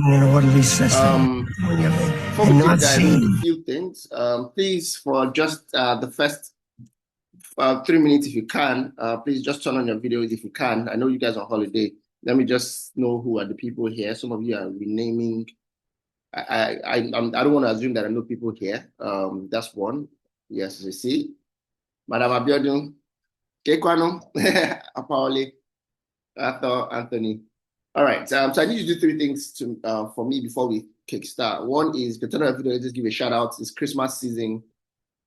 What at least Before we and deep not dive into a seeing. few things, please, for just the first 3 minutes, if you can, please just turn on your videos if you can. I know you guys are on holiday. Let me just know who are the people here. Some of you are renaming. I don't want to assume that I know people here. That's one. Yes, you see, Madam Abiodun, Kekwano, Apawale, Arthur, Anthony. All right. So I need to do three things to for me before we kickstart. One is the turn on video. Just give a shout out. It's Christmas season.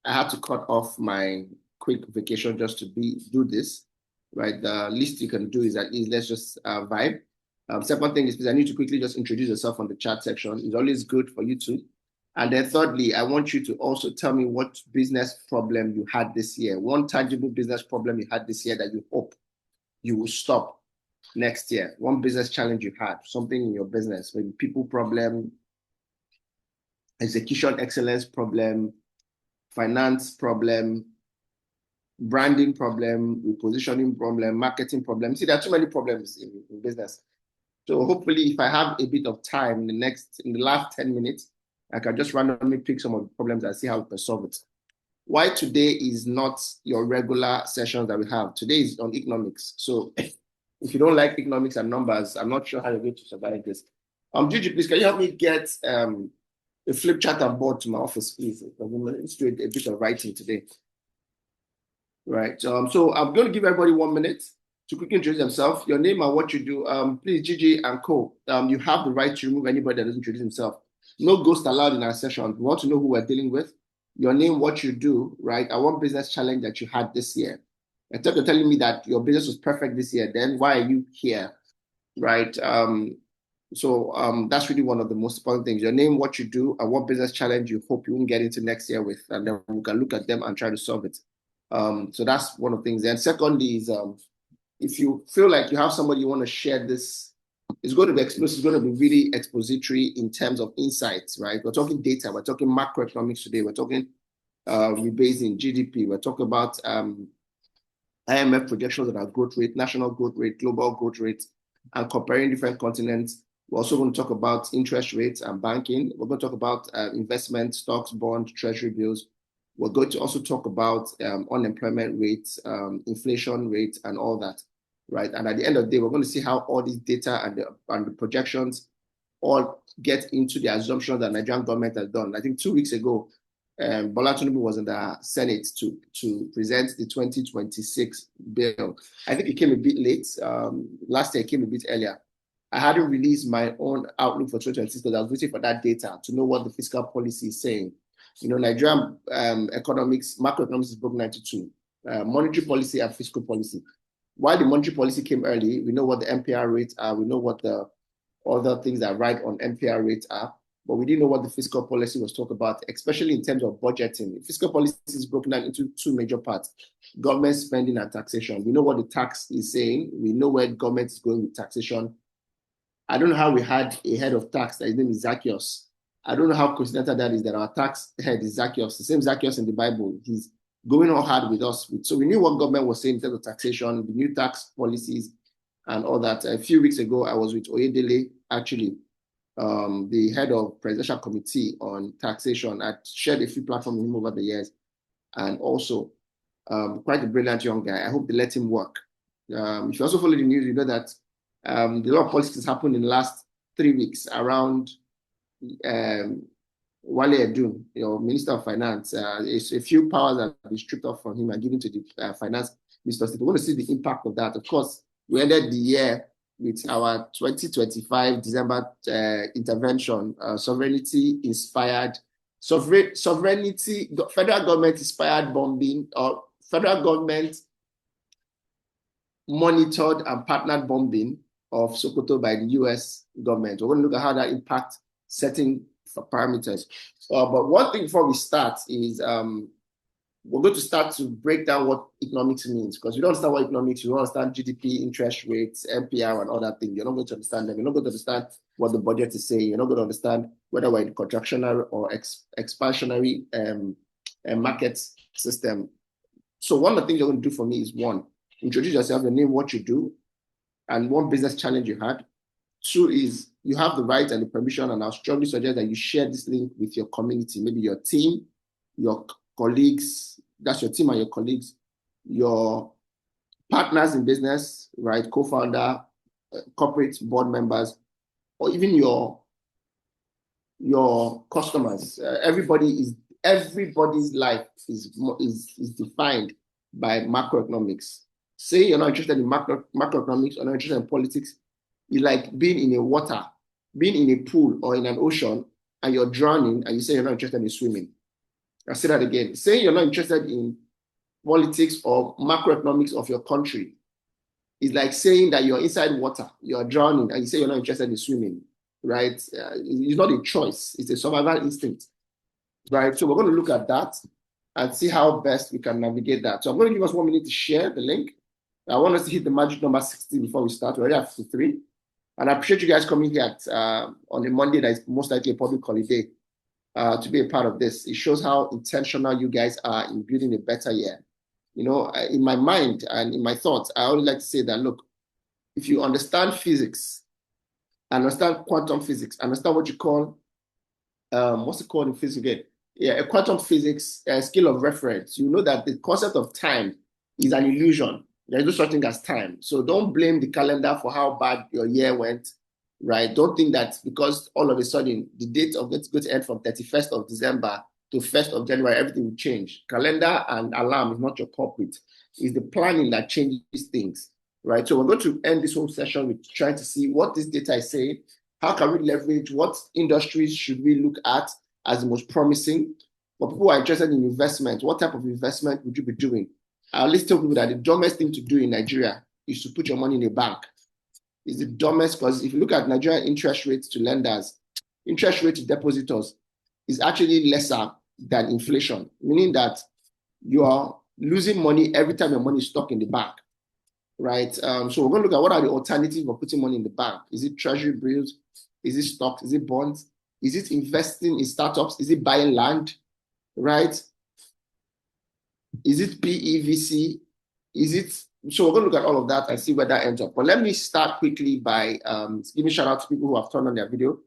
I had to cut off my quick vacation just to do this, right? The least you can do is at least let's just vibe. Second thing is, please, I need to quickly just introduce yourself on the chat section. It's always good for you to. And then thirdly, I want you to also tell me what business problem you had this year. One tangible business problem you had this year that you hope you will stop next year. One business challenge you had, something in your business, maybe people problem, execution excellence problem, finance problem, branding problem, repositioning problem, marketing problem. See, there are too many problems in business. So hopefully, if I have a bit of time in the last 10 minutes, I can just randomly pick some of the problems and see how we can solve it. Why today is not your regular sessions that we have. Today is on economics. So if you don't like economics and numbers, I'm not sure how you're going to survive this. Gigi, please, can you help me get a flip chart and board to my office, please? Let's do a bit of writing today. Right. So I'm going to give everybody 1 minute to quickly introduce themselves, your name and what you do. Please, Gigi and Co. You have the right to remove anybody that doesn't introduce himself. No ghost allowed in our session. We want to know who we're dealing with. Your name, what you do, right? And one business challenge that you had this year. Except you're telling me that your business was perfect this year, then why are you here, right? So that's really one of the most important things. Your name, what you do, and what business challenge you hope you won't get into next year with, and then we can look at them and try to solve it. So that's one of the things. And secondly is if you feel like you have somebody you want to share this, it's going to be explosive, it's going to be really expository in terms of insights, right? We're talking data, we're talking macroeconomics today, we're talking rebasing GDP, we're talking about IMF projections of our growth rate, national growth rate, global growth rate, and comparing different continents. We're also going to talk about interest rates and banking. We're going to talk about investment, stocks, bonds, treasury bills. We're going to also talk about unemployment rates, inflation rates, and all that, right? And at the end of the day, we're going to see how all these data and the projections all get into the assumptions that the Nigerian government has done. I think 2 weeks ago, Bola Tinubu was in the Senate to present the 2026 bill. I think it came a bit late. Last year, it came a bit earlier. I hadn't released my own outlook for 2026 because I was waiting for that data to know what the fiscal policy is saying. You know, Nigerian economics, macroeconomics is broken 92. Monetary policy and fiscal policy. While the monetary policy came early, we know what the MPR rates are, we know what the other things that ride on MPR rates are, but we didn't know what the fiscal policy was talking about, especially in terms of budgeting. Fiscal policy is broken down into two major parts: government spending and taxation. We know what the tax is saying. We know where government is going with taxation. I don't know how we had a head of tax that his name is Zacchaeus. I don't know how coincidental that is that our tax head is Zacchaeus, the same Zacchaeus in the Bible. He's going all hard with us. So we knew what government was saying in terms of taxation, the new tax policies, and all that. A few weeks ago, I was with Oyedele, actually, the head of presidential committee on taxation. I shared a few platforms with him over the years, and also quite a brilliant young guy. I hope they let him work. If you also follow the news, you know that a lot of politics happened in the last 3 weeks around Wale Edun, Minister of Finance. A few powers have been stripped off from him and given to the finance minister. We want to see the impact of that. Of course, we ended the year with our 2025 December intervention, federal government inspired bombing, or federal government monitored and partnered bombing of Sokoto by the US government. We're going to look at how that impacts certain parameters. But one thing before we start is we're going to start to break down what economics means, because you don't understand what economics, you don't understand GDP, interest rates, MPR, and all that thing. You're not going to understand them. You're not going to understand what the budget is saying. You're not going to understand whether we're in contractionary or expansionary market system. So one of the things you're going to do for me is, one, introduce yourself, your name, what you do, and one business challenge you had. Two is you have the right and the permission, and I'll strongly suggest that you share this link with your community, maybe your team, your colleagues, that's your team and your colleagues, your partners in business, right? Co-founder, corporate board members, or even your customers. Everybody's life is defined by macroeconomics. Say you're not interested in macroeconomics or not interested in politics, it's like being in a water, being in a pool or in an ocean, and you're drowning, and you say you're not interested in swimming. I'll say that again. Say you're not interested in politics or macroeconomics of your country. It's like saying that you're inside water, you're drowning, and you say you're not interested in swimming, right? It's not a choice, it's a survival instinct, right? So we're going to look at that and see how best we can navigate that. So I'm going to give us 1 minute to share the link. I want us to hit the magic number 60 before we start. We're already at 53. And I appreciate you guys coming here on a Monday that is most likely a public holiday to be a part of this. It shows how intentional you guys are in building a better year. You know, in my mind and in my thoughts, I always like to say that, look, if you understand physics, understand quantum physics, understand what you call, what's it called in physics again? Yeah, a quantum physics scale of reference, you know that the concept of time is an illusion. There's no such thing as time. So don't blame the calendar for how bad your year went, right? Don't think that because all of a sudden the date of it's going to end from 31st of December to 1st of January, everything will change. Calendar and alarm is not your culprit. It's the planning that changes things, right? So we're going to end this whole session with trying to see what this data is saying. How can we leverage? What industries should we look at as the most promising? For people who are interested in investment, what type of investment would you be doing? I always tell people that the dumbest thing to do in Nigeria is to put your money in a bank. It's the dumbest because if you look at Nigerian interest rates to lenders, interest rate to depositors is actually lesser than inflation, meaning that you are losing money every time your money is stuck in the bank, right? So we're going to look at what are the alternatives of putting money in the bank. Is it treasury bills? Is it stocks? Is it bonds? Is it investing in startups? Is it buying land, right? Is it PEVC? Is it? So we're going to look at all of that and see where that ends up. But let me start quickly by giving a shout out to people who have turned on their video.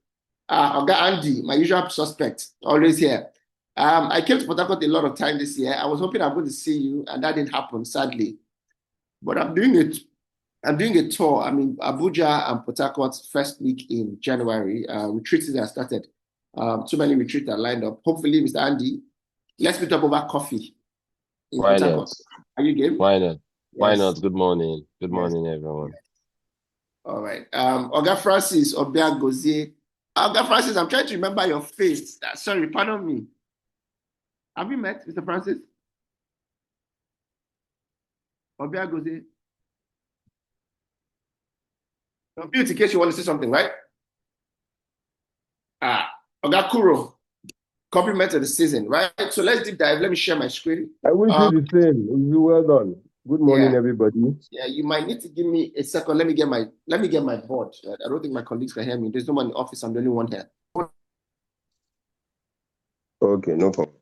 Oga Andy, my usual suspect, always here. I came to Port Harcourt a lot of time this year. I was hoping I'm going to see you, and that didn't happen, sadly. But I'm doing a tour. I'm in Abuja and Port Harcourt first week in January. Retreats that started. So many retreats are lined up. Hopefully, Mr. Andy, let's meet up over coffee in Why Port not? Harcourt. Are you game? Why not? Why Yes. not? Good morning. Good Yes. morning, everyone. All right. Oga Francis Obiagozie. Oga Francis, I'm trying to remember your face. Sorry, pardon me. Have you met Mr. Francis? Obiagozie. Mute in case you want to say something, right? Oga Kuro, compliment of the season, right? So let's deep dive. Let me share my screen. I wish you the same. You well done. Good morning, Yeah. everybody. Yeah, you might need to give me a second. Let me get my board. I don't think my colleagues can hear me. There's no one in the office. I'm the only one here. Okay, no problem.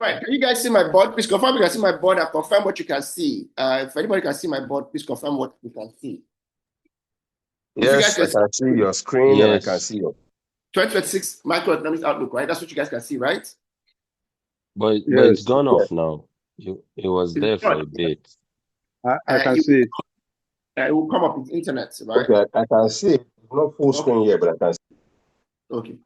Right. Can you guys see my board? Please confirm you can see my board and confirm what you can see. If anybody can see my board, please confirm what you can see. Yes, I can see your screen and I can see your 2026 macroeconomics outlook, right? That's what you guys can see, right? But Yes, it's gone yes. off now. It was It's there for gone. a bit. I can see it. It will come up with internet, right? Okay, I can see it. Not full screen here, but I can see it. Okay.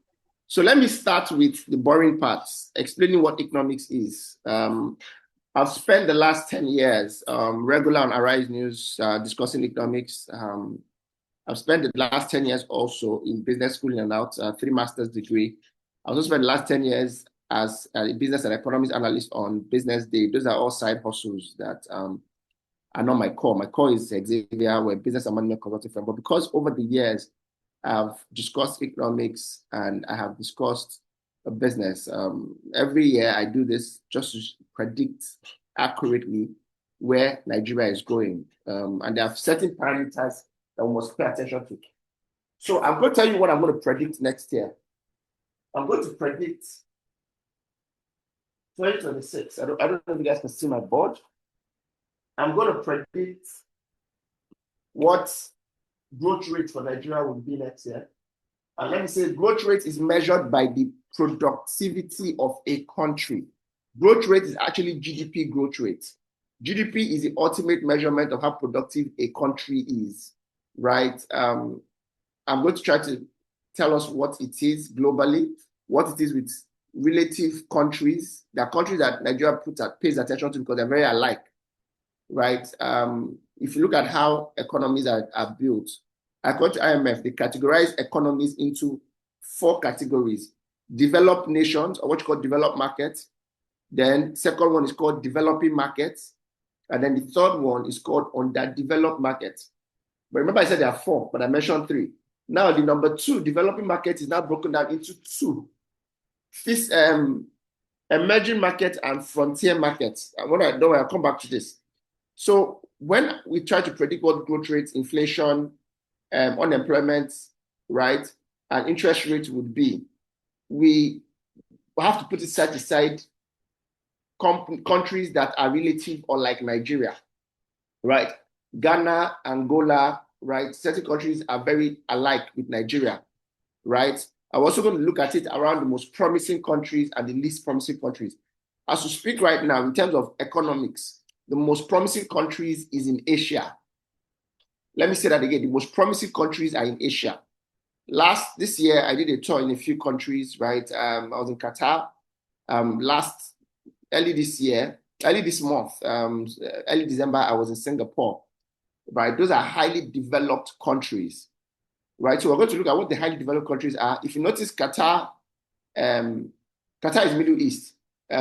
So let me start with the boring parts, explaining what economics is. I've spent the last 10 years regular on Arise News discussing economics. I've spent the last 10 years also in business school in and out, 3 master's degree. I also spent the last 10 years as a business and economics analyst on Business Day. Those are all side hustles that are not my core. My core is Hexavia, we're a business and management consulting firm. But because over the years, I've discussed economics and I have discussed a business. Every year I do this just to predict accurately where Nigeria is going. And there are certain parameters that we must pay attention to. So I'm going to tell you what I'm going to predict next year. I'm going to predict 2026. I don't know if you guys can see my board. I'm going to predict what growth rate for Nigeria will be next year. And let me say, growth rate is measured by the productivity of a country. Growth rate is actually GDP growth rate. GDP is the ultimate measurement of how productive a country is, right? I'm going to try to tell us what it is globally, what it is with relative countries. There are countries that Nigeria pays attention to because they're very alike, right? If you look at how economies are built, according to IMF, they categorize economies into 4 categories: developed nations, or what you call developed markets. Then second one is called developing markets. And then the third one is called underdeveloped markets. But remember I said there are 4, but I mentioned 3. Now the number 2, developing markets, is now broken down into 2. This emerging markets and frontier markets. And I'll come back to this. So when we try to predict what growth rates, inflation, unemployment, right, and interest rates would be, we have to put it side to side countries that are relative or like Nigeria, right? Ghana, Angola, right? Certain countries are very alike with Nigeria, right? I'm also going to look at it around the most promising countries and the least promising countries. As we speak right now, in terms of economics, the most promising countries is in Asia. Let me say that again. The most promising countries are in Asia. This year, I did a tour in a few countries, right? I was in Qatar. Early this month, early December, I was in Singapore, right? Those are highly developed countries, right? So we're going to look at what the highly developed countries are. If you notice, Qatar is Middle East.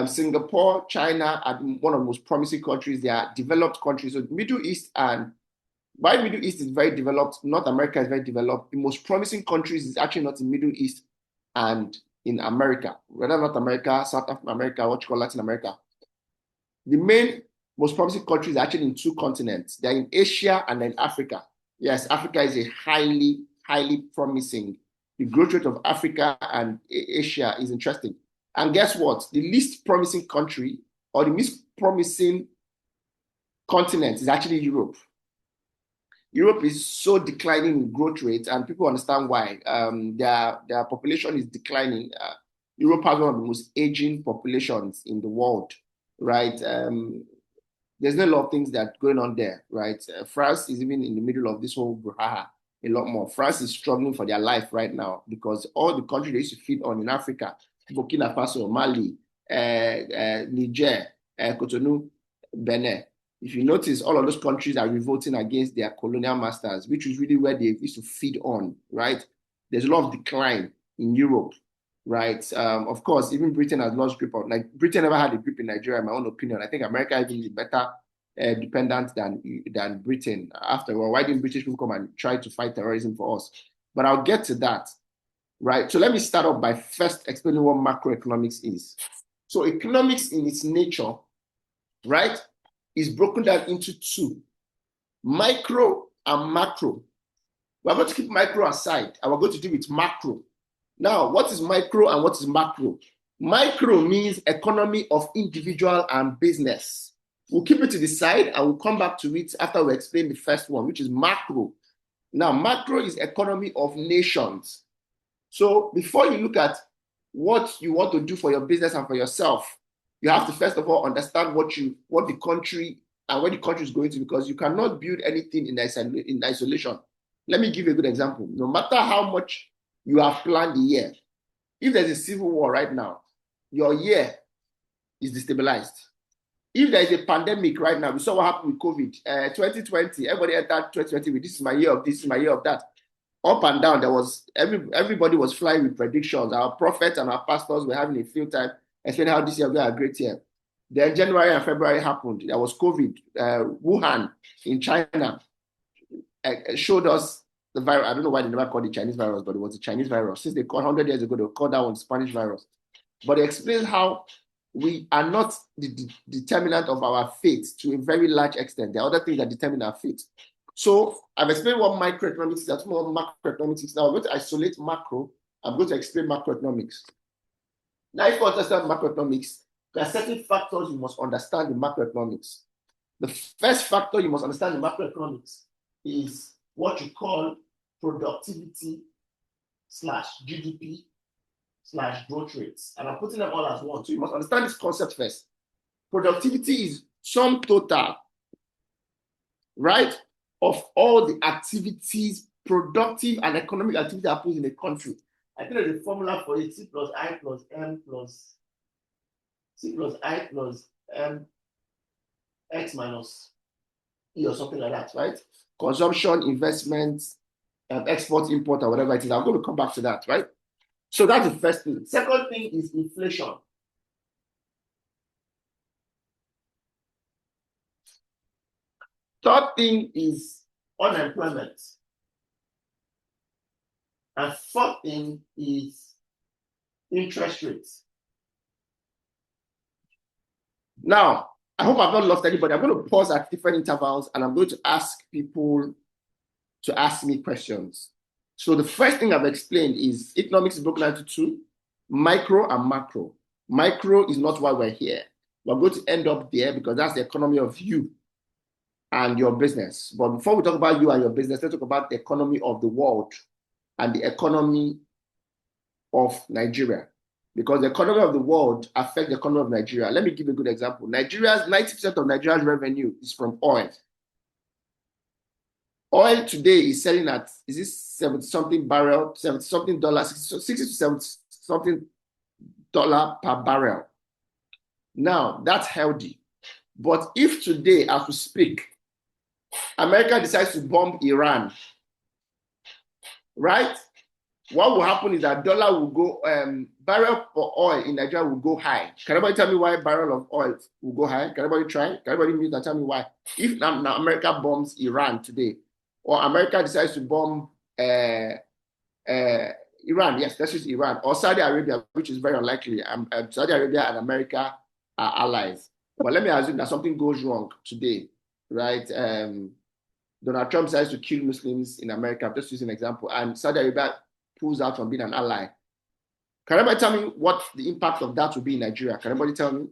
Singapore, China are one of the most promising countries. They are developed countries. So Middle East, and while Middle East is very developed, North America is very developed. The most promising countries is actually not in Middle East and in America, whether North America, South America, what you call Latin America. The main most promising countries are actually in 2 continents. They're in Asia and then Africa. Yes, Africa is a highly, highly promising. The growth rate of Africa and Asia is interesting. And guess what? The least promising country, or the least promising continent, is actually Europe. Europe is so declining in growth rate, and people understand why. Their population is declining. Europe has one of the most aging populations in the world, right? There's not a lot of things that are going on there, right? France is even in the middle of this whole brouhaha a lot more. France is struggling for their life right now because all the countries they used to feed on in Africa, Burkina Faso, Mali, Niger, Cotonou, Benin. If you notice, all of those countries are revolting against their colonial masters, which is really where they used to feed on, right? There's a lot of decline in Europe, right? Of course, even Britain has lost grip on, like Britain never had a grip in Nigeria, in my own opinion. I think America even is better dependent than Britain. After all, why didn't British people come and try to fight terrorism for us? But I'll get to that, right? So let me start off by first explaining what macroeconomics is. So economics in its nature, right, is broken down into 2, micro and macro. We're going to keep micro aside and we're going to deal with macro. Now, what is micro and what is macro? Micro means economy of individual and business. We'll keep it to the side and we'll come back to it after we explain the first one, which is macro. Now, macro is economy of nations. So before you look at what you want to do for your business and for yourself, you have to first of all understand what the country and where the country is going to, because you cannot build anything in isolation. Let me give you a good example. No matter how much you have planned the year, if there's a civil war right now, your year is destabilized. If there is a pandemic right now, we saw what happened with COVID. 2020, everybody entered 2020 with this is my year of this, this is my year of that. Up and down, there was everybody was flying with predictions. Our prophets and our pastors were having a field time explaining how this year will be a great year. Then January and February happened. There was COVID. Wuhan in China showed us the virus. I don't know why they never called it Chinese virus, but it was a Chinese virus. Since they called 100 years ago, they called that one Spanish virus. But it explains how we are not the determinant of our fate to a very large extent. There are other things that determine our fate. So I've explained what microeconomics is. That's what macroeconomics is. Now I'm going to isolate macro. I'm going to explain macroeconomics. Now, if you understand macroeconomics, there are certain factors you must understand in macroeconomics. The first factor you must understand in macroeconomics is what you call productivity / GDP / growth rates. And I'm putting them all as one. So you must understand this concept first. Productivity is sum total, right, of all the activities, productive and economic activity happening in a country. I think there's a formula for it: C plus I plus M plus C plus I plus M X minus E or something like that, right? Consumption, investments, export, import, or whatever it is. I'm going to come back to that, right? So that's the first thing. Second thing is inflation. Third thing is unemployment. And fourth thing is interest rates. Now, I hope I've not lost anybody. I'm going to pause at different intervals and I'm going to ask people to ask me questions. So the first thing I've explained is economics is broken into two, micro and macro. Micro is not why we're here. We're going to end up there because that's the economy of you and your business. But before we talk about you and your business, let's talk about the economy of the world and the economy of Nigeria. Because the economy of the world affects the economy of Nigeria. Let me give you a good example. 90% of Nigeria's revenue is from oil. Oil today is selling at, is this 70 something barrel, 70 something dollars, 60 to 70 something dollar per barrel. Now, that's healthy. But if today, as we speak, America decides to bomb Iran, right? What will happen is that dollar will go, barrel for oil in Nigeria will go high. Can anybody tell me why barrel of oil will go high? Can anybody try? Can anybody mute and tell me why? If now America bombs Iran today, or America decides to bomb Iran, yes, let's use Iran, or Saudi Arabia, which is very unlikely. Saudi Arabia and America are allies. But let me assume that something goes wrong today, right? Donald Trump decides to kill Muslims in America. I'm just using an example. And Saudi Arabia pulls out from being an ally. Can anybody tell me what the impact of that will be in Nigeria? Can anybody tell me?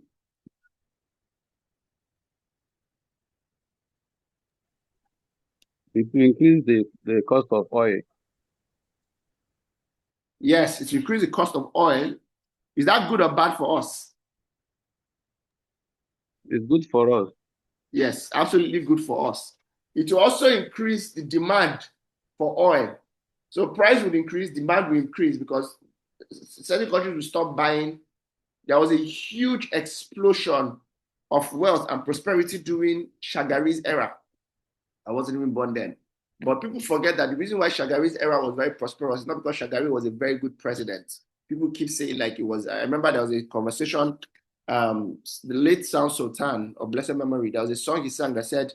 It will increase the cost of oil. Yes, it will increase the cost of oil. Is that good or bad for us? It's good for us. Yes, absolutely good for us. It will also increase the demand for oil. So price will increase, demand will increase because certain countries will stop buying. There was a huge explosion of wealth and prosperity during Shagari's era. I wasn't even born then. But people forget that the reason why Shagari's era was very prosperous is not because Shagari was a very good president. People keep saying like it was. I remember there was a conversation, the late Sound Sultan of blessed memory, there was a song he sang that said,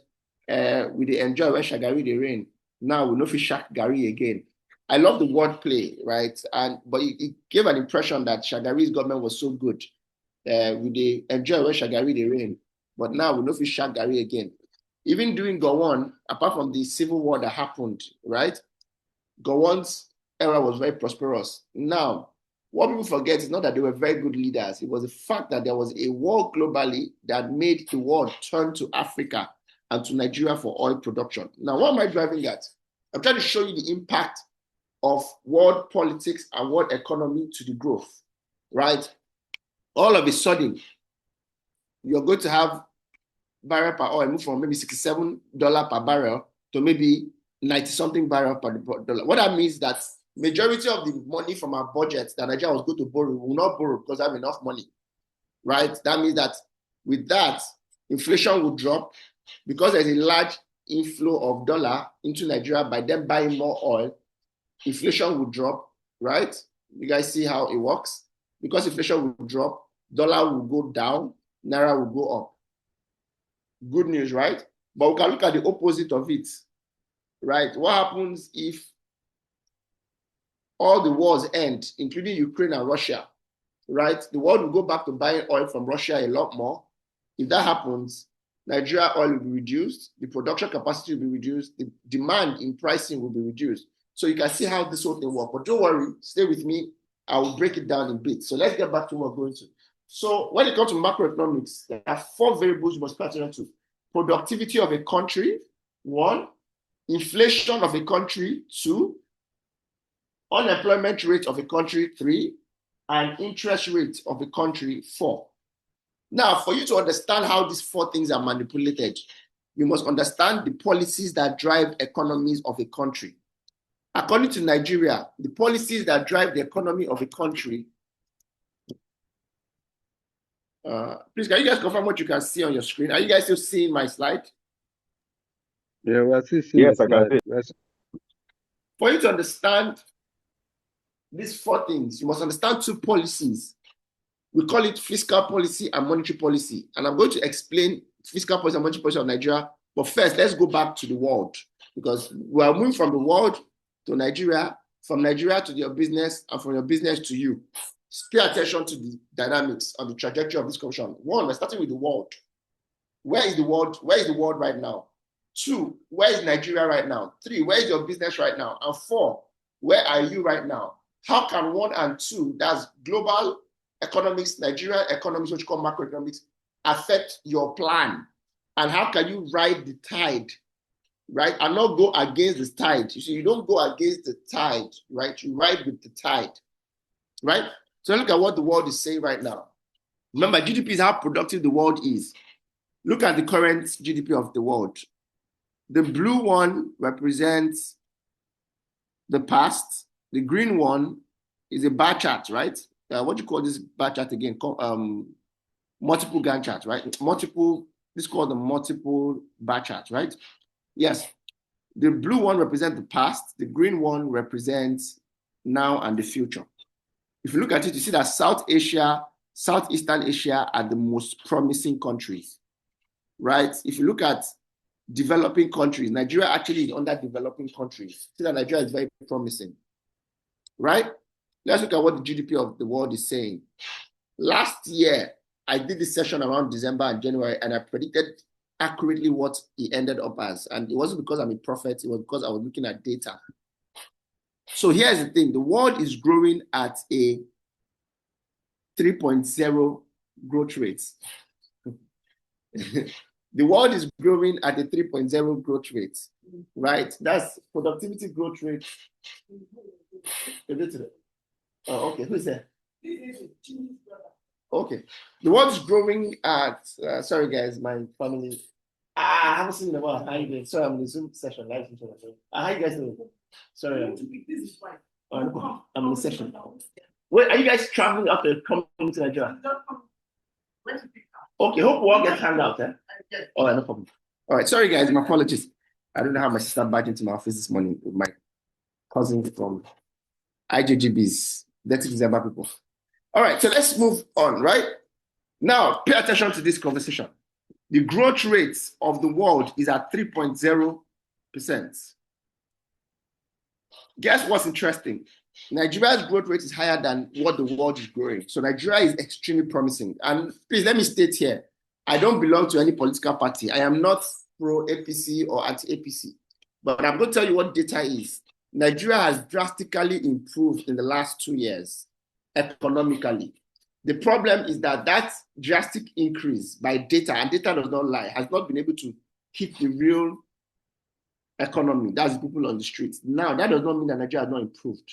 we dey enjoy when Shagari dey reign. Now we no fit shag Gari again. I love the wordplay, right? But it gave an impression that Shagari's government was so good. We dey enjoy when Shagari dey reign, but now we no fit shag Gari again. Even during Gowon, apart from the civil war that happened, right? Gowon's era was very prosperous. Now, what people forget is not that they were very good leaders. It was the fact that there was a war globally that made the world turn to Africa and to Nigeria for oil production. Now, what am I driving at? I'm trying to show you the impact of world politics and world economy to the growth, right? All of a sudden, you're going to have barrel per oil move from maybe $67 per barrel to maybe 90-something barrel per dollar. What that means is that majority of the money from our budget that Nigeria was going to borrow, we will not borrow because I have enough money, right? That means that with that, inflation will drop because there's a large inflow of dollar into Nigeria by them buying more oil. Inflation will drop, right? You guys see how it works? Because inflation will drop, dollar will go down, naira will go up. Good news, right? But we can look at the opposite of it, right? What happens if all the wars end, including Ukraine and Russia, right? The world will go back to buying oil from Russia a lot more. If that happens, Nigeria oil will be reduced, the production capacity will be reduced, the demand in pricing will be reduced. So you can see how this whole thing works. But don't worry, stay with me. I will break it down in bits. So let's get back to what we're going to. So when it comes to macroeconomics, there are 4 variables you must pay attention to. Productivity of a country, 1. Inflation of a country, 2. Unemployment rate of a country, 3. And interest rate of a country, 4. Now, for you to understand how these 4 things are manipulated, you must understand the policies that drive economies of a country. According to Nigeria, the policies that drive the economy of a country, please, can you guys confirm what you can see on your screen? Are you guys still seeing my slide? Yeah, we're still seeing the slide. For you to understand these 4 things, you must understand 2 policies. We call it fiscal policy and monetary policy. And I'm going to explain fiscal policy and monetary policy of Nigeria. But first, let's go back to the world, because we are moving from the world to Nigeria, from Nigeria to your business, and from your business to you. Pay attention to the dynamics of the trajectory of this conversation. 1, we're starting with the world. Where is the world? Where is the world right now? 2, where is Nigeria right now? 3, where is your business right now? And 4, where are you right now? How can 1 and 2, that's global economics, Nigeria economics, which you call macroeconomics, affect your plan? And how can you ride the tide, right? And not go against the tide. You see, you don't go against the tide, right? You ride with the tide, right? So look at what the world is saying right now. Remember, GDP is how productive the world is. Look at the current GDP of the world. The blue one represents the past. The green one is a bar chart, right? What do you call this bar chart again? Multiple Gantt chart, right? This is called the multiple bar chart, right? Yes. The blue one represents the past. The green one represents now and the future. If you look at it, you see that South Asia, Southeastern Asia are the most promising countries, right? If you look at developing countries, Nigeria actually is under developing countries. See that Nigeria is very promising, right? Let's look at what the GDP of the world is saying. Last year, I did this session around December and January, and I predicted accurately what it ended up as. And it wasn't because I'm a prophet, it was because I was looking at data. So here's the thing, the world is growing at a 3.0 growth rate. The world is growing at a 3.0 growth rate, right? That's productivity growth rate. Oh, okay, who's there? Okay, the world is growing at, sorry guys, my family. I haven't seen the world. How you doing? Sorry, I'm in the Zoom session, live Zoom session. How you guys doing? Sorry. I'm in the session. Wait, are you guys traveling up to coming to Nigeria? Okay, hope we all get hand out, eh? All right, no problem. All right, sorry guys, my apologies. I don't know how my sister barged into my office this morning with my cousin from IJGB's Dirty December people. All right, so let's move on, right? Now, pay attention to this conversation. The growth rate of the world is at 3.0%. Guess what's interesting? Nigeria's growth rate is higher than what the world is growing. So Nigeria is extremely promising. And please let me state here, I don't belong to any political party. I am not pro-APC or anti-APC. But I'm going to tell you what data is. Nigeria has drastically improved in the last 2 years economically. The problem is that that drastic increase by data, and data does not lie, has not been able to hit the real economy. That's the people on the streets. Now, that does not mean that Nigeria has not improved.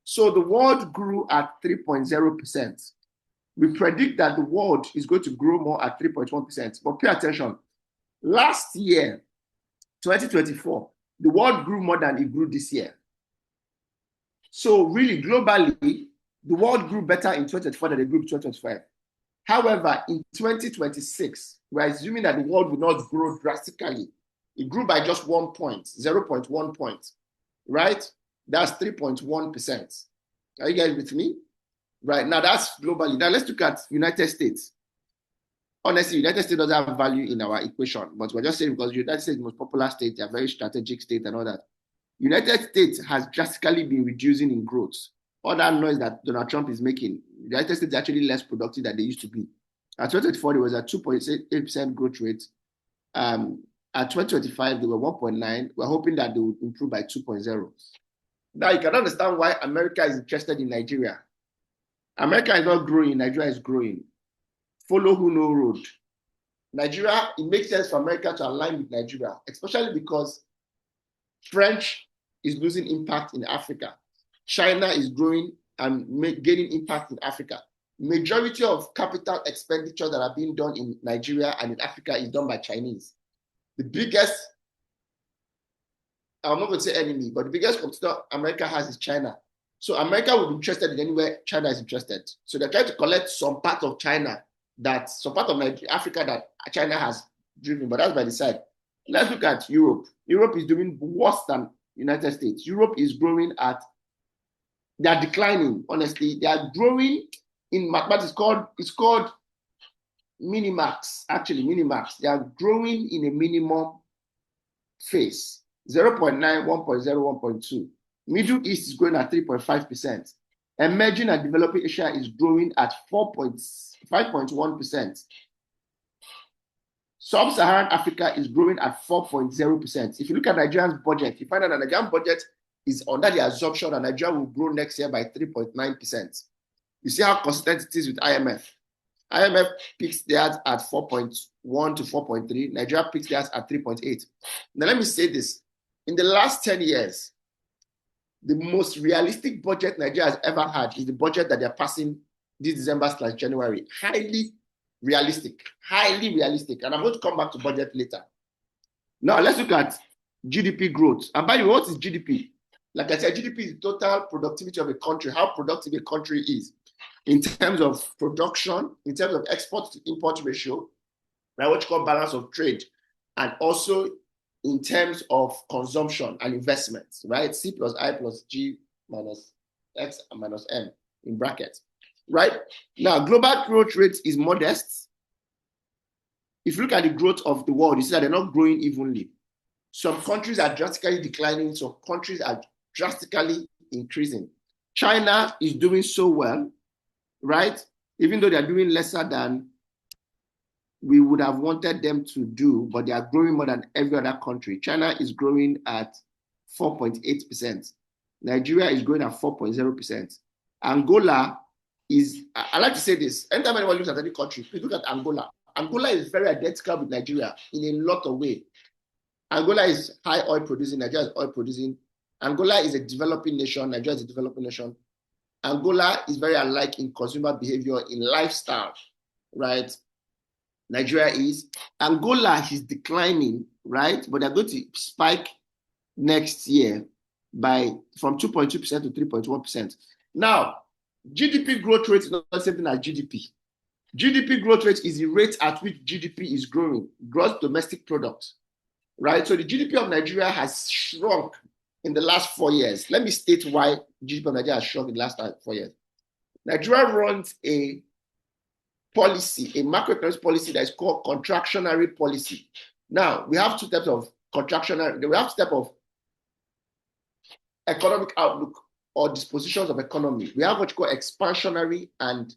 So the world grew at 3.0%. We predict that the world is going to grow more at 3.1%. But pay attention. Last year, 2024, the world grew more than it grew this year. So really, globally, the world grew better in 2024 than it grew in 2025. However, in 2026, we're assuming that the world will not grow drastically. It grew by just 1 point, 0.1 point, right? That's 3.1%. Are you guys with me? Right, now that's globally. Now let's look at United States. Honestly, United States doesn't have value in our equation, but we're just saying because United States is the most popular state, they're a very strategic state and all that. United States has drastically been reducing in growth. all that noise that Donald Trump is making, the United States is actually less productive than they used to be. At 2024, it was a 2.8% growth rate. At 2025, they were 1.9. We're hoping that they will improve by 2.0. Now, you can understand why America is interested in Nigeria. America is not growing, Nigeria is growing. Follow who know road. Nigeria, it makes sense for America to align with Nigeria, especially because French is losing impact in Africa. China is growing and gaining impact in Africa. Majority of capital expenditure that are being done in Nigeria and in Africa is done by Chinese. The biggest, I'm not going to say enemy, but the biggest competitor America has is China. So America will be interested in anywhere China is interested. So they're trying to collect some part of China, some part of Africa that China has driven, but that's by the side. Let's look at Europe. Europe is doing worse than United States. Europe is growing they are declining, honestly. They are growing in mathematics. It's called minimax, actually, minimax. They are growing in a minimum phase, 0.9, 1.0, 1.2. Middle East is growing at 3.5%. Emerging and developing Asia is growing at 5.1%. Sub-Saharan Africa is growing at 4.0%. If you look at Nigeria's budget, you find out that Nigerian budget is under the assumption that Nigeria will grow next year by 3.9%. You see how consistent it is with IMF. IMF picks theirs at 4.1 to 4.3. Nigeria picks theirs at 3.8. Now, let me say this. In the last 10 years, the most realistic budget Nigeria has ever had is the budget that they're passing this December/January. Highly realistic. And I'm going to come back to budget later. Now, let's look at GDP growth. And by the way, what is GDP? Like I said, GDP is the total productivity of a country, how productive a country is in terms of production, in terms of export to import ratio, right, what you call balance of trade, and also in terms of consumption and investments, right? C plus I plus G minus X minus M in brackets, right? Now, global growth rate is modest. If you look at the growth of the world, you see that they're not growing evenly. Some countries are drastically declining, some countries are drastically increasing. China is doing so well, right? Even though they're doing lesser than we would have wanted them to do, but they are growing more than every other country. China is growing at 4.8%. Nigeria is growing at 4.0%. Angola is, I like to say this, anytime anyone looks at any country, please look at Angola. Angola is very identical with Nigeria in a lot of ways. Angola is high oil producing, Nigeria is oil producing. Angola is a developing nation, Nigeria is a developing nation. Angola is very alike in consumer behavior, in lifestyle, right? Nigeria is. Angola is declining, right? But they're going to spike next year from 2.2% to 3.1%. Now, GDP growth rate is not the same thing as GDP. GDP growth rate is the rate at which GDP is growing, gross domestic product, right? So the GDP of Nigeria has shrunk in the last 4 years. Let me state why GDP of Nigeria has shrunk in the last 4 years. Nigeria runs a policy, a macroeconomic policy that is called contractionary policy. Now, we have two types of contractionary, we have type of economic outlook or dispositions of economy. We have what you call expansionary and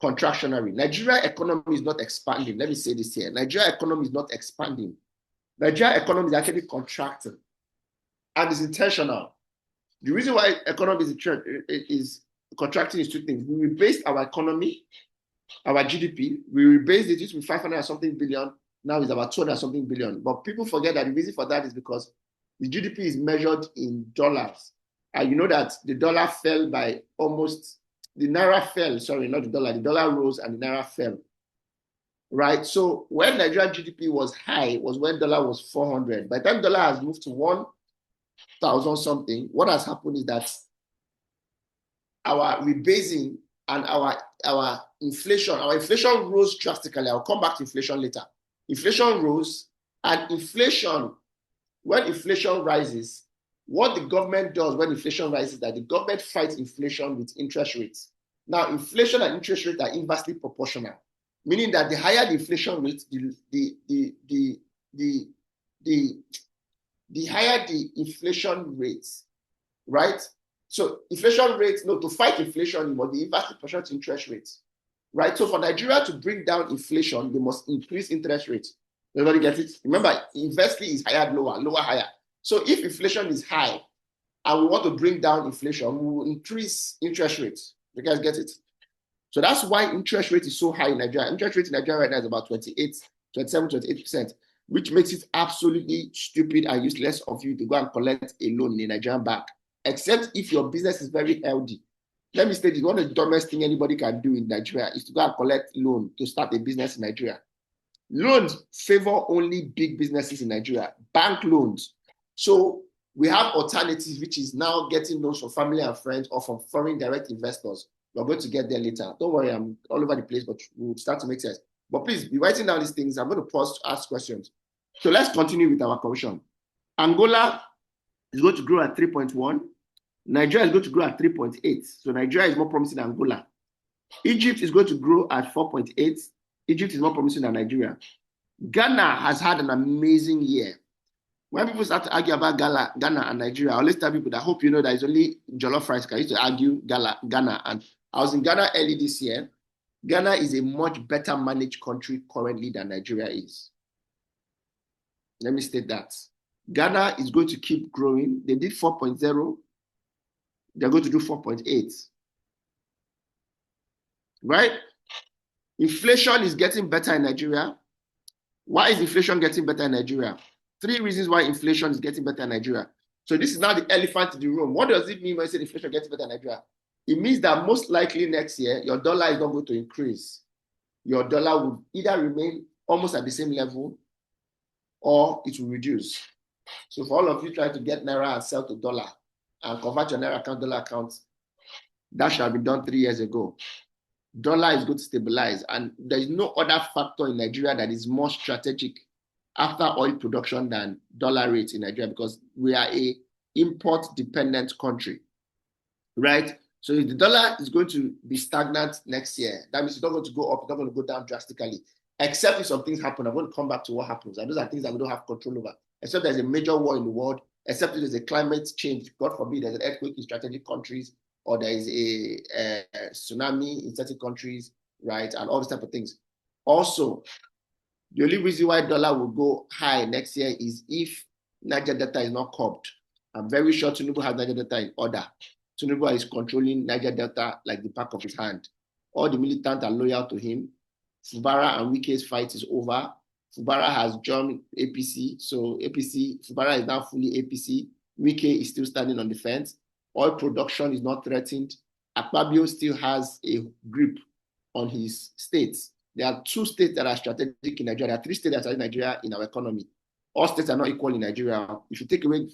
contractionary. Nigeria economy is not expanding. Let me say this here. Nigeria economy is not expanding. Nigeria economy is actually contracting, and it's intentional. The reason why economy is contracting is two things. We rebased our economy, our GDP. We rebased it. It used to be 500 something billion. Now it's about 200 something billion. But people forget that the reason for that is because the GDP is measured in dollars. And you know that the dollar fell by almost, the naira fell, sorry, not the dollar rose and the naira fell, right? So when Nigerian GDP was high was when dollar was 400. By the time dollar has moved to 1,000 something, what has happened is that our rebasing and our inflation rose drastically. I'll come back to inflation later. Inflation rose, and when inflation rises, what the government does when inflation rises is that the government fights inflation with interest rates. Now, inflation and interest rates are inversely proportional, meaning that the higher the inflation rate, the higher the inflation rates, right? So inflation rates, no, to fight inflation, you must be inversely proportional to interest rates, right? So for Nigeria to bring down inflation, they must increase interest rates. Everybody get it? Remember, inversely is higher, lower, lower, higher. So if inflation is high and we want to bring down inflation, we will increase interest rates. You guys get it? So that's why interest rate is so high in Nigeria. Interest rate in Nigeria right now is about 28%, which makes it absolutely stupid and useless of you to go and collect a loan in a Nigerian bank, except if your business is very healthy. Let me state this, one of the dumbest thing anybody can do in Nigeria is to go and collect loan to start a business in Nigeria. Loans favor only big businesses in Nigeria, bank loans. So we have alternatives, which is now getting loans from family and friends or from foreign direct investors. We're going to get there later. Don't worry, I'm all over the place, but we'll start to make sense. But please be writing down these things. I'm going to pause to ask questions. So let's continue with our correction. Angola is going to grow at 3.1. Nigeria is going to grow at 3.8. So Nigeria is more promising than Angola. Egypt is going to grow at 4.8. Egypt is more promising than Nigeria. Ghana has had an amazing year. When people start to argue about Ghana and Nigeria, I always tell people that I hope you know that it's only jollof rice. I used to argue Ghana, and I was in Ghana early this year. Ghana is a much better managed country currently than Nigeria is. Let me state that. Ghana is going to keep growing. They did 4.0. They're going to do 4.8. Right? Inflation is getting better in Nigeria. Why is inflation getting better in Nigeria? 3 reasons why inflation is getting better in Nigeria. So this is now the elephant in the room. What does it mean when I say inflation gets better in Nigeria? It means that most likely next year, your dollar is not going to increase. Your dollar will either remain almost at the same level or it will reduce. So for all of you trying to get Naira and sell to dollar and convert your Naira account, dollar account, that should have been done 3 years ago. Dollar is going to stabilize, and there is no other factor in Nigeria that is more strategic after oil production than dollar rates in Nigeria, because we are a import dependent country, right? So if the dollar is going to be stagnant next year, that means it's not going to go up, it's not going to go down drastically, except if some things happen. I'm going to come back to what happens, and those are things that we don't have control over, except there's a major war in the world, except if there's a climate change, God forbid, there's an earthquake in strategic countries, or there is a tsunami in certain countries, right? And all these type of things. Also, the only reason why dollar will go high next year is if Niger Delta is not curbed. I'm very sure Tinubu has Niger Delta in order. Tinubu is controlling Niger Delta like the back of his hand. All the militants are loyal to him. Fubara and Wike's fight is over. Fubara has joined APC. So APC, Fubara is now fully APC. Wike is still standing on the fence. Oil production is not threatened. Akpabio still has a grip on his states. There are 2 states that are strategic in Nigeria. There are 3 states that are in Nigeria in our economy. All states are not equal in Nigeria. If you take away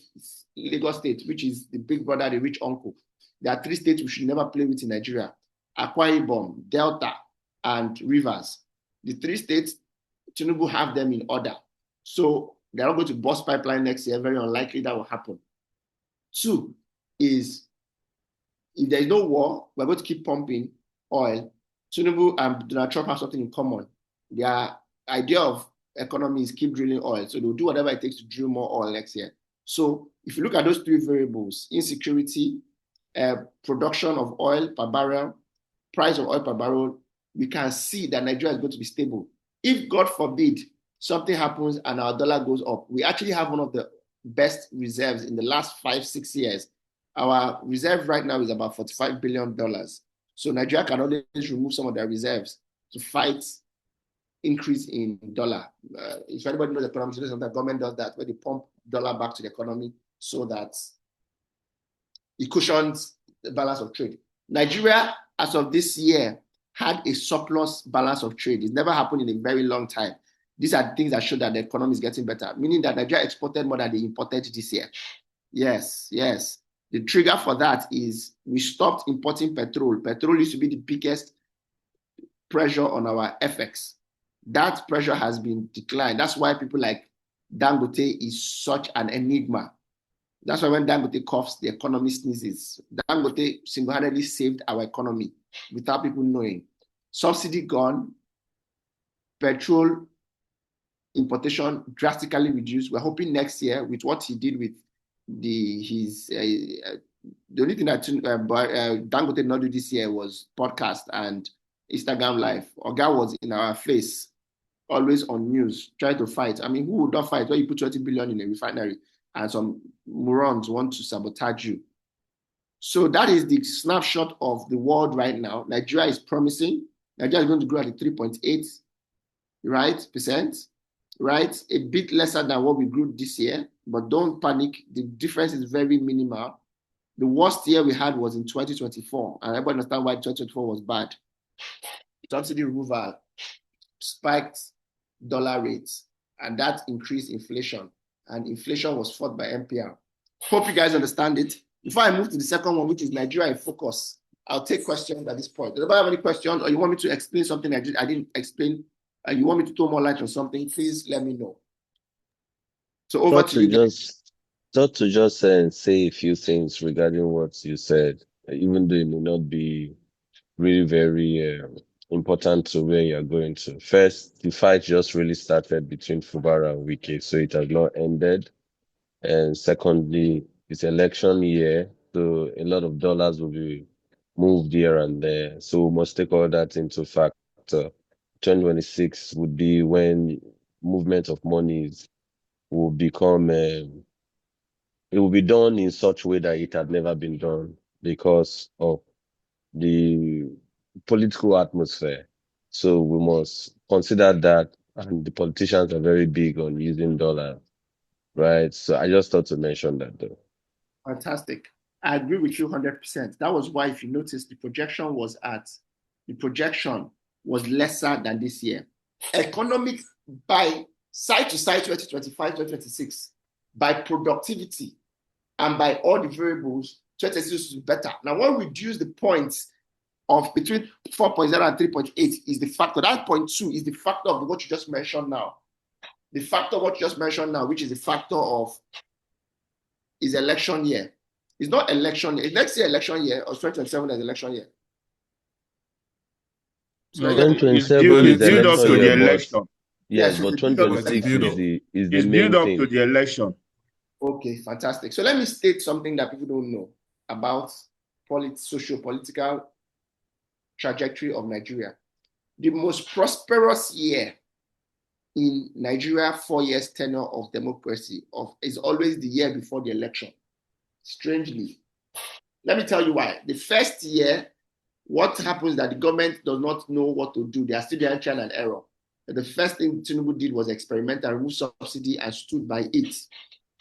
Lagos State, which is the big brother, the rich uncle, there are 3 states we should never play with in Nigeria: Akwa Ibom, Delta, and Rivers. The 3 states, Tinubu have them in order. So they're not going to bust pipeline next year. Very unlikely that will happen. 2 is, if there is no war, we're going to keep pumping oil. Tinubu and Donald Trump have something in common. Their idea of economy is keep drilling oil. So they'll do whatever it takes to drill more oil next year. So if you look at those 3 variables, insecurity, production of oil per barrel, price of oil per barrel, we can see that Nigeria is going to be stable. If, God forbid, something happens and our dollar goes up, we actually have one of the best reserves in the last 5-6 years. Our reserve right now is about $45 billion. So Nigeria can always remove some of their reserves to fight increase in dollar. If anybody knows economics, you know the government does that, where they pump dollar back to the economy so that it cushions the balance of trade. Nigeria, as of this year, had a surplus balance of trade. It's never happened in a very long time. These are things that show that the economy is getting better, meaning that Nigeria exported more than they imported this year. Yes. The trigger for that is we stopped importing petrol. Petrol used to be the biggest pressure on our FX. That pressure has been declined. That's why people like Dangote is such an enigma. That's why when Dangote coughs, the economy sneezes. Dangote single-handedly saved our economy without people knowing. Subsidy gone, petrol importation drastically reduced. We're hoping next year with what he did with the only thing that Dangote did not do this year was podcast and Instagram Live. Oga was in our face, always on news, trying to fight. I mean, who would not fight when you put 20 billion in a refinery and some morons want to sabotage you? So that is the snapshot of the world right now. Nigeria is promising. Nigeria is going to grow at 3.8%, right? A bit lesser than what we grew this year, but don't panic. The difference is very minimal. The worst year we had was in 2024, and everybody understand why 2024 was bad. Subsidy removal spiked dollar rates, and that increased inflation, and inflation was fought by MPR. Hope you guys understand it. Before I move to the second one, which is Nigeria in focus, I'll take questions at this point. Does anybody have any questions, or you want me to explain something I didn't explain, and you want me to throw more light on something, please let me know. So over to you. Not to just say a few things regarding what you said, even though it may not be really very important to where you're going to. First, the fight just really started between Fubara and Wike, so it has not ended. And secondly, it's election year, so a lot of dollars will be moved here and there. So we must take all that into factor. 2026 would be when movement of monies will become, it will be done in such a way that it had never been done because of the political atmosphere. So we must consider that, and the politicians are very big on using dollars, right? So I just thought to mention that though. Fantastic. I agree with you 100%. That was why, if you notice, the projection was lesser than this year. Economic by side to side 2025, 2026, by productivity and by all the variables, 2026 is better. Now, when we reduce the points of between 4.0 and 3.8 is the factor. That 0.2 is the factor of what you just mentioned now. The factor of what you just mentioned now, which is the factor of is election year. It's not election year. It's next year election year, or 2027 is election year. No, 2027 is build up to the election. Yes, but 2026 is the main build up thing. to the election. Okay, fantastic. So let me state something that people don't know about socio-political trajectory of Nigeria. The most prosperous year in Nigeria 4 years tenure of democracy is always the year before the election. Strangely. Let me tell you why. The first year, what happens is that the government does not know what to do. They are still doing trial and error. The first thing Tinubu did was experiment and remove subsidy and stood by it.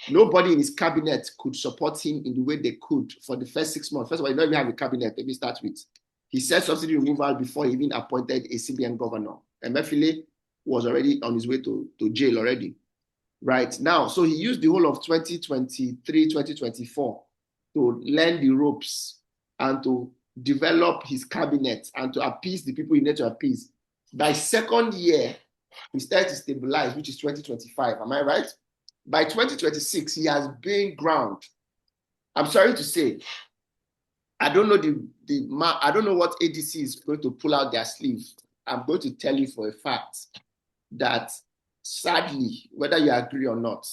Nobody in his cabinet could support him in the way they could for the first 6 months. First of all, he don't even have a cabinet. Let me start with. He said subsidy removal before he even appointed a CBN governor. Emefiele was already on his way to jail already. Right now, so he used the whole of 2023, 2024 to learn the ropes and to develop his cabinet and to appease the people he needed to appease. By second year, he started to stabilize, which is 2025. Am I right? By 2026, he has gained ground. I'm sorry to say, I don't know I don't know what ADC is going to pull out their sleeve. I'm going to tell you for a fact that sadly, whether you agree or not,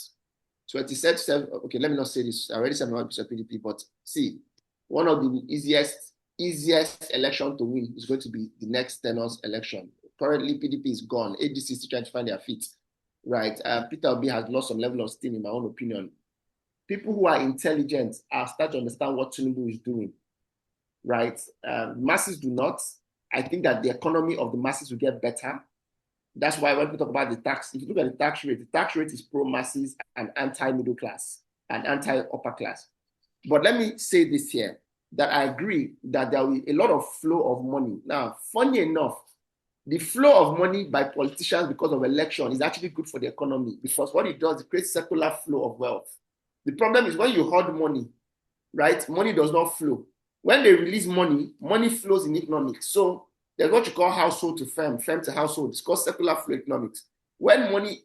27, okay, let me not say this. I already said 100% PDP, but see, one of the easiest election to win is going to be the next tenor's election. Currently, PDP is gone. ADC is still trying to find their feet. Right. Peter Obi has lost some level of steam, in my own opinion. People who are intelligent are starting to understand what Tinubu is doing. Right. Masses do not. I think that the economy of the masses will get better. That's why when we talk about the tax, if you look at the tax rate is pro-masses and anti-middle class and anti-upper class. But let me say this here, that I agree that there will be a lot of flow of money. Now, funny enough, the flow of money by politicians because of election is actually good for the economy, because what it does, it creates circular flow of wealth. The problem is when you hoard money, right, money does not flow. When they release money, money flows in economics. So there's what you call household to firm, firm to household. It's called circular flow economics. When money...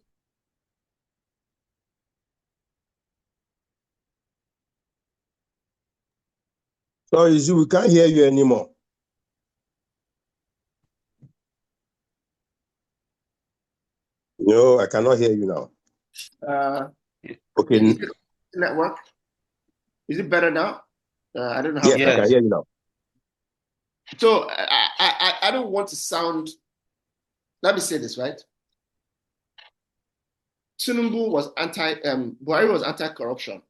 So, Eizu, we can't hear you anymore. No, I cannot hear you now. Okay. Network. Is it better now? I don't know how. Yes, I can hear you now. So I don't want to sound. Let me say this, right? Tinubu was Buhari was anti-corruption,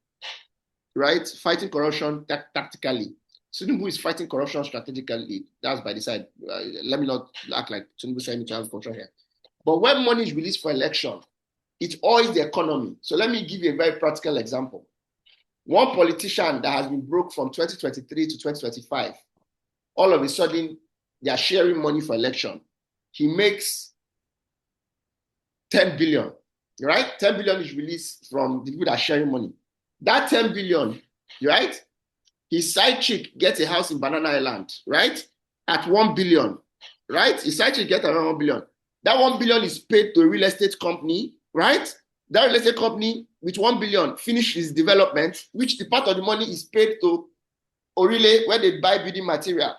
right? Fighting corruption tactically. Tinubu is fighting corruption strategically. That's by the side. Let me not act like Tinubu saying me to have control here. But when money is released for election, it oils the economy. So let me give you a very practical example. One politician that has been broke from 2023 to 2025, all of a sudden they are sharing money for election. He makes 10 billion, right? 10 billion is released from the people that are sharing money. That 10 billion, right? His side chick gets a house in Banana Island, right? At 1 billion, right? His side chick gets around 1 billion. That 1 billion is paid to a real estate company, right? That real estate company with 1 billion finishes development, which the part of the money is paid to Orile where they buy building material.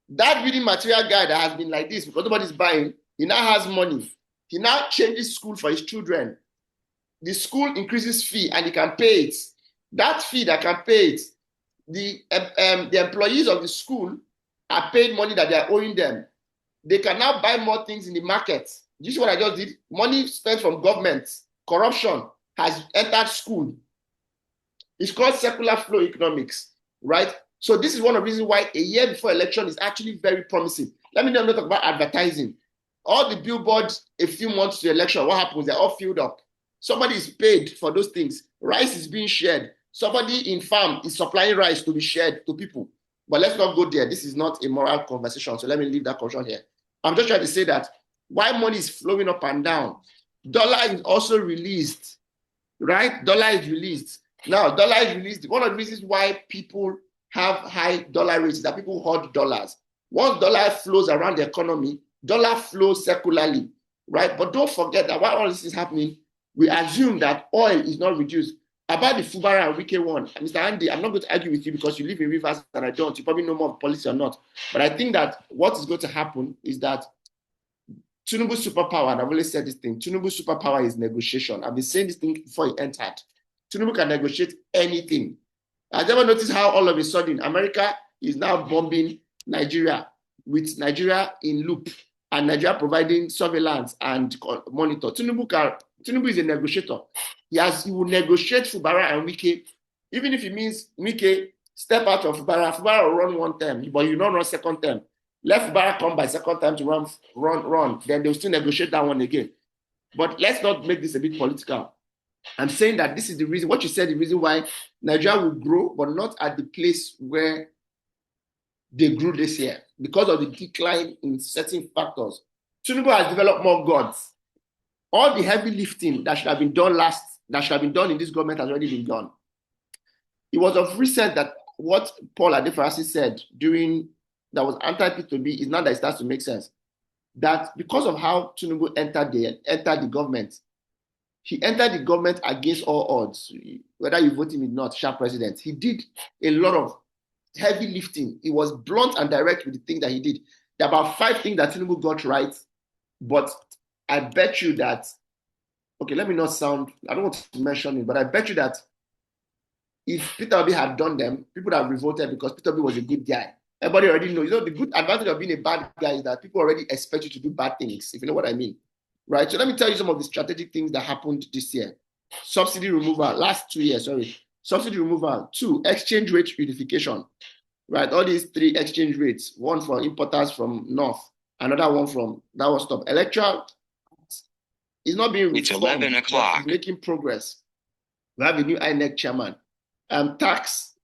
That building material guy that has been like this because nobody's buying, he now has money. He now changes school for his children. The school increases fee and he can pay it. That fee that can pay it, the employees of the school are paid money that they are owing them. They can now buy more things in the market. This is what I just did. Money spent from government, corruption has entered school. It's called circular flow economics, right? So this is one of the reasons why a year before election is actually very promising. Let me not talk about advertising. All the billboards a few months to election, what happens? They're all filled up. Somebody is paid for those things. Rice is being shared. Somebody in farm is supplying rice to be shared to people. But let's not go there. This is not a moral conversation. So let me leave that conversation here. I'm just trying to say that while money is flowing up and down, dollar is also released, right? Dollar is released. Now, dollar is released. One of the reasons why people have high dollar rates is that people hoard dollars. Once dollar flows around the economy, dollar flows circularly, right? But don't forget that while all this is happening, we assume that oil is not reduced. About the Fubara and Wike one, Mr. Andy, I'm not going to argue with you because you live in Rivers and I don't. You probably know more of policy or not. But I think that what is going to happen is that Tinubu's superpower, and I've always said this thing, Tinubu's superpower is negotiation. I've been saying this thing before he entered. Tinubu can negotiate anything. I've never noticed how all of a sudden America is now bombing Nigeria with Nigeria in loop and Nigeria providing surveillance and monitor. Tinubu is a negotiator. He will negotiate Fubara and Wike, even if it means Wike step out of Fubara. Fubara will run one term, but you don't run second term. Let Fubara come by second time to run. Then they'll still negotiate that one again. But let's not make this a bit political. I'm saying that this is the reason, what you said, the reason why Nigeria will grow, but not at the place where they grew this year because of the decline in certain factors. Tinubu has developed more gods. All the heavy lifting that should have been done in this government has already been done. It was of recent that what Paul Adefarasi said that was anti-P2B is now that it starts to make sense. That because of how Tinubu entered the government, he entered the government against all odds. Whether you vote him or not, sharp president, he did a lot of heavy lifting. He was blunt and direct with the things that he did. There are about 5 things that Tinubu got right, but I bet you that, okay, let me not sound, I don't want to mention it, but I bet you that if Peter Obi had done them, people would have revolted because Peter Obi was a good guy. Everybody already knows. The good advantage of being a bad guy is that people already expect you to do bad things, if you know what I mean. Right? So let me tell you some of the strategic things that happened this year. Subsidy removal, last 2 years, Subsidy removal. 2, exchange rate unification. Right? All these 3 exchange rates. One for importers from North, another one from, that was stop. Electoral is not being reformed. It's 11 o'clock. It's making progress. We have a new INEC chairman. Tax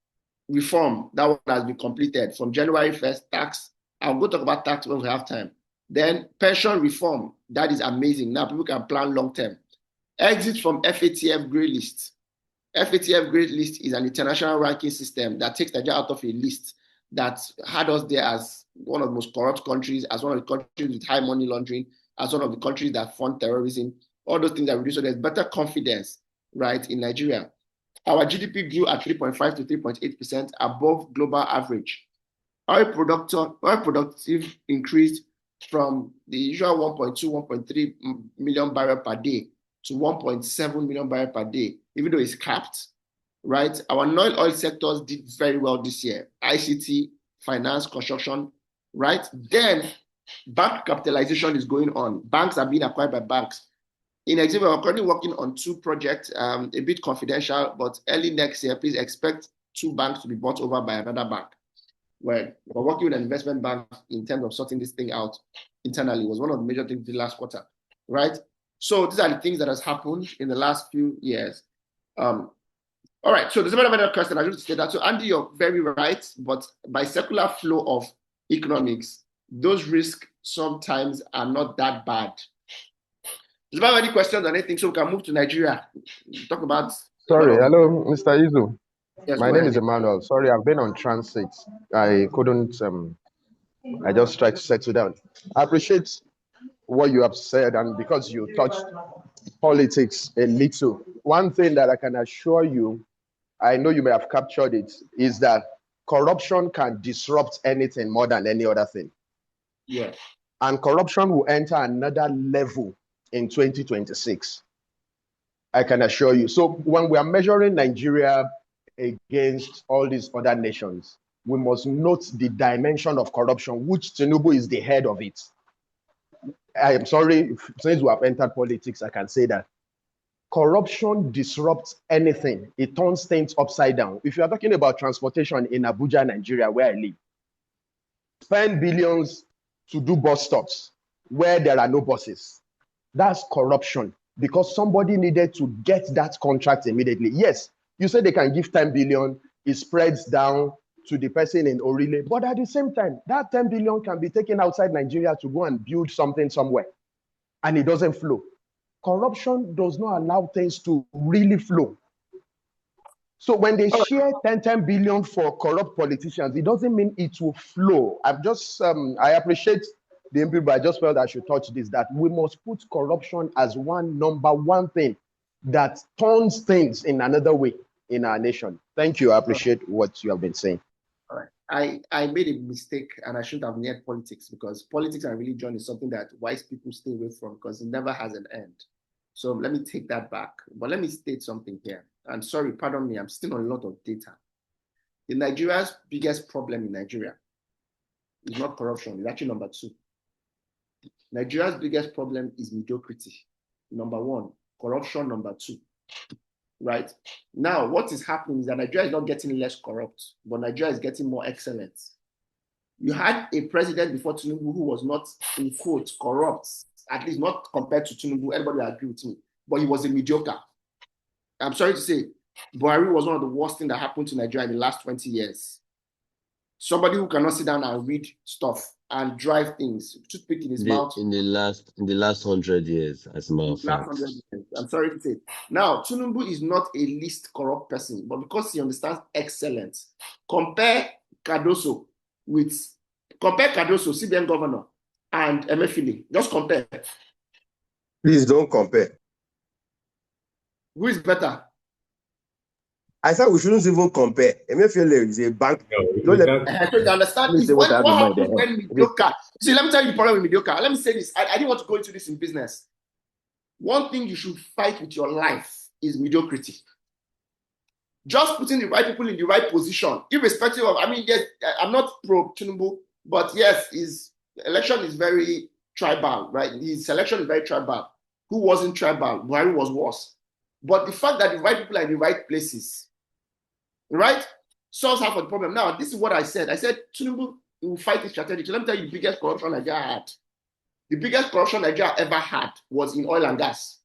reform, that one has been completed from January 1st. Tax, I'll go talk about tax when we have time. Then pension reform, that is amazing. Now people can plan long term. Exit from FATF grey list. FATF grey list is an international ranking system that takes Nigeria out of a list that had us there as one of the most corrupt countries, as one of the countries with high money laundering, as one of the countries that fund terrorism. All those things are reduced. So there's better confidence, right, in Nigeria. Our GDP grew at 3.5 to 3.8% above global average. Oil productive increased from the usual 1.2, 1.3 million barrel per day to 1.7 million barrel per day, even though it's capped, right? Our non-oil sectors did very well this year. ICT, finance, construction, right? Then bank capitalization is going on. Banks are being acquired by banks. In Hexavia, we're currently working on 2 projects, a bit confidential, but early next year, please expect 2 banks to be bought over by another bank. We're working with an investment bank in terms of sorting this thing out internally. It was one of the major things the last quarter, right? So these are the things that has happened in the last few years. All right, so there's another question. I just say that. So Andy, you're very right, but by secular flow of economics, those risks sometimes are not that bad. Does anybody have any questions on anything? So we can move to Nigeria. Talk about. Sorry, hello, Mr. Eizu. Yes, My name is Emmanuel. Sorry, I've been on transit. I couldn't. I just tried to settle down. I appreciate what you have said, and because you touched politics a little, one thing that I can assure you, I know you may have captured it, is that corruption can disrupt anything more than any other thing. Yes. And corruption will enter another level in 2026. I can assure you. So when we are measuring Nigeria against all these other nations, we must note the dimension of corruption, which Tinubu is the head of it. I am sorry, since we have entered politics, I can say that corruption disrupts anything. It turns things upside down. If you are talking about transportation in Abuja, Nigeria, where I live, spend billions to do bus stops where there are no buses. That's corruption, because somebody needed to get that contract immediately. Yes, you say they can give 10 billion, it spreads down to the person in Orile, but at the same time, that 10 billion can be taken outside Nigeria to go and build something somewhere, and it doesn't flow. Corruption does not allow things to really flow. So when they share 10 billion for corrupt politicians, it doesn't mean it will flow. I appreciate the MP, but I just felt I should touch this, that we must put corruption as number one thing that turns things in another way in our nation. Thank you. I appreciate what you have been saying. All right. I made a mistake, and I shouldn't have neared politics, because politics and religion is something that wise people stay away from, because it never has an end. So let me take that back. But let me state something here. And sorry, pardon me, I'm still on a lot of data. Nigeria's biggest problem in Nigeria is not corruption. It's actually number 2. Nigeria's biggest problem is mediocrity. Number 1, corruption, number 2. Right? Now, what is happening is that Nigeria is not getting less corrupt, but Nigeria is getting more excellent. You had a president before Tinubu who was not, in quote, corrupt, at least not compared to Tinubu. Everybody will agree with me, but he was a mediocre. I'm sorry to say, Buhari was one of the worst things that happened to Nigeria in the last 20 years. Somebody who cannot sit down and read stuff and drive things, toothpick in his mouth. In the last 100 years, as a matter of fact. I'm sorry to say. Now, Tinubu is not a least corrupt person, but because he understands excellence. Compare Cardoso, CBN governor, and Emefiele. Just compare. Please don't compare. Who is better? I thought we shouldn't even compare. Emefiele is a bank. So you understand is what happens when mediocre. See, let me tell you the problem with mediocre. Let me say this. I didn't want to go into this in business. One thing you should fight with your life is mediocrity. Just putting the right people in the right position, irrespective of, yes, I'm not pro Tinubu, but yes, his election is very tribal, right? His selection is very tribal. Who wasn't tribal? Buhari was worse. But the fact that the right people are in the right places, right, solves half of the problem. Now, this is what I said. I said, Tinubu will fight it strategically. Let me tell you the biggest corruption Nigeria had. The biggest corruption Nigeria ever had was in oil and gas.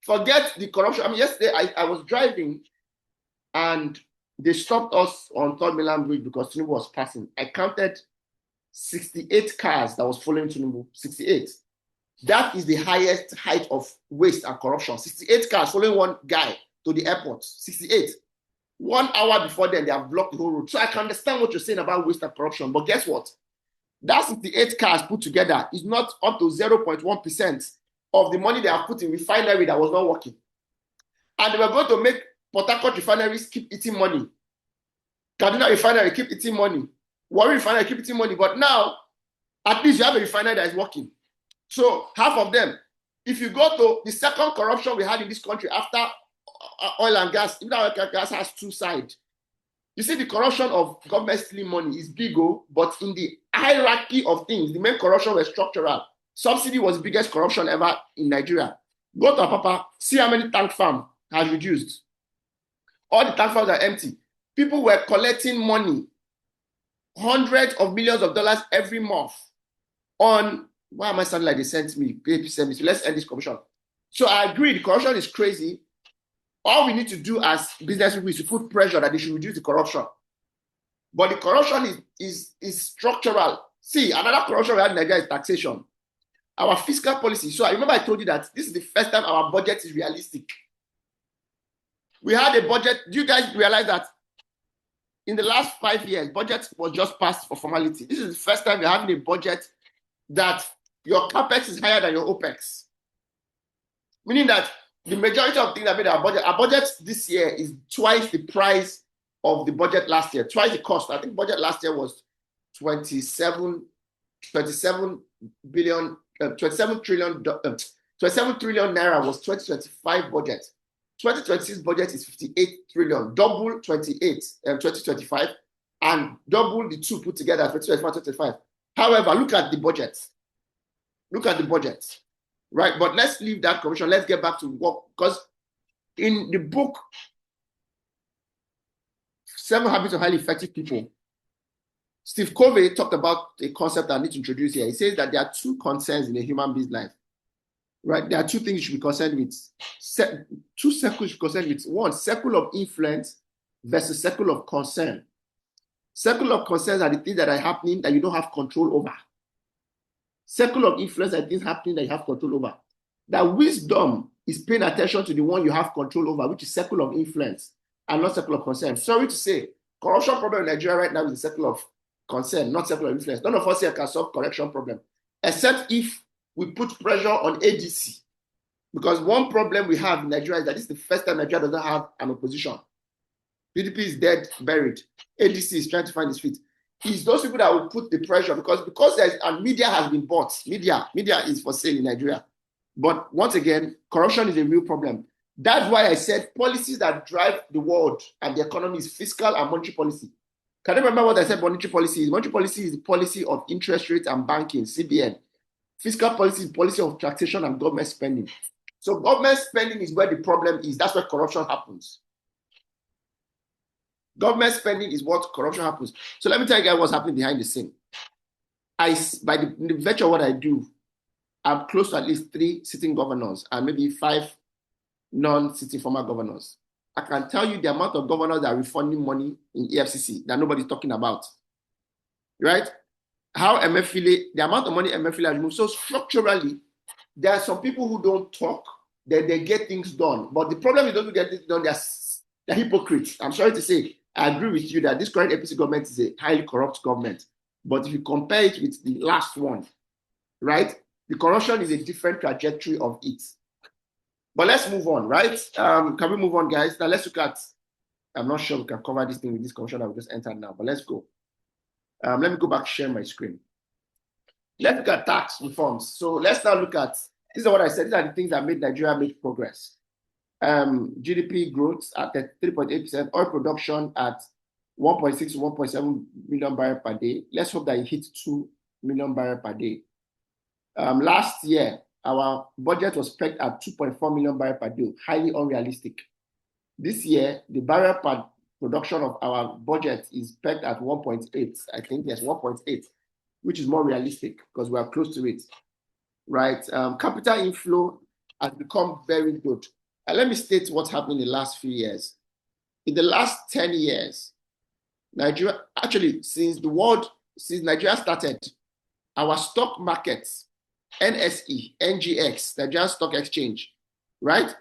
Forget the corruption. Yesterday I was driving and they stopped us on 3rd Mainland Bridge because Tinubu was passing. I counted 68 cars that was following Tinubu. 68. That is the highest height of waste and corruption. 68 cars following one guy to the airport. 68. 1 hour before then, they have blocked the whole road. So I can understand what you're saying about waste and corruption. But guess what? That 68 cars put together is not up to 0.1% of the money they have put in refinery that was not working. And they were going to make Port Harcourt refineries keep eating money. Kaduna refinery keep eating money. Warri refinery keep eating money. But now, at least you have a refinery that is working. So half of them, if you go to the second corruption we had in this country after oil and gas, even oil and gas has two sides. You see, the corruption of government stealing money is big, but in the hierarchy of things, the main corruption was structural. Subsidy was the biggest corruption ever in Nigeria. Go to Papa, see how many tank farms has reduced. All the tank farms are empty. People were collecting money, hundreds of millions of dollars every month on, why am I sounding like they sent me? Let's end this corruption. So I agree, the corruption is crazy. All we need to do as business people is to put pressure that they should reduce the corruption. But the corruption is structural. See, another corruption we have in Nigeria is taxation. Our fiscal policy. So I remember I told you that this is the first time our budget is realistic. We had a budget. Do you guys realize that in the last 5 years, budget was just passed for formality? This is the first time you're having a budget that your capex is higher than your opex. Meaning that the majority of things that made our budget this year is twice the price of the budget last year, twice the cost. I think budget last year was 27 trillion naira was 2025 budget. 2026 budget is 58 trillion, double 2025, and double the two put together, 2025. However, look at the budget. Right? But let's leave that corruption. Let's get back to work. Because in the book, 7 Habits of Highly Effective People, Steve Covey talked about a concept I need to introduce here. He says that there are 2 concerns in a human being's life. Right? There are 2 things you should be concerned with. 2 circles you should be concerned with. 1, circle of influence versus circle of concern. Circle of concerns are the things that are happening that you don't have control over. Circle of influence are things happening that you have control over. That wisdom is paying attention to the one you have control over, which is circle of influence and not circle of concern. Sorry to say, corruption problem in Nigeria right now is a circle of concern, not circle of influence. None of us here can solve corruption problem, except if we put pressure on ADC. Because one problem we have in Nigeria is that this is the first time Nigeria doesn't have an opposition. PDP is dead, buried. ADC is trying to find its feet. It's those people that will put the pressure because there's, and media has been bought. Media is for sale in Nigeria. But once again, corruption is a real problem. That's why I said policies that drive the world and the economy is fiscal and monetary policy. Can you remember what I said monetary policy is? Monetary policy is the policy of interest rates and banking, CBN. Fiscal policy is policy of taxation and government spending. So government spending is where the problem is. That's where corruption happens. Government spending is what corruption happens. So let me tell you guys what's happening behind the scene. By the virtue of what I do, I'm close to at least 3 sitting governors and maybe 5 non-sitting former governors. I can tell you the amount of governors that are refunding money in EFCC that nobody's talking about. Right? How Emefiele, the amount of money Emefiele has removed. So structurally, there are some people who don't talk, they get things done. But the problem is those who get things done, they're hypocrites. I'm sorry to say, I agree with you that this current APC government is a highly corrupt government. But if you compare it with the last one, right, the corruption is a different trajectory of it. But let's move on, right? Can we move on, guys? Now let's look at, I'm not sure we can cover this thing with this corruption that we just entered now, but let's go. Let me go back, share my screen. Let's look at tax reforms. So let's now look at, this is what I said, these are the things that made Nigeria make progress. GDP growth at 3.8%, oil production at 1.6 to 1.7 million barrels per day. Let's hope that it hits 2 million barrels per day. Last year, our budget was pegged at 2.4 million barrels per day, highly unrealistic. This year, the barrel per production of our budget is pegged at 1.8. I think yes, 1.8, which is more realistic because we are close to it, right? Capital inflow has become very good. And let me state what's happened in the last few years. In the last 10 years, Nigeria, actually, since Nigeria started, our stock markets, NSE, NGX, Nigerian Stock Exchange, right,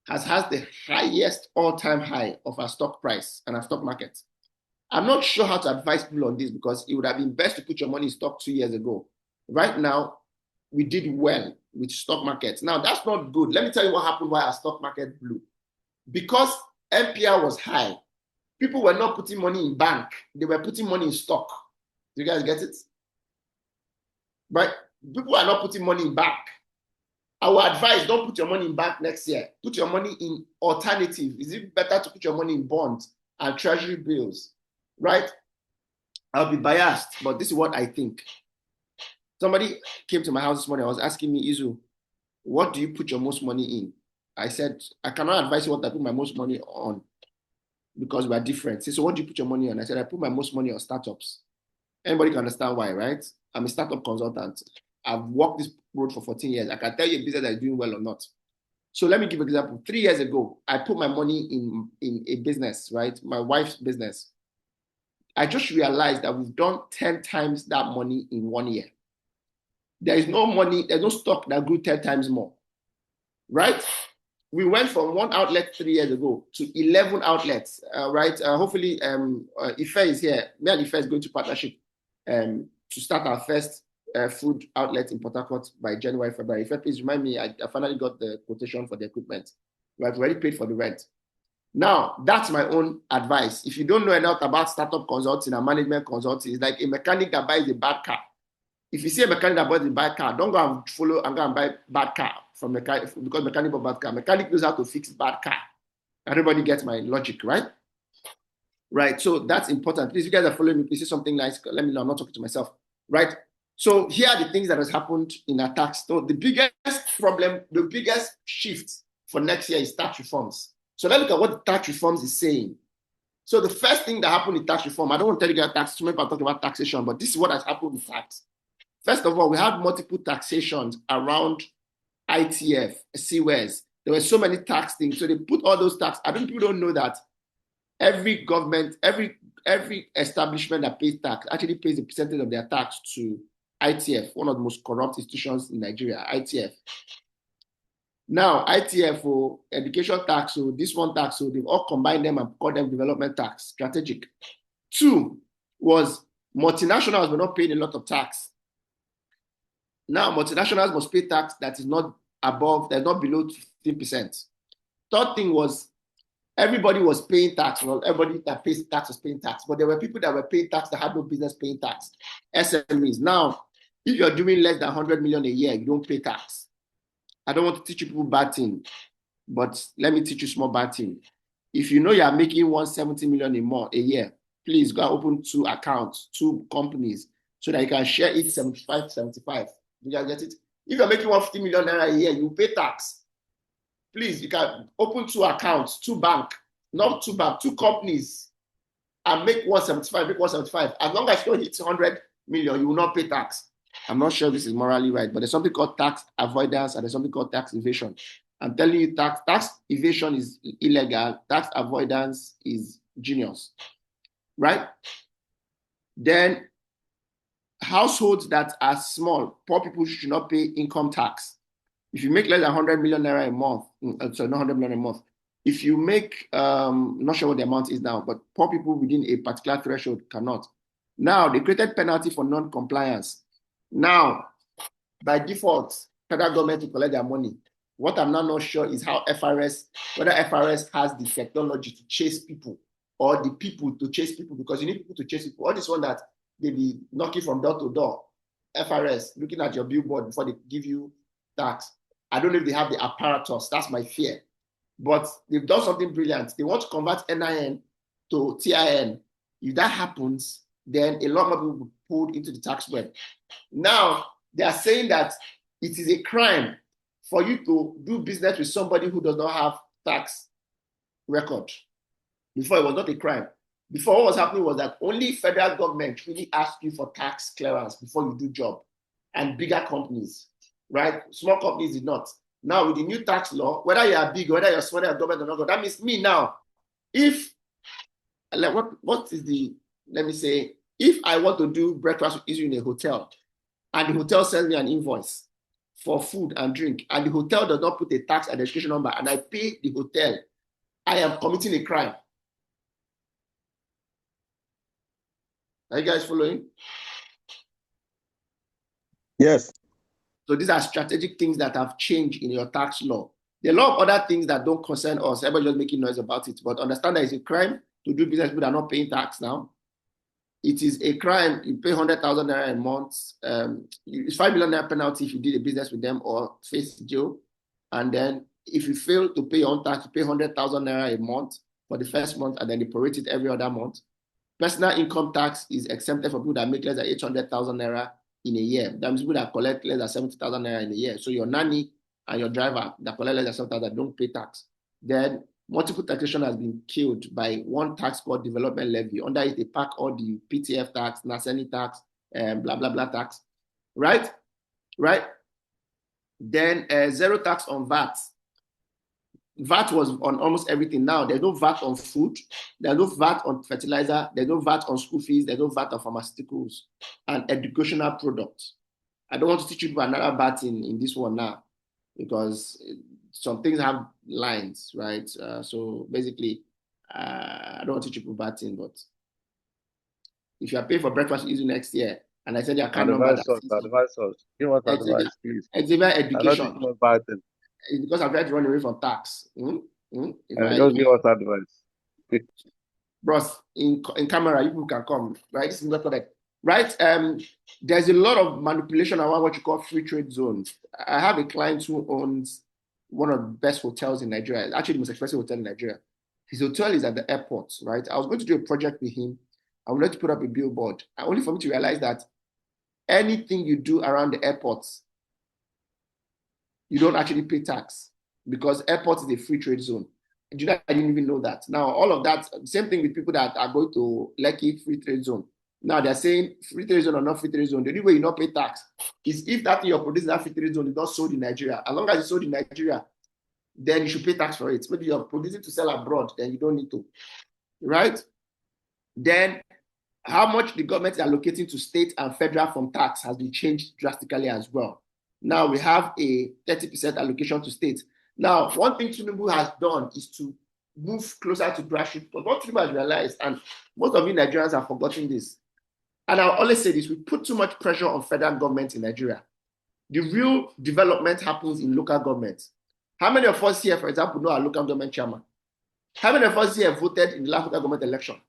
has the highest all-time high of our stock price and our stock market. I'm not sure how to advise people on this because it would have been best to put your money in stock 2 years ago. Right now, we did well with stock markets. Now, that's not good. Let me tell you what happened why our stock market blew. Because MPR was high, people were not putting money in bank. They were putting money in stock. Do you guys get it? Right? People are not putting money in bank. I would advise, don't put your money in bank next year. Put your money in alternative. Is it better to put your money in bonds and treasury bills, right? I'll be biased, but this is what I think. Somebody came to my house this morning. I was asking me, Eizu, what do you put your most money in? I said, I cannot advise you what I put my most money on because we are different. So what do you put your money on? I said, I put my most money on startups. Anybody can understand why, right? I'm a startup consultant. I've walked this road for 14 years. I can tell you a business that is doing well or not. So let me give an example. 3 years ago, I put my money in a business, right? My wife's business. I just realized that we've done 10 times that money in 1 year. There is no money, there's no stock that grew 10 times more, right? We went from 1 outlet 3 years ago to 11 outlets, right? Hopefully, Ife is here. Me and Ife is going to partnership to start our first food outlet in Port Harcourt by January, February. Ife, please remind me, I finally got the quotation for the equipment. We've already paid for the rent. Now, that's my own advice. If you don't know enough about startup consulting and management consulting, it's like a mechanic that buys a bad car. If you see a mechanic that buys a bad car, don't go and follow and go and buy bad car from mechanic because mechanic bought bad car. Mechanic knows how to fix bad car. Everybody gets my logic, right? Right. So that's important. Please, you guys are following me. Please say something nice. Let me know. I'm not talking to myself. Right. So here are the things that has happened in our tax. So the biggest problem, the biggest shift for next year is tax reforms. So let's look at what the tax reforms is saying. So the first thing that happened in tax reform, I don't want to tell you guys tax, too many people are talking about taxation, but this is what has happened with tax. First of all, we had multiple taxations around ITF, CWES. There were so many tax things. So they put all those tax. I think people don't know that every government, every establishment that pays tax actually pays a percentage of their tax to ITF, one of the most corrupt institutions in Nigeria, ITF. Now, ITF, education tax, this one tax, they've all combined them and called them development tax, strategic. 2 was multinationals were not paying a lot of tax. Now, multinationals must pay tax that is not above, that's not below 15%. Third thing was everybody was paying tax. Well, everybody that pays tax was paying tax, but there were people that were paying tax that had no business paying tax. SMEs. Now, if you're doing less than 100 million a year, you don't pay tax. I don't want to teach you people bad thing, but let me teach you small bad thing. If you know you are making 170 million a year, please go open 2 accounts, 2 companies, so that you can share it 75. You guys get it? If you're making 150 million naira a year, you pay tax. Please, you can open 2 accounts, 2 bank, not 2 bank, 2 companies, and make 175, make 175. As long as you don't hit 100 million, you will not pay tax. I'm not sure this is morally right, but there's something called tax avoidance and there's something called tax evasion. I'm telling you, tax evasion is illegal, tax avoidance is genius, right? Then households that are small, poor people should not pay income tax. If you make less than 100 million naira a month, sorry, not 100 million a month. If you make, not sure what the amount is now, but poor people within a particular threshold cannot. Now, they created penalty for non-compliance. Now, by default, federal government to collect their money. What I'm not sure is how whether FRS has the technology to chase people or the people to chase people, because you need people to chase people. All this one that they be knocking from door to door, FRS, looking at your billboard before they give you tax. I don't know if they have the apparatus. That's my fear. But they've done something brilliant. They want to convert NIN to TIN. If that happens, then a lot more people will be pulled into the tax web. Now, they are saying that it is a crime for you to do business with somebody who does not have tax record. Before, it was not a crime. Before, what was happening was that only federal government really asked you for tax clearance before you do job, and bigger companies, right? Small companies did not. Now, with the new tax law, whether you are big, whether you're small, government or not, that means me now, if, like, what is the, let me say, if I want to do breakfast with Eizu in a hotel, and the hotel sends me an invoice for food and drink, and the hotel does not put a tax identification number, and I pay the hotel, I am committing a crime. Are you guys following? Yes. So these are strategic things that have changed in your tax law. There are a lot of other things that don't concern us. Everybody just making noise about it. But understand that it's a crime to do business with people that are not paying tax now. it is a crime. You pay 100,000 naira a month. It's 5 million naira penalty if you did a business with them or face jail. And then if you fail to pay your own tax, you pay 100,000 naira a month for the first month, and then you prorate it every other month. Personal income tax is exempted for people that make less than 800,000 naira in a year. That means people that collect less than 70,000 naira in a year. So your nanny and your driver that collect less than 70,000 don't pay tax. Then multiple taxation has been killed by one tax called development levy. Under it, they pack all the PTF tax, NASENI tax, blah, blah, blah tax. Right? Then zero tax on VAT. VAT was on almost everything. Now there's no VAT on food, there's no VAT on fertilizer, there's no VAT on school fees, there's no VAT on pharmaceuticals and educational products. I don't want to teach you about another VAT in this one now, because some things have lines, right? So basically, I don't want to teach you about VAT, but if you are paying for breakfast Eizu next year, and I said your account number, Advise us. Give us advice, please. Hexavia education. I don't bad thing. It's because I'm trying to run away from tax. Just give us advice. Bros, in camera, you people can come, right? This is not correct. Right? There's a lot of manipulation around what you call free trade zones. I have a client who owns one of the best hotels in Nigeria. It's actually the most expensive hotel in Nigeria. His hotel is at the airport, right? I was going to do a project with him. I would like to put up a billboard, only for me to realize that anything you do around the airports, you don't actually pay tax, because airport is a free trade zone. I didn't even know that. Now, all of that, same thing with people that are going to Lekki free trade zone. Now they're saying free trade zone or not free trade zone. The only way you not pay tax is if that thing you're producing that free trade zone is not sold in Nigeria. As long as it's sold in Nigeria, then you should pay tax for it. Maybe you're producing to sell abroad, then you don't need to, right? Then how much the government is allocating to state and federal from tax has been changed drastically as well. Now we have a 30% allocation to states. Now, one thing Tinubu has done is to move closer to grassroots. But what Tinubu has realized, and most of you Nigerians have forgotten this, and I'll always say this, we put too much pressure on federal government in Nigeria. The real development happens in local government. How many of us here, for example, know our local government chairman? How many of us here voted in the last local government election?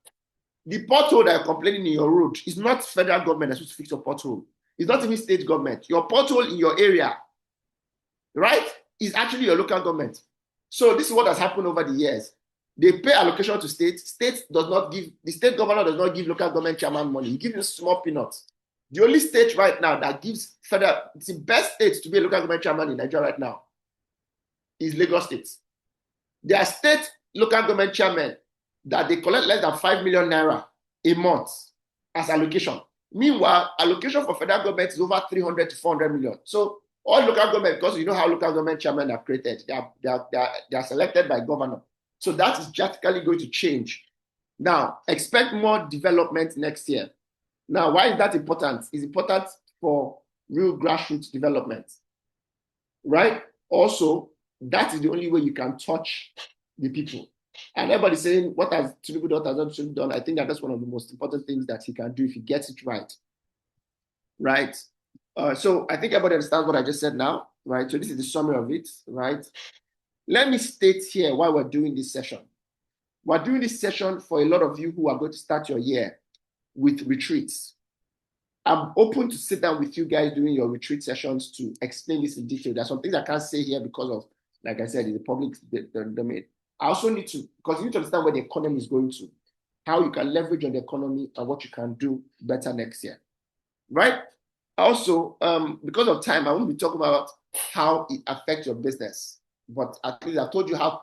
The pothole that you're complaining in your road is not federal government that's supposed to fix your pothole. It's not even state government. Your pothole in your area, right, is actually your local government. So this is what has happened over the years. They pay allocation to states. The state governor does not give local government chairman money. He gives you small peanuts. The only state right now that gives federal, it's the best state to be a local government chairman in Nigeria right now, is Lagos State. There are state local government chairmen that they collect less than 5 million naira a month as allocation. Meanwhile, allocation for federal government is over 300 to 400 million. So all local government, because you know how local government chairmen are created, they are selected by governor. So that is drastically going to change. Now, expect more development next year. Now, why is that important? It's important for real grassroots development, right? Also, that is the only way you can touch the people. And everybody's saying, what has Tinubu done? I think that's one of the most important things that he can do if he gets it right. Right? So I think everybody understands what I just said now, right? So this is the summary of it, right? Let me state here why we're doing this session. We're doing this session for a lot of you who are going to start your year with retreats. I'm open to sit down with you guys during your retreat sessions to explain this in detail. There's some things I can't say here because of, like I said, the public domain. I also need to, because you need to understand where the economy is going to, how you can leverage on the economy and what you can do better next year, right? Also, because of time, I won't be talking about how it affects your business, but at least I've told you how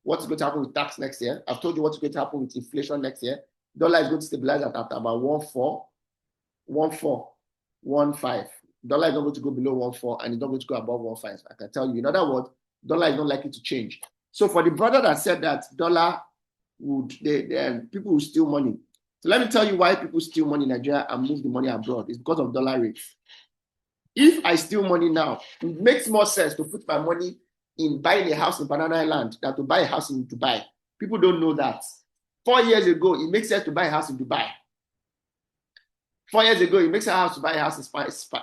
what's going to happen with tax next year. I've told you what's going to happen with inflation next year. Dollar is going to stabilize at about 1.415. Dollar is not going to go below 1.4 and it's not going to go above 1.5. I can tell you. In other words, dollar is not likely to change. So for the brother that said that dollar people will steal money. So let me tell you why people steal money in Nigeria and move the money abroad. It's because of dollar rates. If I steal money now, it makes more sense to put my money in buying a house in Banana Island than to buy a house in Dubai. People don't know that. 4 years ago, it makes sense to buy a house in Dubai. 4 years ago, it makes sense to buy a house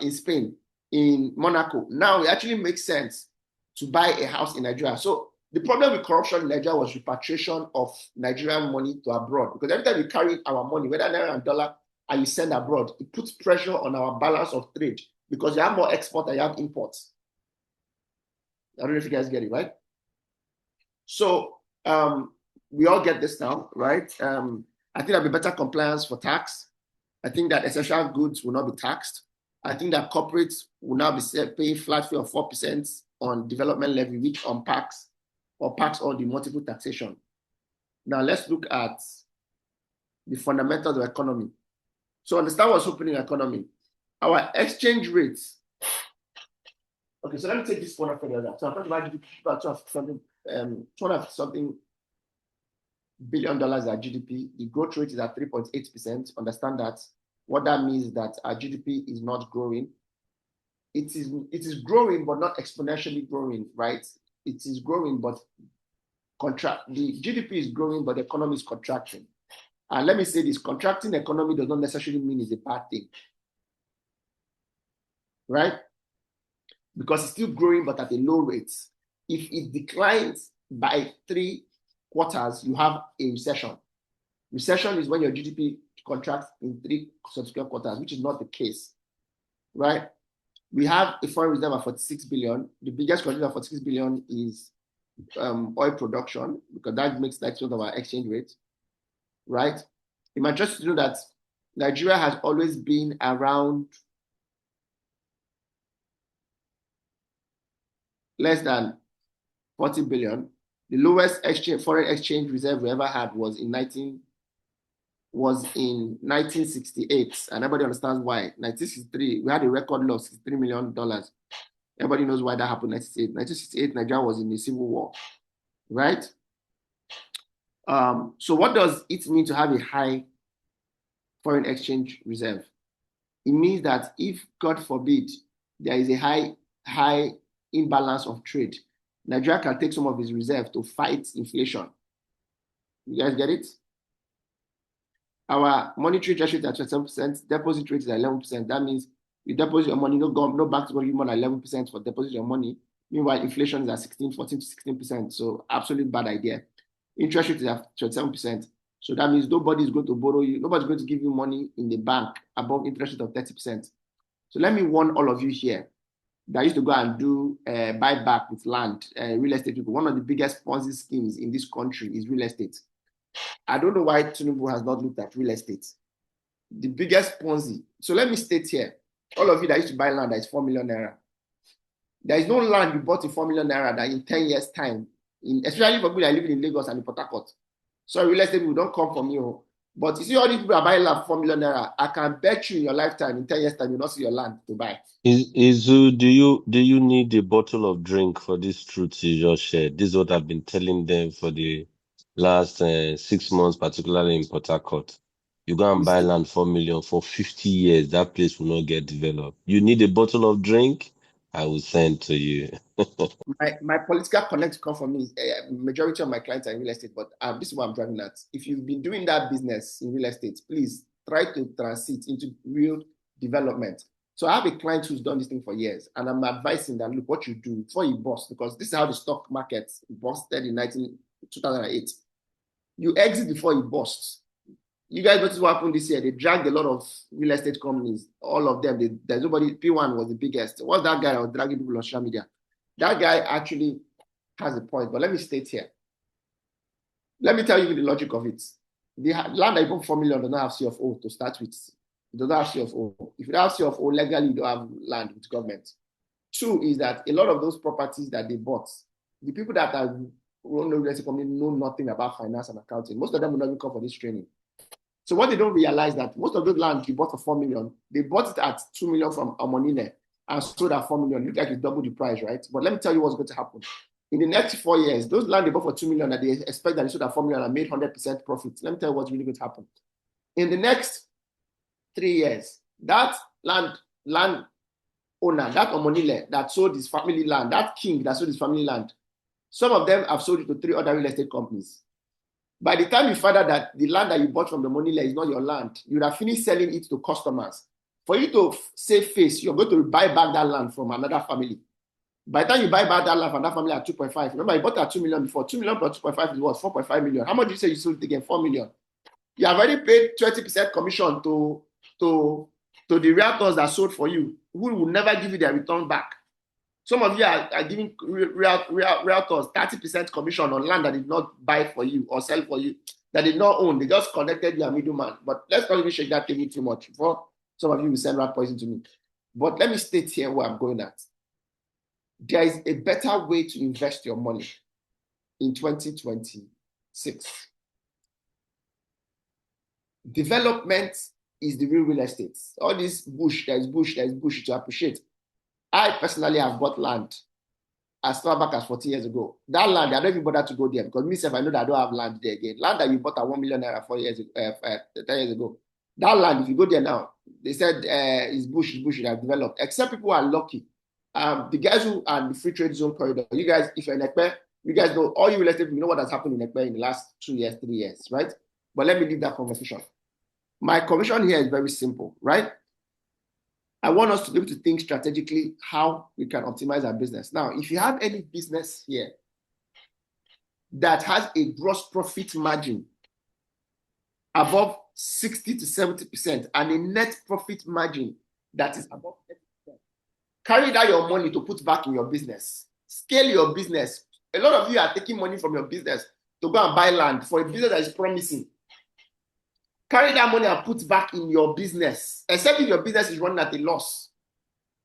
in Spain, in Monaco. Now it actually makes sense to buy a house in Nigeria. So The problem with corruption in Nigeria was repatriation of Nigerian money to abroad. Because every time we carry our money, whether naira and dollar, and you send abroad, it puts pressure on our balance of trade because you have more export than you have imports. I don't know if you guys get it, right? So we all get this now, right? I think there'll be better compliance for tax. I think that essential goods will not be taxed. I think that corporates will now be paying flat fee of 4% on development levy, which unpacks or packs all the multiple taxation. Now let's look at the fundamentals of the economy. So understand what's happening in the economy. Our exchange rates. Okay, so let me take this one up further. So I'm talking about GDP, about $200 billion at GDP. The growth rate is at 3.8%. Understand that. What that means is that our GDP is not growing. It is growing, but not exponentially growing, right? It is growing, but the GDP is growing, but the economy is contracting. And let me say this, contracting economy does not necessarily mean it's a bad thing, right? Because it's still growing, but at a low rate. If it declines by 3 quarters, you have a recession. Recession is when your GDP contracts in 3 subsequent quarters, which is not the case, right? We have a foreign reserve of 46 billion. The biggest contributor of 46 billion is oil production, because that makes 90% of our exchange rate, right? You might just know that Nigeria has always been around less than 40 billion. The lowest foreign exchange reserve we ever had was in 1968, and everybody understands why. 1963, we had a record low of $63 million. Everybody knows why that happened. 1968, Nigeria was in a civil war, right? So what does it mean to have a high foreign exchange reserve? It means that if, God forbid, there is a high imbalance of trade, Nigeria can take some of its reserve to fight inflation. You guys get it? Our monetary interest rate is at 27%, deposit rate is at 11%. That means you deposit your money, no banks will give you more than 11% for deposit your money. Meanwhile, inflation is at 14 to 16%. So absolute bad idea. Interest rate is at 27%. So that means nobody is going to borrow you, nobody's going to give you money in the bank above interest rate of 30%. So let me warn all of you here that used to go and do buyback with land, real estate people. One of the biggest Ponzi schemes in this country is real estate. I don't know why Tinubu has not looked at real estate. The biggest Ponzi. So let me state here, all of you that used to buy land that is 4 million naira. There is no land you bought in 4 million naira that in 10 years' time, especially for people that are living in Lagos and in Port Harcourt. So real estate people don't come from you. But you see all these people are buying land for 4 million naira. I can bet you in your lifetime, in 10 years' time, you'll not see your land to buy. Eizu, do you need a bottle of drink for this truth you just shared? This is what I've been telling them for the last 6 months, particularly in Port Harcourt. You go and buy land 4 million for 50 years, that place will not get developed. You need a bottle of drink, I will send to you. My political connect come from me. Majority of my clients are in real estate, but this is what I'm driving at. If you've been doing that business in real estate, please try to transit into real development. So I have a client who's done this thing for years, and I'm advising that, look, what you do before you bust, because this is how the stock market busted in 2008. You exit before you bust. You guys notice what happened this year? They dragged a lot of real estate companies, all of them. There's nobody, P1 was the biggest. What's that guy that was dragging people on social media? That guy actually has a point, but let me state here. Let me tell you the logic of it. The land that you bought 4 million does not have CFO to start with. It does not have CFO. If you don't have CFO, legally you don't have land with government. 2 is that a lot of those properties that they bought, the people that are run the real estate company know nothing about finance and accounting. Most of them will not even come for this training. So what they don't realize that most of those land you bought for 4 million, they bought it at 2 million from Amonine and sold at 4 million. Look like it's double the price, right? But let me tell you what's going to happen. In the next 4 years, those land they bought for 2 million that they expect that they sold at 4 million and made 100% profit. Let me tell you what's really going to happen. In the next 3 years, that land owner, that Omonile that sold his family land, that king that sold his family land, some of them have sold it to 3 other real estate companies. By the time you find out that the land that you bought from the Monile is not your land, you would have finished selling it to customers. For you to save face, you're going to buy back that land from another family. By the time you buy back that land from that family at 2.5, remember you bought at 2 million before. 2 million plus 2.5 is what? 4.5 million. How much did you say you sold it again? 4 million. You have already paid 20% commission to the realtors that sold for you, who will never give you their return back. Some of you are giving realtors 30% commission on land that did not buy for you or sell for you, that did not own. They just connected you a middleman. But let's not even shake that table too much before some of you will send rat poison to me. But let me state here where I'm going at. There is a better way to invest your money in 2026. Development is the real estate. All this bush, there is bush to appreciate. I personally have bought land as far back as 40 years ago. That land, I don't even bother to go there because myself, I know that I don't have land there again. Land that you bought at 1 million naira 10 years ago. That land, if you go there now, they said it's bush, it has developed. Except people are lucky. The guys who are in the free trade zone corridor, you guys, if you're in Ekpe, you guys know, all you real estate, you know what has happened in Ekpe in the last 2 years, 3 years, right? But let me leave that conversation. My commission here is very simple, right? I want us to be able to think strategically how we can optimize our business. Now, if you have any business here that has a gross profit margin above 60 to 70% and a net profit margin that is above 30%, carry that your money to put back in your business. Scale your business. A lot of you are taking money from your business to go and buy land for a business that is promising. Carry that money and put back in your business, except if your business is running at a loss.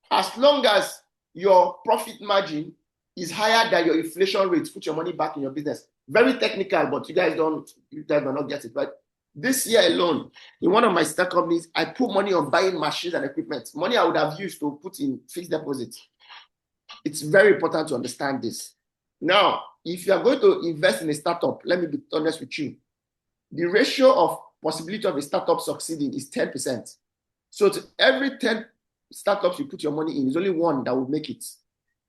As long as your profit margin is higher than your inflation rate, put your money back in your business. Very technical, but you guys do not get it, right? This year alone, in one of my stock companies, I put money on buying machines and equipment. Money I would have used to put in fixed deposits. It's very important to understand this. Now, if you are going to invest in a startup, let me be honest with you. The ratio of possibility of a startup succeeding is 10%. So to every 10 startups you put your money in, there's only one that will make it.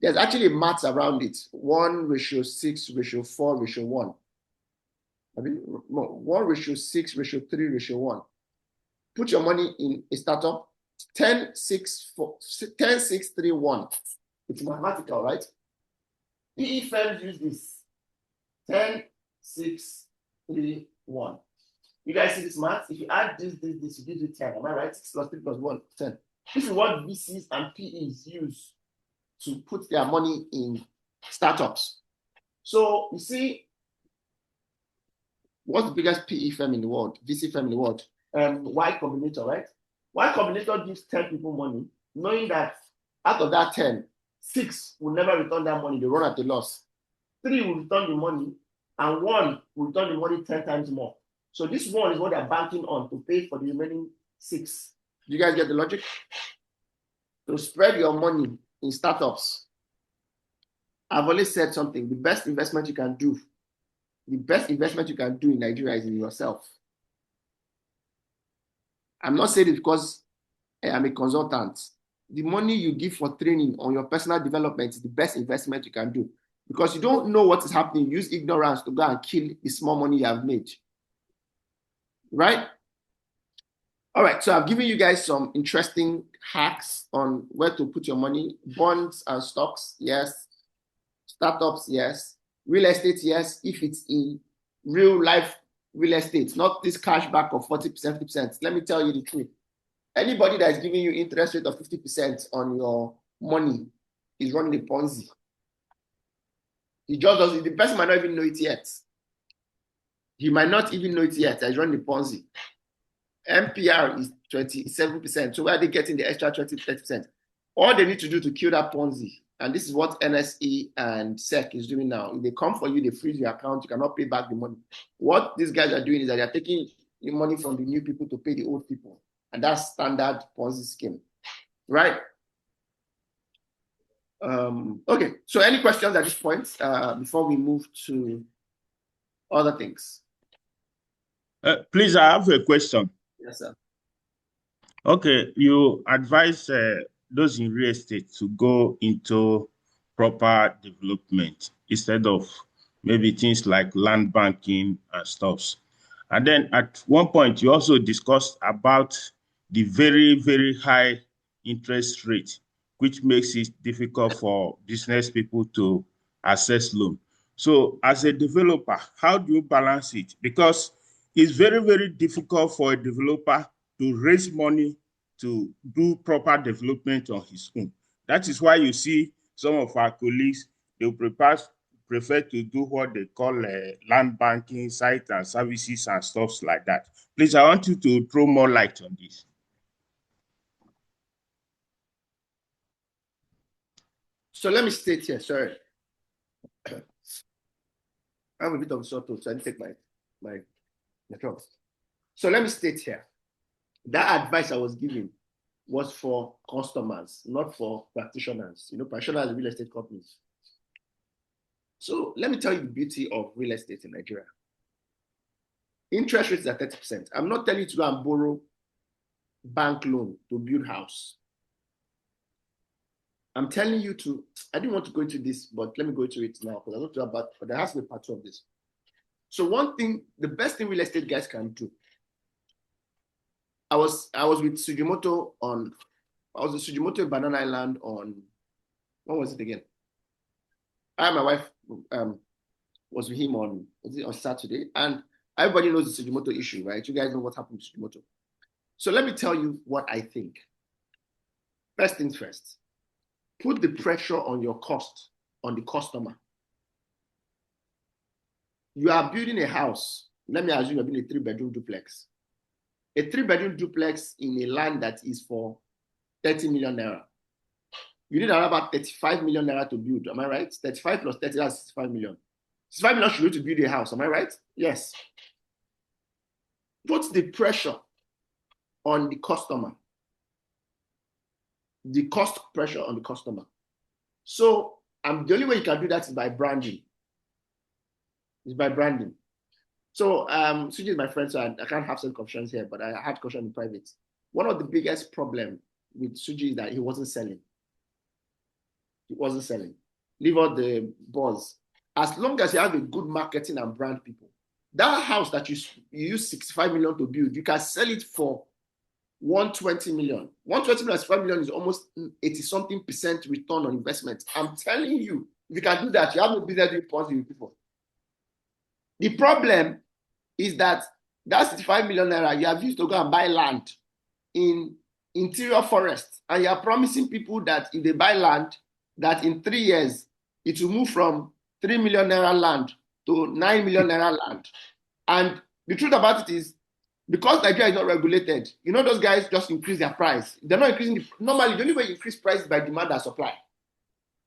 There's actually maths around it. 1:6:4:1. I mean, 1:6:3:1. Put your money in a startup, 10:6:3:1. It's mathematical, right? PE firms use this. 10:6:3:1. You guys see this math? If you add this, you give it 10. Am I right? 6 plus 3 plus 1, 10. This is what VCs and PEs use to put their money in startups. So you see, what's the biggest PE firm in the world? VC firm in the world? Y Combinator, right? Y Combinator gives 10 people money, knowing that out of that 10, 6 will never return that money. They run at a loss. 3 will return the money, and 1 will return the money 10 times more. So this 1 is what they're banking on to pay for the remaining 6. Do you guys get the logic? To spread your money in startups. I've always said something. The best investment you can do in Nigeria is in yourself. I'm not saying it because I'm a consultant. The money you give for training on your personal development is the best investment you can do, because you don't know what is happening. Use ignorance to go and kill the small money you have made. Right? All right, so I've given you guys some interesting hacks on where to put your money. Bonds and stocks, yes. Startups, yes. Real estate, yes, if it's in real life real estate, not this cashback of 40%, 50%. Let me tell you the truth. Anybody that is giving you interest rate of 50% on your money is running a Ponzi. He just doesn't, the person might not even know it yet. He might not even know it yet. He's running a Ponzi. MPR is 27%. So where are they getting the extra 20, 30%? All they need to do to kill that Ponzi, and this is what NSE and SEC is doing now. If they come for you, they freeze your account, you cannot pay back the money. What these guys are doing is that they're taking the money from the new people to pay the old people. And that's standard Ponzi scheme, right? Okay, so any questions at this point before we move to other things? Please, I have a question. Yes, sir. Okay, you advise those in real estate to go into proper development instead of maybe things like land banking and stuff. And then at one point, you also discussed about the very, very high interest rate which makes it difficult for business people to access loan. So as a developer, how do you balance it? Because it's very, very difficult for a developer to raise money to do proper development on his own. That is why you see some of our colleagues, they prefer to do what they call land banking, site and services and stuff like that. Please, I want you to throw more light on this. So let me state here, sorry. I'm a bit of a sore throat, so I didn't take my drug. So let me state here. That advice I was giving was for customers, not for practitioners. Practitioners are real estate companies. So let me tell you the beauty of real estate in Nigeria. Interest rates are 30%. I'm not telling you to go and borrow bank loan to build house. I'm telling you to, I didn't want to go into this, but let me go into it now because I don't know about, but there has to be part two of this. So one thing, the best thing real estate guys can do. I was with Sugimoto in Banana Island on, what was it again? I and my wife was with him on Saturday, and everybody knows the Sugimoto issue, right? You guys know what happened to Sugimoto. So let me tell you what I think. First things first, put the pressure on your cost on the customer. You are building a house. Let me assume you're building a 3-bedroom duplex. A 3-bedroom duplex in a land that is for 30 million naira. You need about 35 million naira to build. Am I right? 35 plus 30, that's 65 million. 65 million should be to build a house. Am I right? Yes. Put the pressure on the customer. The cost pressure on the customer. So the only way you can do that is by branding. So Suji is my friend, so I can't have some conversations here, but I had conversations in private. One of the biggest problems with Suji is that he wasn't selling. Leave out the buzz. As long as you have a good marketing and brand people, that house that you use 65 million to build, you can sell it for 120 million. 120 plus 5 million is almost 80-something% return on investment. I'm telling you, if you can do that, you have no business doing positive people. The problem is that 65 million naira you have used to go and buy land in interior forest, and you are promising people that if they buy land, that in 3 years it will move from 3 million naira land to 9 million naira land. And the truth about it is, because Nigeria is not regulated, those guys just increase their price. They're not increasing normally the only way you increase price is by demand and supply.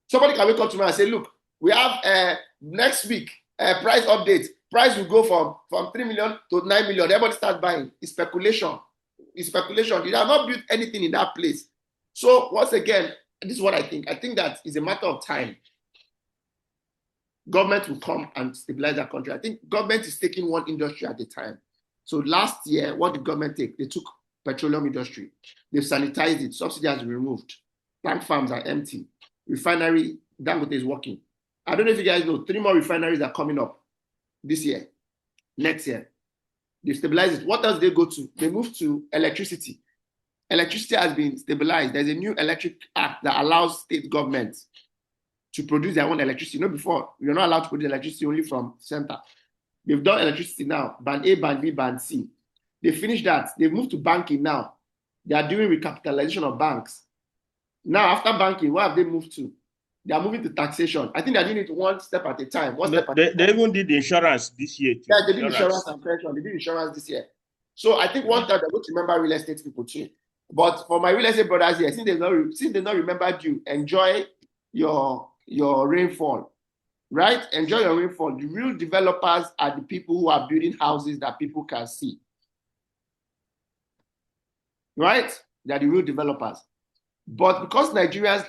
Somebody can wake up to me and say, look, we have next week price update. Price will go from 3 million to 9 million. Everybody starts buying. It's speculation. You have not built anything in that place. So once again, this is what I think. I think that it's a matter of time. Government will come and stabilize our country. I think government is taking one industry at a time. So last year, what did government take? They took petroleum industry. They've sanitized it. Subsidy has been removed. Tank farms are empty. Refinery, Dangote is working. I don't know if you guys know, 3 more refineries are coming up this year, next year. They stabilized it. What else they go to? They moved to electricity. Electricity has been stabilized. There's a new electric act that allows state governments to produce their own electricity. Before, you're not allowed to produce electricity only from center. They've done electricity now, band A, band B, band C. They finished that. They've moved to banking now. They are doing recapitalization of banks. Now, after banking, what have they moved to? They are moving to taxation. I think they're doing it one step at a time. They even did insurance this year too. Yeah, they did insurance and pension. They did insurance this year. So I think one time they're going to remember real estate people too. But for my real estate brothers here, since they not remembered you, enjoy your rainfall. Right? Enjoy your rainfall. The real developers are the people who are building houses that people can see. Right? They are the real developers. But because Nigerians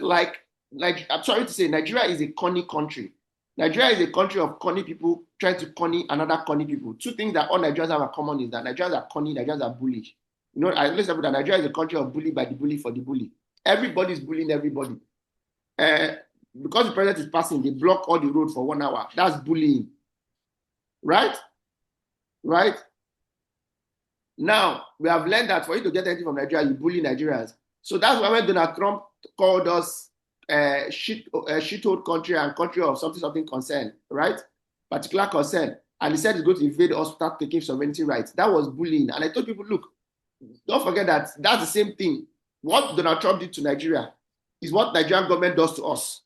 I'm sorry to say, Nigeria is a conny country. Nigeria is a country of conny people trying to conny another conny people. 2 things that all Nigerians have in common is that Nigerians are conny, Nigerians are bullish. I always say that Nigeria is a country of bully by the bully for the bully. Everybody is bullying everybody. Because the president is passing, they block all the road for 1 hour. That's bullying. Right? Now, we have learned that for you to get anything from Nigeria, you bully Nigerians. So that's why when Donald Trump called us shithole country and country of something concern, right? Particular concern. And he said he's going to invade us without taking sovereignty rights. That was bullying. And I told people, look, don't forget that that's the same thing. What Donald Trump did to Nigeria is what Nigerian government does to us.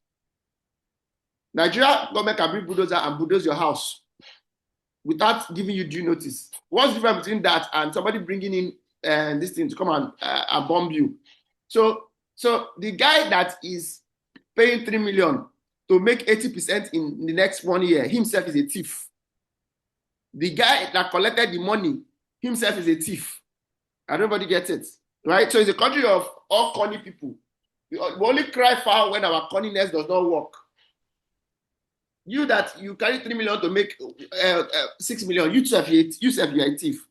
Nigeria government can bring bulldozer and bulldoze your house without giving you due notice. What's the difference between that and somebody bringing in this thing to come and bomb you? So the guy that is paying 3 million to make 80% in the next 1 year, himself is a thief. The guy that collected the money, himself is a thief. And nobody gets it, right? So it's a country of all corny people. We only cry foul when our corniness does not work. You that you carry 3 million to make 6 million, you are a thief.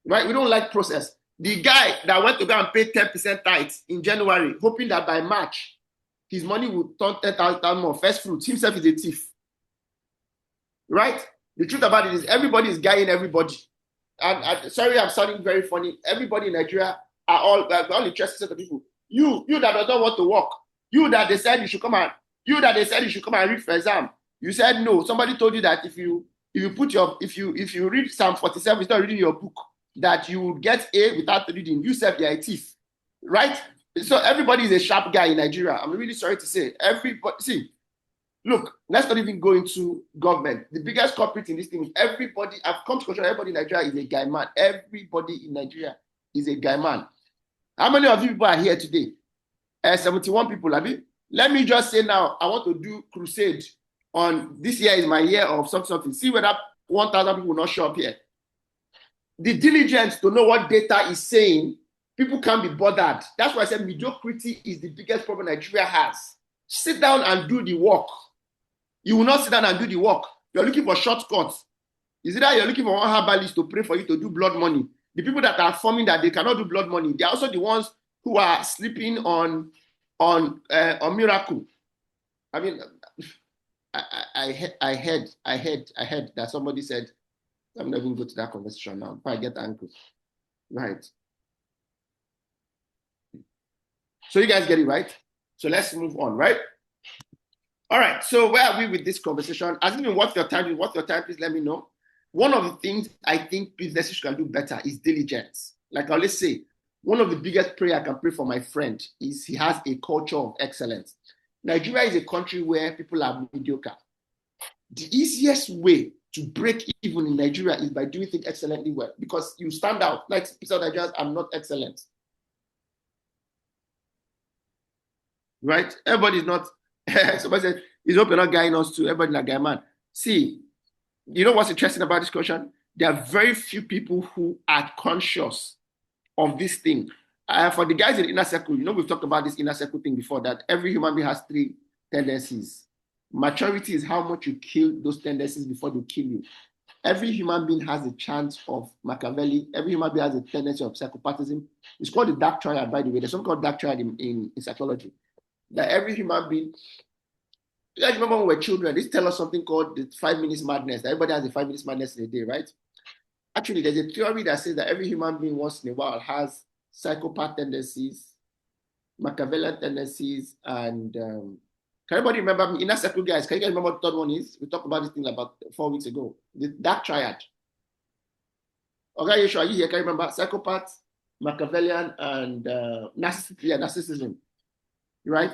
Right? We don't like process. The guy that went to go and pay 10% tithes in January, hoping that by March, his money will turn 10,000 more first fruits, himself is a thief. Right? The truth about it is everybody is guying everybody. And sorry, I'm sounding very funny. Everybody in Nigeria are all interested set of people. You that does not want to work. You that they said you should come and read for exam. You said no. Somebody told you that if you read Psalm 47, it's not reading your book, that you would get A without reading. You said you're a thief, right? So everybody is a sharp guy in Nigeria. I'm really sorry to say. Everybody, see, look, let's not even go into government. The biggest culprit in this thing is everybody. I've come to control. Everybody in Nigeria is a guy man. Everybody in Nigeria is a guy man. How many of you people are here today? 71 people, have you? Let me just say now, I want to do crusade on this year is my year of something. See whether 1,000 people will not show up here. The diligence to know what data is saying, people can't be bothered. That's why I said mediocrity is the biggest problem Nigeria has. Sit down and do the work. You will not sit down and do the work. You're looking for shortcuts. Is it that you're looking for one herbalist to pray for you to do blood money? The people that are forming that they cannot do blood money, they're also the ones who are sleeping on miracle. I mean, I heard that somebody said, I'm not even going to that conversation now. If I get angry. Right. So you guys get it, right? So let's move on, right? All right. So where are we with this conversation? As in, what's your time? Please let me know. One of the things I think businesses can do better is diligence. Like I always say, one of the biggest prayer I can pray for my friend is he has a culture of excellence. Nigeria is a country where people are mediocre. The easiest way to break even in Nigeria is by doing things excellently well, because you stand out. Like people Nigerians are not excellent. Right? Everybody's not. Somebody said, "Is hope you're not guiding us to everybody like guy man." See, you know what's interesting about this question? There are very few people who are conscious of this thing. For the guys in the inner circle, we've talked about this inner circle thing before, that every human being has 3 tendencies. Maturity is how much you kill those tendencies before they kill you. Every human being has a chance of Machiavelli. Every human being has a tendency of psychopathism. It's called the dark triad, by the way. There's something called dark triad in psychology. That every human being, I remember when we were children, they tell us something called the 5 minutes madness. That everybody has a 5 minutes madness in a day, right? Actually, there's a theory that says that every human being once in a while has psychopath tendencies, Machiavellian tendencies, and can everybody remember me? Inner circle guys, can you guys remember what the third one is? We talked about this thing about 4 weeks ago. The dark triad. Okay, Yeshua, are you here? Can you remember? Psychopath, Machiavellian, and narcissism. Right?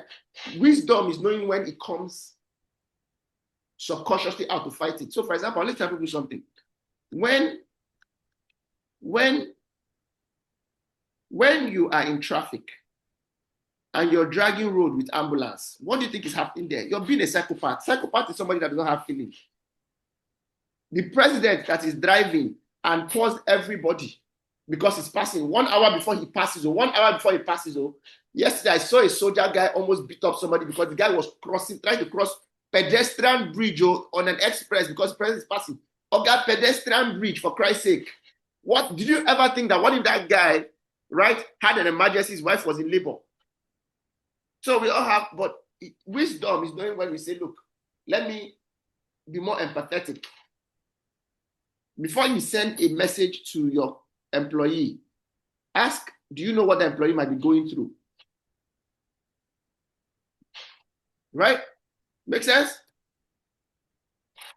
Wisdom is knowing when it comes subconsciously out to fight it. So, for example, let's tell people something. When you are in traffic and you're dragging road with ambulance, what do you think is happening there? You're being a psychopath. Psychopath is somebody that does not have feelings. The president that is driving and paused everybody because he's passing 1 hour before he passes, or 1 hour before he passes. Yesterday, I saw a soldier guy almost beat up somebody because the guy was trying to cross pedestrian bridge on an express because the president is passing. Okay, pedestrian bridge, for Christ's sake. What did you ever think that what if that guy, right, had an emergency, his wife was in labor? So we all have, but wisdom is knowing when we say, look, let me be more empathetic. Before you send a message to your employee, ask, do you know what the employee might be going through? Right? Make sense?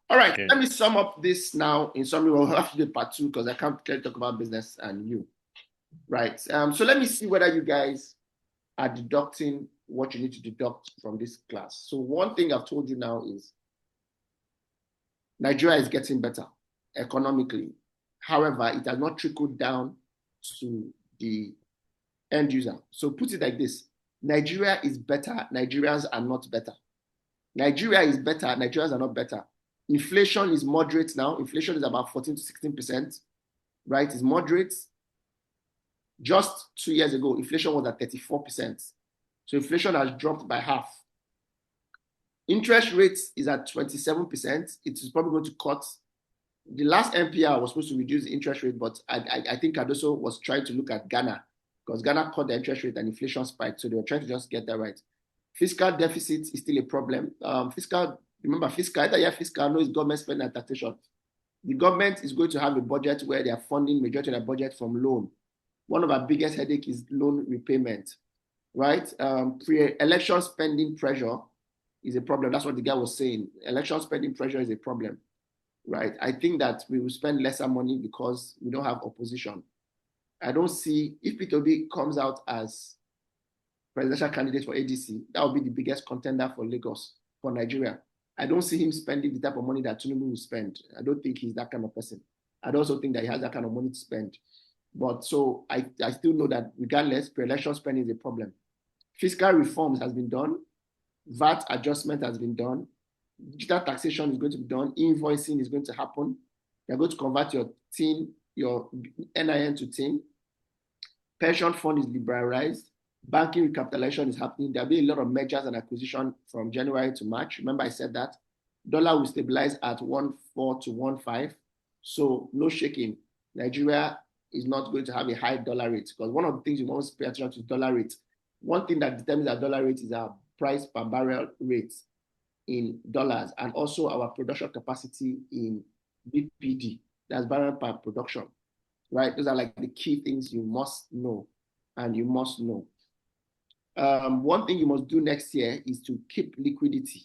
All right, Okay. let me sum up this now in summary. We'll have to do part 2 because I can't clearly talk about business and you. Right. So let me see whether you guys are deducting what you need to deduct from this class. So one thing I've told you now is Nigeria is getting better economically. However, it has not trickled down to the end user. So put it like this: Nigeria is better, Nigerians are not better. Nigeria is better, Nigerians are not better. Inflation is moderate now. Inflation is about 14 to 16%, right? It's moderate. Just 2 years ago, inflation was at 34%. So inflation has dropped by half. Interest rate is at 27%. It is probably going to cut. The last NPR was supposed to reduce the interest rate, but I think Cardoso was trying to look at Ghana because Ghana cut the interest rate and inflation spiked. So they were trying to just get that right. Fiscal deficit is still a problem. Remember, either you have fiscal, no, it's government spending and taxation. The government is going to have a budget where they are funding majority of their budget from loan. One of our biggest headache is loan repayment, right? Pre-election spending pressure is a problem. That's what the guy was saying. Election spending pressure is a problem, right? I think that we will spend lesser money because we don't have opposition. I don't see, if Peter Obi comes out as presidential candidate for ADC, that will be the biggest contender for Lagos, for Nigeria. I don't see him spending the type of money that Tinubu will spend. I don't think he's that kind of person. I also think that he has that kind of money to spend. But so I still know that regardless, pre-election spending is a problem. Fiscal reforms has been done. VAT adjustment has been done. Digital taxation is going to be done. Invoicing is going to happen. You're going to convert your NIN to TIN. Pension fund is liberalized. Banking recapitalization is happening. There'll be a lot of mergers and acquisition from January to March. Remember I said that. Dollar will stabilize at 1.4 to 1.5. So no shaking. Nigeria is not going to have a high dollar rate because one of the things you want to pay attention to is dollar rate. One thing that determines our dollar rate is our price per barrel rate in dollars and also our production capacity in BPD. That's barrel per production, right? Those are like the key things you must know and you must know. One thing you must do next year is to keep liquidity.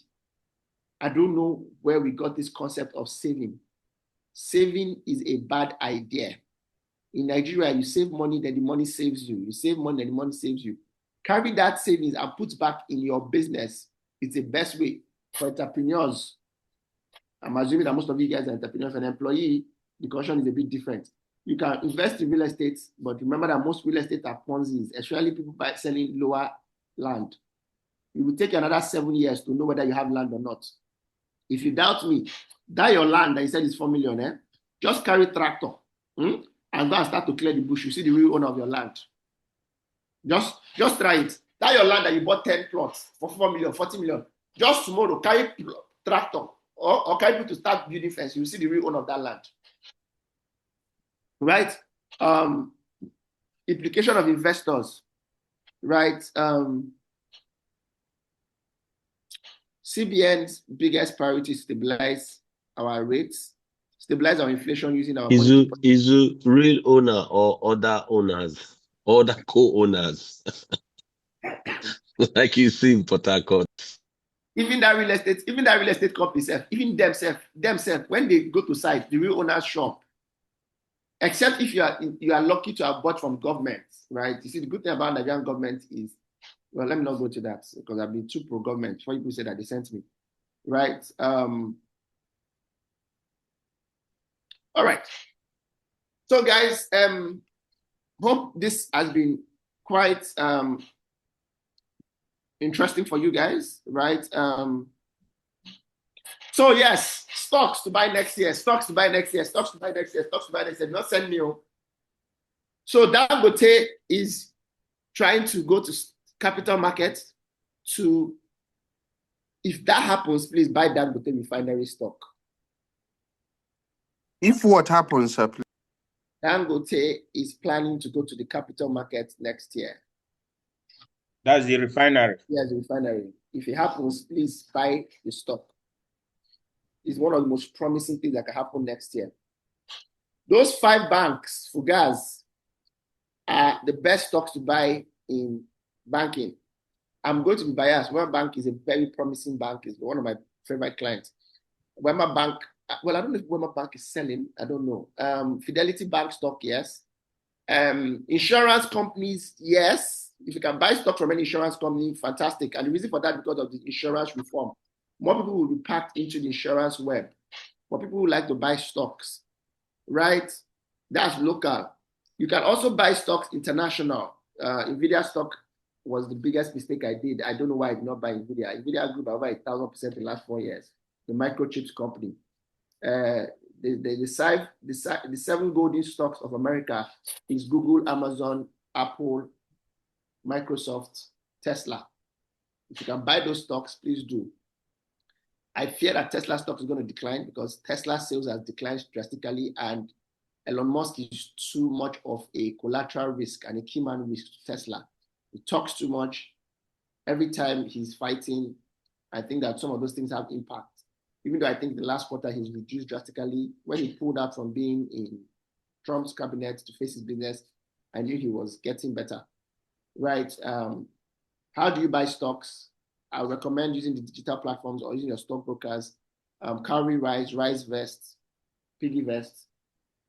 I don't know where we got this concept of saving. Saving is a bad idea. In Nigeria, you save money, then the money saves you. You save money, then the money saves you. Carry that savings and put back in your business. It's the best way for entrepreneurs. I'm assuming that most of you guys are entrepreneurs. An employee, the caution is a bit different. You can invest in real estate, but remember that most real estate are Ponzi's, especially people selling lower land. It will take another 7 years to know whether you have land or not. If you doubt me, that your land that you said is 4 million, just carry tractor and go and start to clear the bush. You see the real owner of your land. Just try it. That your land that you bought 10 plots for 4 million, 40 million. Just tomorrow, carry tractor or carry people to start building fence. You see the real owner of that land. Right? Implication of investors. Right? CBN's biggest priority is stabilize our rates, stabilize our inflation using our money. Eizu real owner or other owners, other co-owners, like you see in Port Harcourt. Even that real estate company, even themselves, when they go to site, the real owners shop. Except if you are lucky to have bought from government, right? You see, the good thing about Nigerian government is, well, let me not go to that because I've been too pro-government. Before people say that they sent me, right? All right. So, guys, hope this has been quite interesting for you guys, right? So yes, stocks to buy next year, stocks to buy next year, stocks to buy next year, stocks to buy next year. Not send me. So Dangote is trying to go to capital market to, if that happens, please buy Dangote refinery stock. If what happens, sir, please. Dangote is planning to go to the capital market next year. That's the refinery. Yes, the refinery. If it happens, please buy the stock. It's one of the most promising things that can happen next year. Those 5 banks, Fugaz, are the best stocks to buy in banking. I'm going to be biased. Wema Bank is a very promising bank. It's one of my favorite clients. Wema Bank, well, I don't know if Wema Bank is selling. I don't know. Fidelity Bank stock, yes. Insurance companies, yes. If you can buy stock from any insurance company, fantastic. And the reason for that, because of the insurance reform. More people will be packed into the insurance web. More people would like to buy stocks, right? That's local. You can also buy stocks international. Nvidia stock was the biggest mistake I did. I don't know why I did not buy Nvidia. Nvidia grew by over 1,000% in the last 4 years. The microchips company. The 7 golden stocks of America is Google, Amazon, Apple, Microsoft, Tesla. If you can buy those stocks, please do. I fear that Tesla stock is going to decline because Tesla sales has declined drastically, and Elon Musk is too much of a collateral risk and a key man risk to Tesla. He talks too much. Every time he's fighting, I think that some of those things have impact. Even though I think the last quarter he's reduced drastically, when he pulled out from being in Trump's cabinet to face his business, I knew he was getting better, right? How do you buy stocks? I recommend using the digital platforms or using your stockbrokers. Cowrie Rise, Rise Vest, Piggy Vest,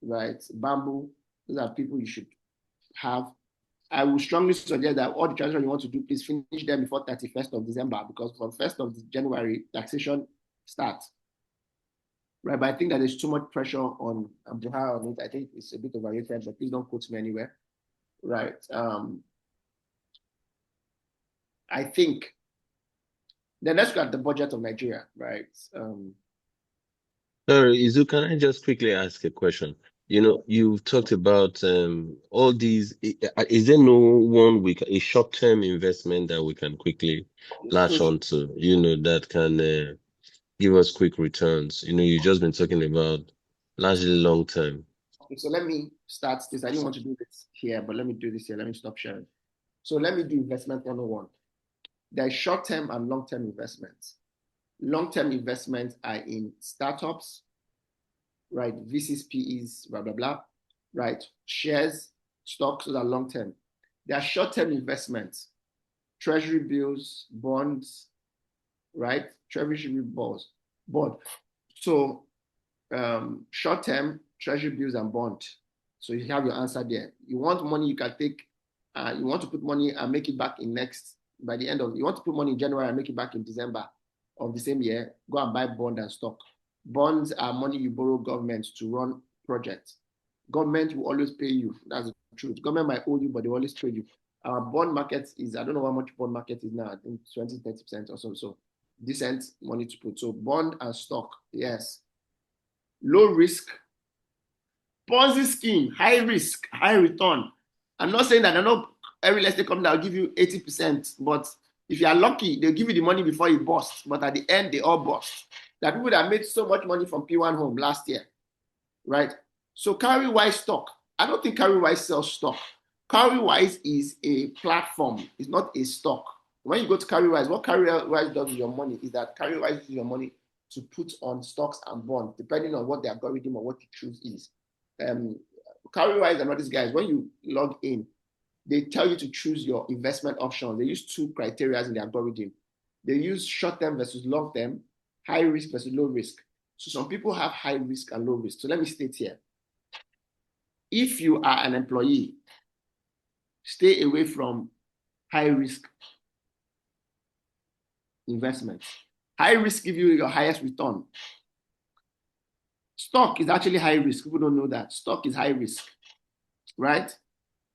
right? Bamboo. Those are people you should have. I would strongly suggest that all the transactions you want to do, please finish them before 31st of December, because from 1st of January, taxation starts. Right, but I think that there's too much pressure on Buhari on it. I think it's a bit overrated, but please don't quote me anywhere. Right. I think then let's look at the budget of Nigeria, right? Sorry, Izu, can I just quickly ask a question? You've talked about all these. Is there no one a short-term investment that we can quickly latch onto, that can give us quick returns? You've just been talking about largely long-term. Okay, so let me start this. I didn't want to do this here, but let me do this here. Let me stop sharing. So let me do investment 101. There are short-term and long-term investments. Long-term investments are in startups, right? VCs, PEs, blah, blah, blah, right? Shares, stocks, those are long-term. There are short-term investments, treasury bills, bonds, right? Treasury bills, bond. So short-term, treasury bills and bond. So you have your answer there. You want money, you can take, you want to put money and make it back in by the end of, you want to put money in January and make it back in December of the same year, go and buy bond and stock. Bonds are money you borrow government to run projects. Government will always pay you. That's the truth. Government might owe you, but they always pay you. Our bond market is, I don't know how much bond market is now, I think 20-30% or so. So decent money to put. So bond and stock, yes. Low risk. Ponzi scheme, high risk, high return. I'm not saying that I know every real estate company will give you 80%, but if you are lucky, they'll give you the money before you bust. But at the end, they all bust. There are people that made so much money from P1 Home last year, right? So Cowrie stock. I don't think Cowrie sells stock. Cowrie is a platform. It's not a stock. When you go to Cowrie, what Cowrie does with your money is that Cowrie uses your money to put on stocks and bonds, depending on what the algorithm or what you choose is. Cowrie and all these guys, when you log in, they tell you to choose your investment options. They use 2 criteria in the algorithm. They use short-term versus long-term, high risk versus low risk. So some people have high risk and low risk. So let me state here. If you are an employee, stay away from high risk investments. High risk give you your highest return. Stock is actually high risk. People don't know that. Stock is high risk, right?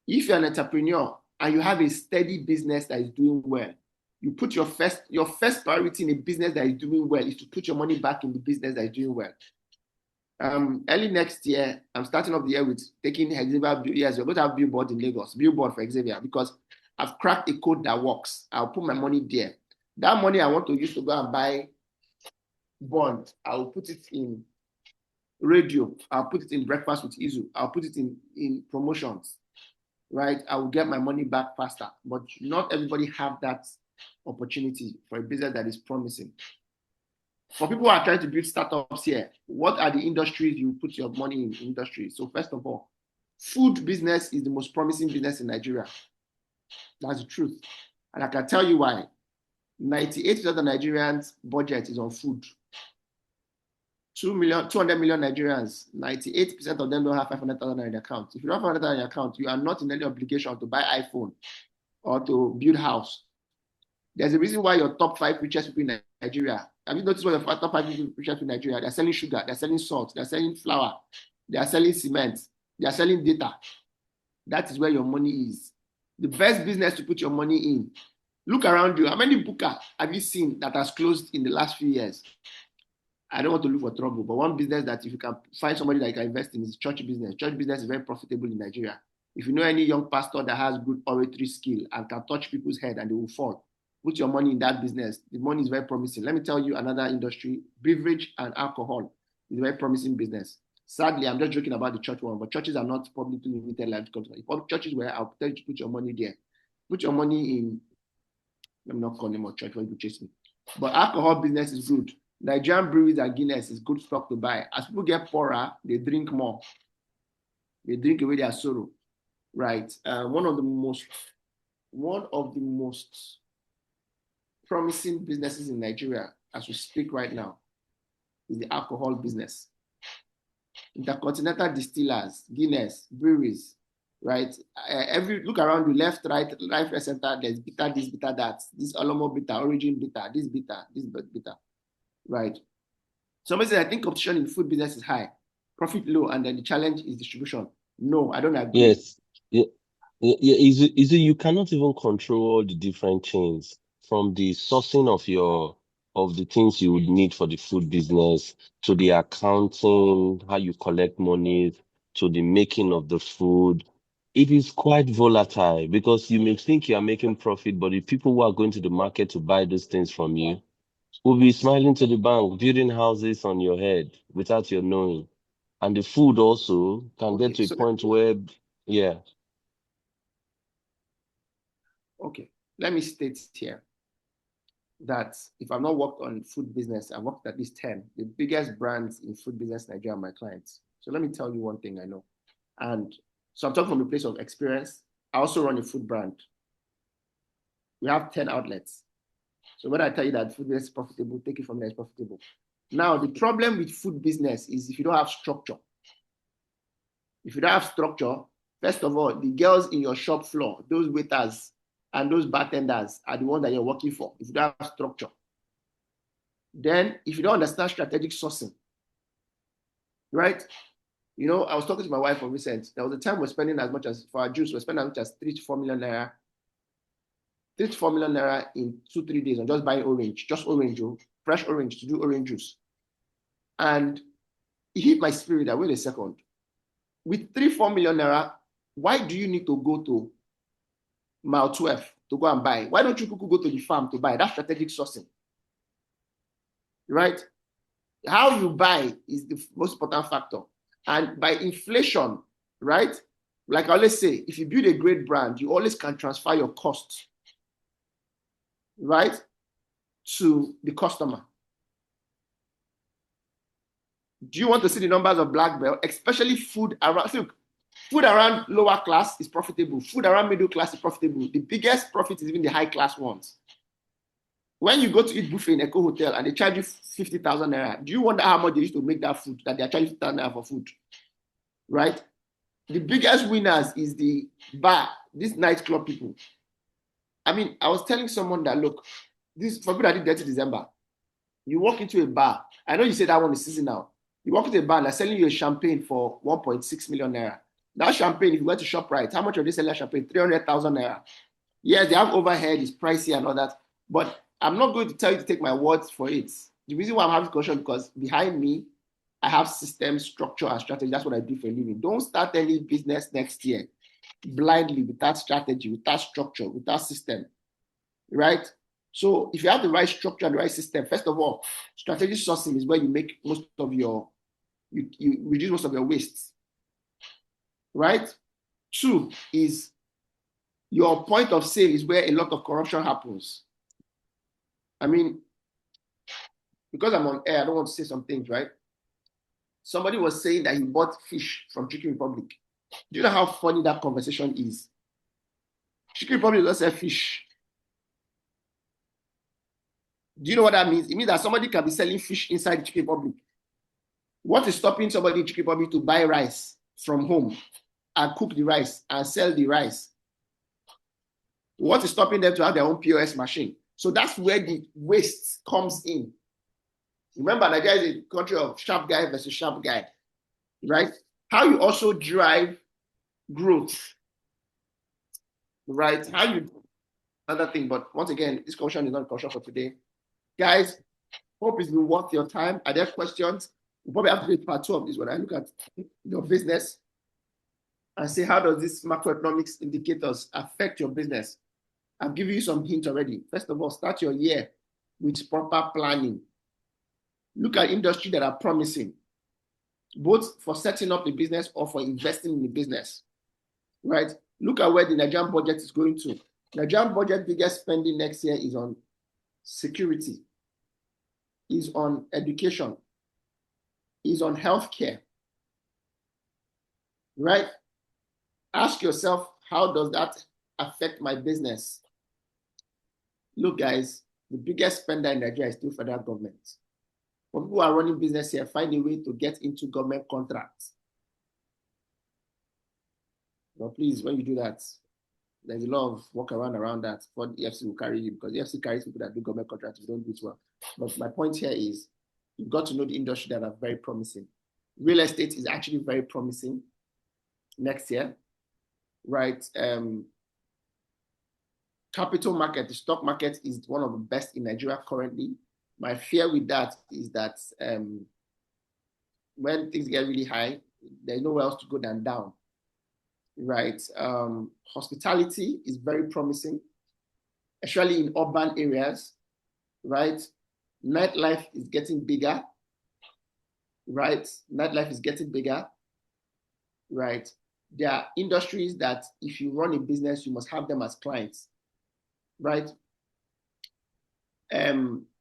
If you're an entrepreneur and you have a steady business that is doing well, you put your first priority in a business that is doing well is to put your money back in the business that is doing well. Early next year, I'm starting off the year with taking Hexavia. Yes, we're going to have billboard in Lagos, billboard for Hexavia, because I've cracked a code that works. I'll put my money there. That money I want to use to go and buy bond, I'll put it in radio. I'll put it in breakfast with Eizu. I'll put it in promotions. Right, I will get my money back faster, but not everybody have that opportunity for a business that is promising. For people who are trying to build startups here, what are the industries you put your money in industry? So first of all, food business is the most promising business in Nigeria. That's the truth. And I can tell you why. 98% of Nigerians' budget is on food. 200 million Nigerians, 98% of them don't have 500,000 in their account. If you don't have 500,000 in your account, you are not in any obligation to buy iPhone or to build house. There's a reason why your top 5 richest people in Nigeria, have you noticed what your top 5 richest people in Nigeria? They're selling sugar, they're selling salt, they're selling flour, they're selling cement, they're selling data. That is where your money is. The best business to put your money in. Look around you. How many booker have you seen that has closed in the last few years? I don't want to look for trouble, but one business that if you can find somebody that you can invest in is church business. Church business is very profitable in Nigeria. If you know any young pastor that has good oratory skill and can touch people's head and they will fall, put your money in that business. The money is very promising. Let me tell you another industry, beverage and alcohol is a very promising business. Sadly, I'm just joking about the church one, but churches are not publicly limited life companies. Churches where I'll tell you to put your money there. Put your money in, let me not call them a church when you chase me. But alcohol business is good. Nigerian breweries and Guinness is good stock to buy. As people get poorer, they drink more. They drink away their sorrow, right? One of the most promising businesses in Nigeria, as we speak right now, is the alcohol business. Intercontinental distillers, Guinness, breweries, right? Look around you, left, right, center, there's bitter, this, bitter, that. This Olomo bitter, origin bitter, this bitter. Right. Somebody said, I think competition in food business is high, profit low, and then the challenge is distribution. No, I don't agree. Yes. Yeah. Is it you cannot even control all the different chains from the sourcing of the things you would need for the food business to the accounting, how you collect money, to the making of the food. It is quite volatile because you may think you are making profit, but the people who are going to the market to buy those things from you will be smiling to the bank, building houses on your head without your knowing. And the food also can get to a point where, yeah. Okay, let me state here that if I've not worked on food business, I've worked at least 10. The biggest brands in food business in Nigeria are my clients. So let me tell you one thing I know. And so I'm talking from a place of experience. I also run a food brand. We have 10 outlets. So when I tell you that food business is profitable, take it from there, it's profitable. Now, the problem with food business is if you don't have structure. If you don't have structure, first of all, the girls in your shop floor, those waiters and those bartenders are the ones that you're working for. If you don't have structure. Then, if you don't understand strategic sourcing, right? You know, I was talking to my wife for recent. There was a time we're spending as much as, for our juice, we're spending as much as 3 to 4 million naira. 3 to 4 million naira in 2-3 days on just buying orange, fresh orange to do orange juice. And it hit my spirit that, wait a second. With 3-4 million naira, why do you need to go to mile 12 to go and buy? Why don't you go to the farm to buy? That's strategic sourcing, right? How you buy is the most important factor. And by inflation, right? Like I always say, if you build a great brand, you always can transfer your costs, right, to the customer. Do you want to see the numbers of Black Belt, especially food around? Look, food around lower class is profitable. Food around middle class is profitable. The biggest profit is even the high class ones. When you go to eat buffet in Eco Hotel and they charge you 50,000 naira, do you wonder how much they used to make that food that they are charging 50,000 naira for food? Right? The biggest winners is the bar, these nightclub people. I mean, I was telling someone that, look, this for people that did 30 December, you walk into a bar. I know you say that one is seasonal. You walk into a bar and they're selling you a champagne for 1.6 million naira. That champagne, if you went to ShopRite, how much are they selling that champagne? 300,000 naira. Yes, they have overhead, it's pricey and all that. But I'm not going to tell you to take my words for it. The reason why I'm having discussion because behind me, I have system, structure, and strategy. That's what I do for a living. Don't start any business next year blindly without strategy, without structure, without system, right? So if you have the right structure and the right system, first of all, strategic sourcing is where you make most of your, you reduce most of your wastes, right? 2 is your point of sale is where a lot of corruption happens. I mean, because I'm on air, I don't want to say some things, right? Somebody was saying that he bought fish from Chicken Republic. Do you know how funny that conversation is? Chicken Republic doesn't sell fish. Do you know what that means? It means that somebody can be selling fish inside the Czech Republic. What is stopping somebody in Czech Republic to buy rice from home and cook the rice and sell the rice? What is stopping them to have their own POS machine? So that's where the waste comes in. Remember, Nigeria is a country of sharp guy versus sharp guy, right? How you also drive growth, right? How you, another thing, but once again, this question is not a question for today. Guys, hope it's been worth your time. Are there questions? We'll probably have to do part 2 of this when I look at your business and say, how does this macroeconomics indicators affect your business? I've given you some hints already. First of all, start your year with proper planning. Look at industries that are promising, both for setting up the business or for investing in the business, right? Look at where the Nigerian budget is going to. Nigerian budget biggest spending next year is on security, is on education, is on healthcare, right? Ask yourself, how does that affect my business? Look, guys, the biggest spender in Nigeria is still federal government. For people who are running business here, find a way to get into government contracts. But please, when you do that, there's a lot of workaround around that. But the EFC will carry you, because the EFC carries people that do government contracts who don't do it well. But my point here is, you've got to know the industry that are very promising. Real estate is actually very promising next year, right? Capital market, the stock market is one of the best in Nigeria currently. My fear with that is that when things get really high, there's nowhere else to go than down, right? Hospitality is very promising, especially in urban areas, right? Nightlife is getting bigger, right? Nightlife is getting bigger, right? There are industries that if you run a business, you must have them as clients, right?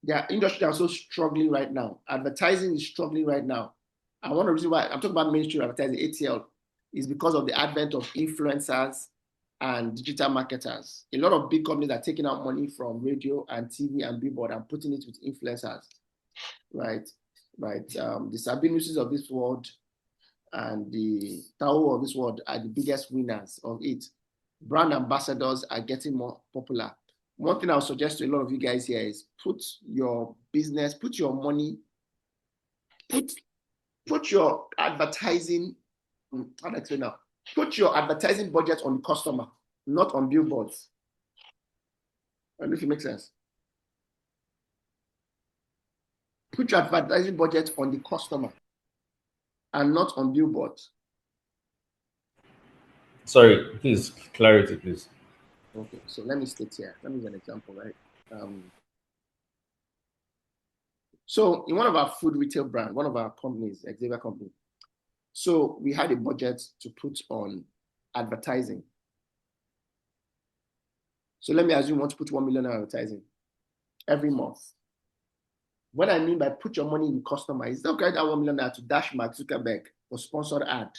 There are industries that are also struggling right now. Advertising is struggling right now. And one of the reasons why I'm talking about mainstream advertising, ATL, is because of the advent of influencers and digital marketers. A lot of big companies are taking out money from radio and TV and billboard and putting it with influencers, right? The Sabinuses of this world and the Tao of this world are the biggest winners of it. Brand ambassadors are getting more popular. One thing I would suggest to a lot of you guys here is put your business, put your money, put your advertising, how do I explain now? Put your advertising budget on the customer, not on billboards. I don't know if it makes sense. Put your advertising budget on the customer and not on billboards. Sorry, please, clarity, please. Okay, so let me state here. Let me give an example, right? So in one of our food retail brand, one of our companies, Hexavia company, so we had a budget to put on advertising. So let me assume you want to put 1 million on advertising every month. What I mean by put your money in the customer is not that 1 million to dash Mark Zuckerberg for sponsored ad.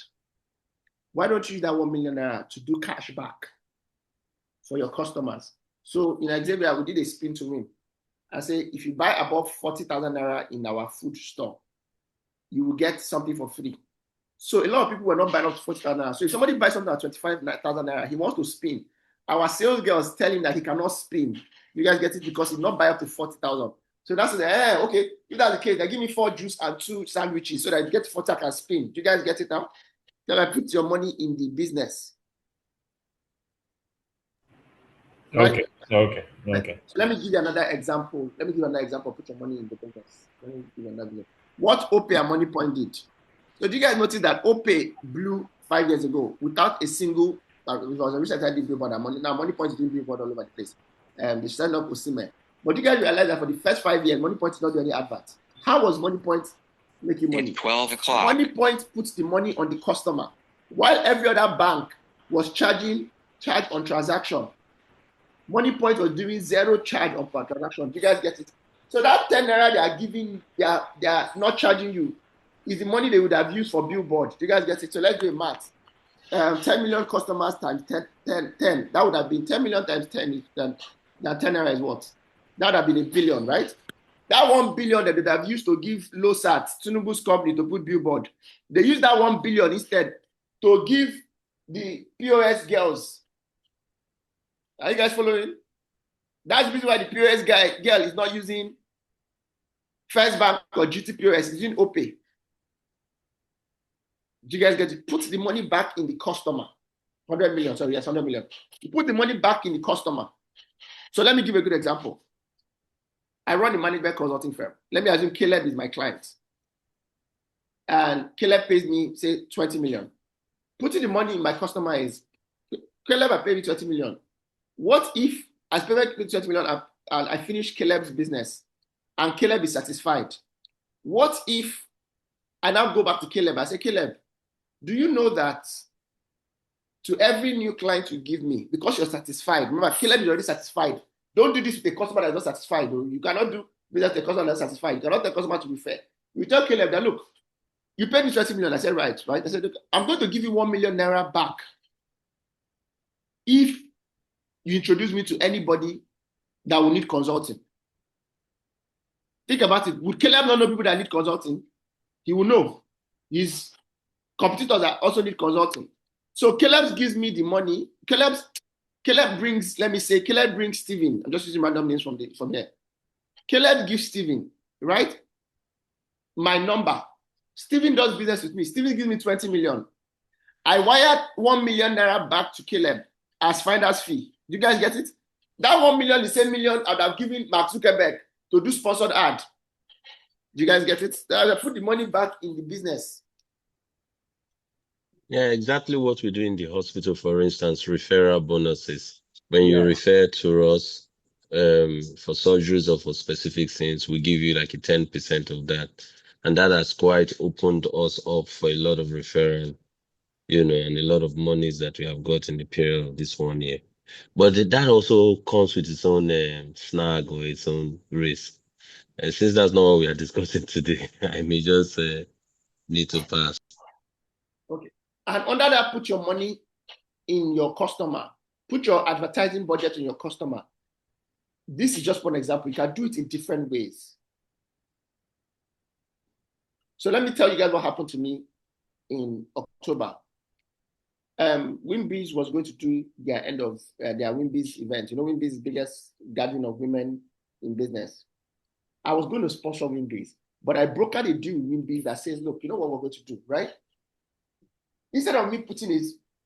Why don't you use that 1 million to do cash back for your customers? So in Hexavia, we did a spin to win. I say, if you buy above 40,000 naira in our food store, you will get something for free. So a lot of people were not buying up to 40,000 naira. So if somebody buys something at 25,000 naira, he wants to spin. Our sales girls tell him that he cannot spin. You guys get it because he not buy up to 40,000. So that's okay. If that's the case, they give me 4 juice and 2 sandwiches so that I get 40, I can spin. Do you guys get it now? Then I put your money in the business. Right? Okay. So let me give you another example. Put your money in the business. Let me give you another example. What OPE and Money Point did. So do you guys notice that OPE blew 5 years ago without a single, it was a recent idea billboard and money. Now Money Point is doing billboard all over the place. They signed up Osime. But you guys realize that for the first 5 years, Money Point is not doing any advert. How was Money Point making money? It's 12 o'clock. Money Point puts the money on the customer, while every other bank was charge on transaction. Money Point was doing 0 charge on per transaction. Do you guys get it? So that 10 naira they are giving, they are not charging you, is the money they would have used for billboard. Do you guys get it? So let's do a math. 10 million customers times 10. That would have been 10 million times 10. Then 10 naira is what? That would have been $1 billion, right? That 1 billion that they have used to give LoSat, Tinubu's company, to put billboard, they use that 1 billion instead to give the POS girls. Are you guys following? That's the reason why the POS girl is not using First Bank or GT POS, is using OPay. Do you guys get it? Put the money back in the customer. 100 million, sorry, yes, 100 million. You put the money back in the customer. So let me give a good example. I run a management consulting firm. Let me assume Caleb is my client. And Caleb pays me, say, 20 million. Putting the money in my customer is, Caleb, I pay you 20 million. What if I spend 20 million and I finish Caleb's business and Caleb is satisfied? What if I now go back to Caleb? I say, Caleb, do you know that to every new client you give me, because you're satisfied, remember, Caleb is already satisfied. Don't do this with a customer that's not satisfied. You cannot do business with a customer that's satisfied. You cannot tell a customer to be fair. You tell Caleb that, look, you paid me 20 million. I said, right. I said, look, I'm going to give you 1 million naira back if you introduce me to anybody that will need consulting. Think about it. Would Caleb not know people that need consulting? He will know. His competitors that also need consulting. So Caleb gives me the money. Caleb brings, let me say, Caleb brings Steven. I'm just using random names from here. Caleb gives Steven, right? My number. Steven does business with me. Steven gives me 20 million. I wired 1 million naira back to Caleb as finder's fee. Do you guys get it? That 1 million is the same million I would have given Mark Zuckerberg to do sponsored ad. Do you guys get it? I put the money back in the business. Yeah, exactly what we do in the hospital, for instance, referral bonuses. When you refer to us for surgeries or for specific things, we give you like a 10% of that. And that has quite opened us up for a lot of referral, and a lot of monies that we have got in the period of this 1 year. But that also comes with its own snag or its own risk. And since that's not what we are discussing today, I may just need to pass. Okay. And under that, put your money in your customer. Put your advertising budget in your customer. This is just one example. You can do it in different ways. So let me tell you guys what happened to me in October. Wimbees was going to do their end of their Wimbees event. Wimbees is the biggest gathering of women in business. I was going to sponsor Wimbees, but I brokered a deal with Wimbees that says, look, you know what we're going to do, right? Instead of me putting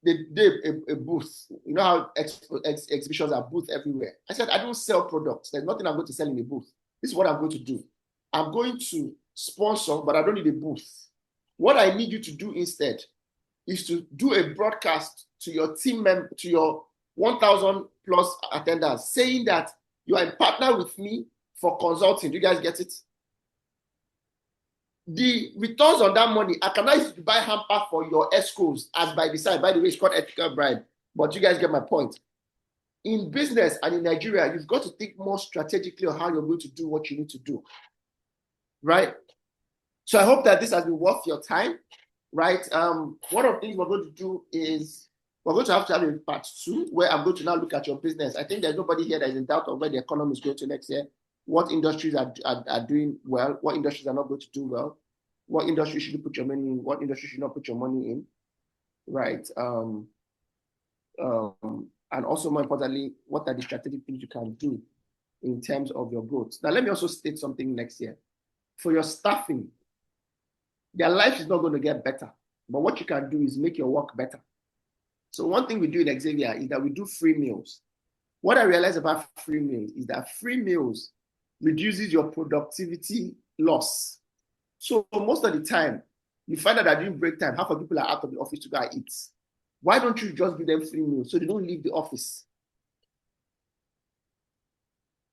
a booth, you know how exhibitions are booths everywhere. I said, I don't sell products. There's nothing I'm going to sell in a booth. This is what I'm going to do. I'm going to sponsor, but I don't need a booth. What I need you to do instead is to do a broadcast to your team member, to your 1,000 plus attendants, saying that you are a partner with me for consulting. Do you guys get it? The returns on that money, I cannot use to buy hamper for your escorts as by the side. By the way, it's called ethical bribe. But you guys get my point. In business and in Nigeria, you've got to think more strategically on how you're going to do what you need to do. Right? So I hope that this has been worth your time. Right? One of the things we're going to do is we're going to have a part 2 where I'm going to now look at your business. I think there's nobody here that is in doubt of where the economy is going to next year. What industries are doing well? What industries are not going to do well? What industry should you put your money in? What industry should you not put your money in? Right. And also, more importantly, what are the strategic things you can do in terms of your growth? Now, let me also state something next year. For your staffing, their life is not going to get better, but what you can do is make your work better. So one thing we do in Hexavia is that we do free meals. What I realized about free meals is that free meals reduces your productivity loss. So most of the time, you find out that during break time, half of people are out of the office to go and eat. Why don't you just give them free meals so they don't leave the office?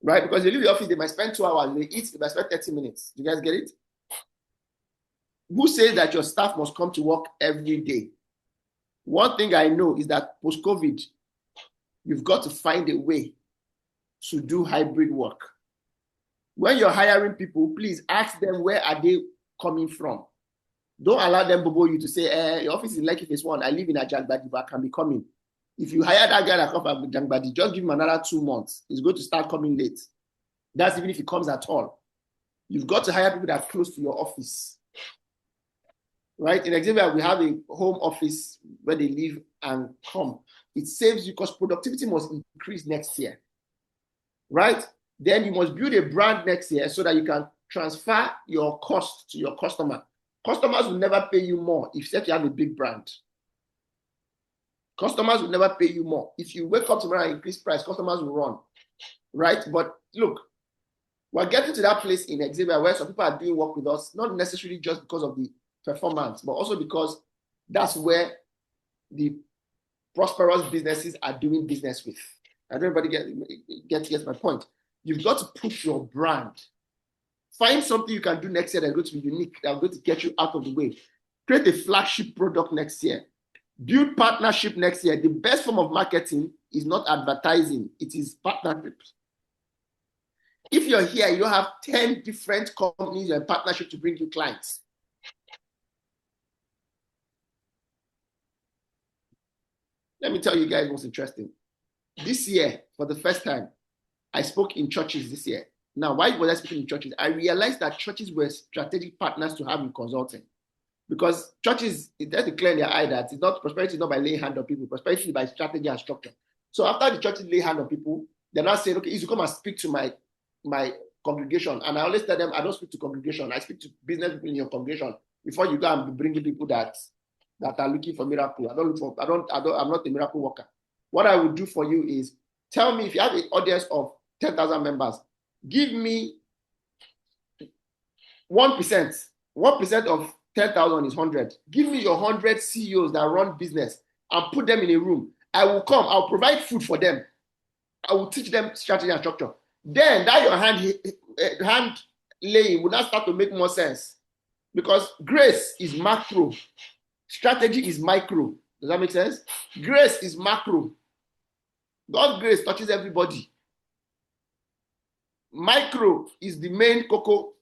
Right? Because they leave the office, they might spend 2 hours, they eat, they might spend 30 minutes. Do you guys get it? Who says that your staff must come to work every day? One thing I know is that post-COVID, you've got to find a way to do hybrid work. When you're hiring people, please ask them where are they coming from. Don't allow them bobo you to say, your office is like if it's one. I live in Ajangbadi, but I can be coming. If you hire that guy that comes from Ajangbadi, just give him another 2 months. He's going to start coming late. That's even if it comes at all. You've got to hire people that are close to your office. Right? In Hexavia, we have a home office where they live and come. It saves you because productivity must increase next year. Right? Then you must build a brand next year so that you can transfer your cost to your customer. Customers will never pay you more if you have a big brand. Customers will never pay you more. If you wake up tomorrow and increase price, customers will run. Right? But look, we're getting to that place in Hexavia where some people are doing work with us, not necessarily just because of the performance, but also because that's where the prosperous businesses are doing business with. I don't everybody get my point. You've got to push your brand. Find something you can do next year that's going to be unique, that's going to get you out of the way. Create a flagship product next year. Build partnership next year. The best form of marketing is not advertising, it is partnerships. If you're here, you don't have 10 different companies in partnership to bring you clients. Let me tell you guys what's interesting. This year, for the first time, I spoke in churches this year. Now, why was I speaking in churches? I realized that churches were strategic partners to have in consulting. Because churches, it has to clear in their eye that it's not prosperity is not by laying hand on people, prosperity is by strategy and structure. So after the churches lay hand on people, they're not saying, okay, you come and speak to my congregation. And I always tell them, I don't speak to congregation. I speak to business people in your congregation before you go and be bringing people that are looking for miracle. I'm not a miracle worker. What I would do for you is tell me if you have an audience of 10,000 members, give me 1%. 1% of 10,000 is 100. Give me your 100 CEOs that run business and put them in a room. I will come. I'll provide food for them. I will teach them strategy and structure. Then that your hand laying will not start to make more sense because grace is macro, strategy is micro. Does that make sense? Grace is macro. God's grace touches everybody. Micro is the main cocoa.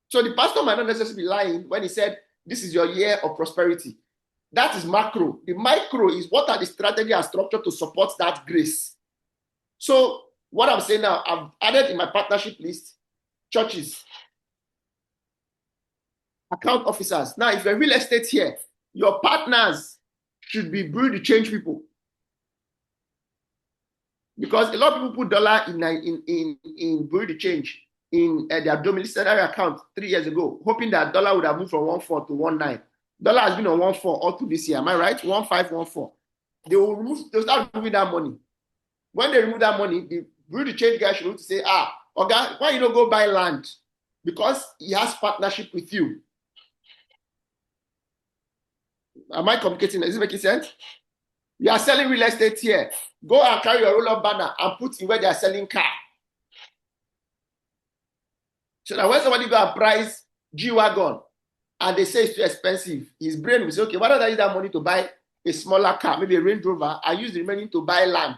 So the pastor might not necessarily be lying when he said, this is your year of prosperity. That is macro. The micro is what are the strategy and structure to support that grace. So what I'm saying now, I've added in my partnership list, churches, account officers. Now, if you're real estate here, your partners should be build to change people. Because a lot of people put dollar in build to change in their domiciliary account 3 years ago, hoping that dollar would have moved from 1.4 to 1.9. Dollar has been on 1.4 all through this year. Am I right? 1.5, 1.4. They'll start moving that money. When they remove that money, the build to change guy should be able to say, okay, why you don't go buy land? Because he has partnership with you. Am I communicating? Is it making sense? You are selling real estate here. Go and carry your roll-up banner and put in where they are selling car. So that when somebody go and price G-Wagon and they say it's too expensive, his brain will say, okay, why don't I use that money to buy a smaller car, maybe a Range Rover, and use the remaining to buy land?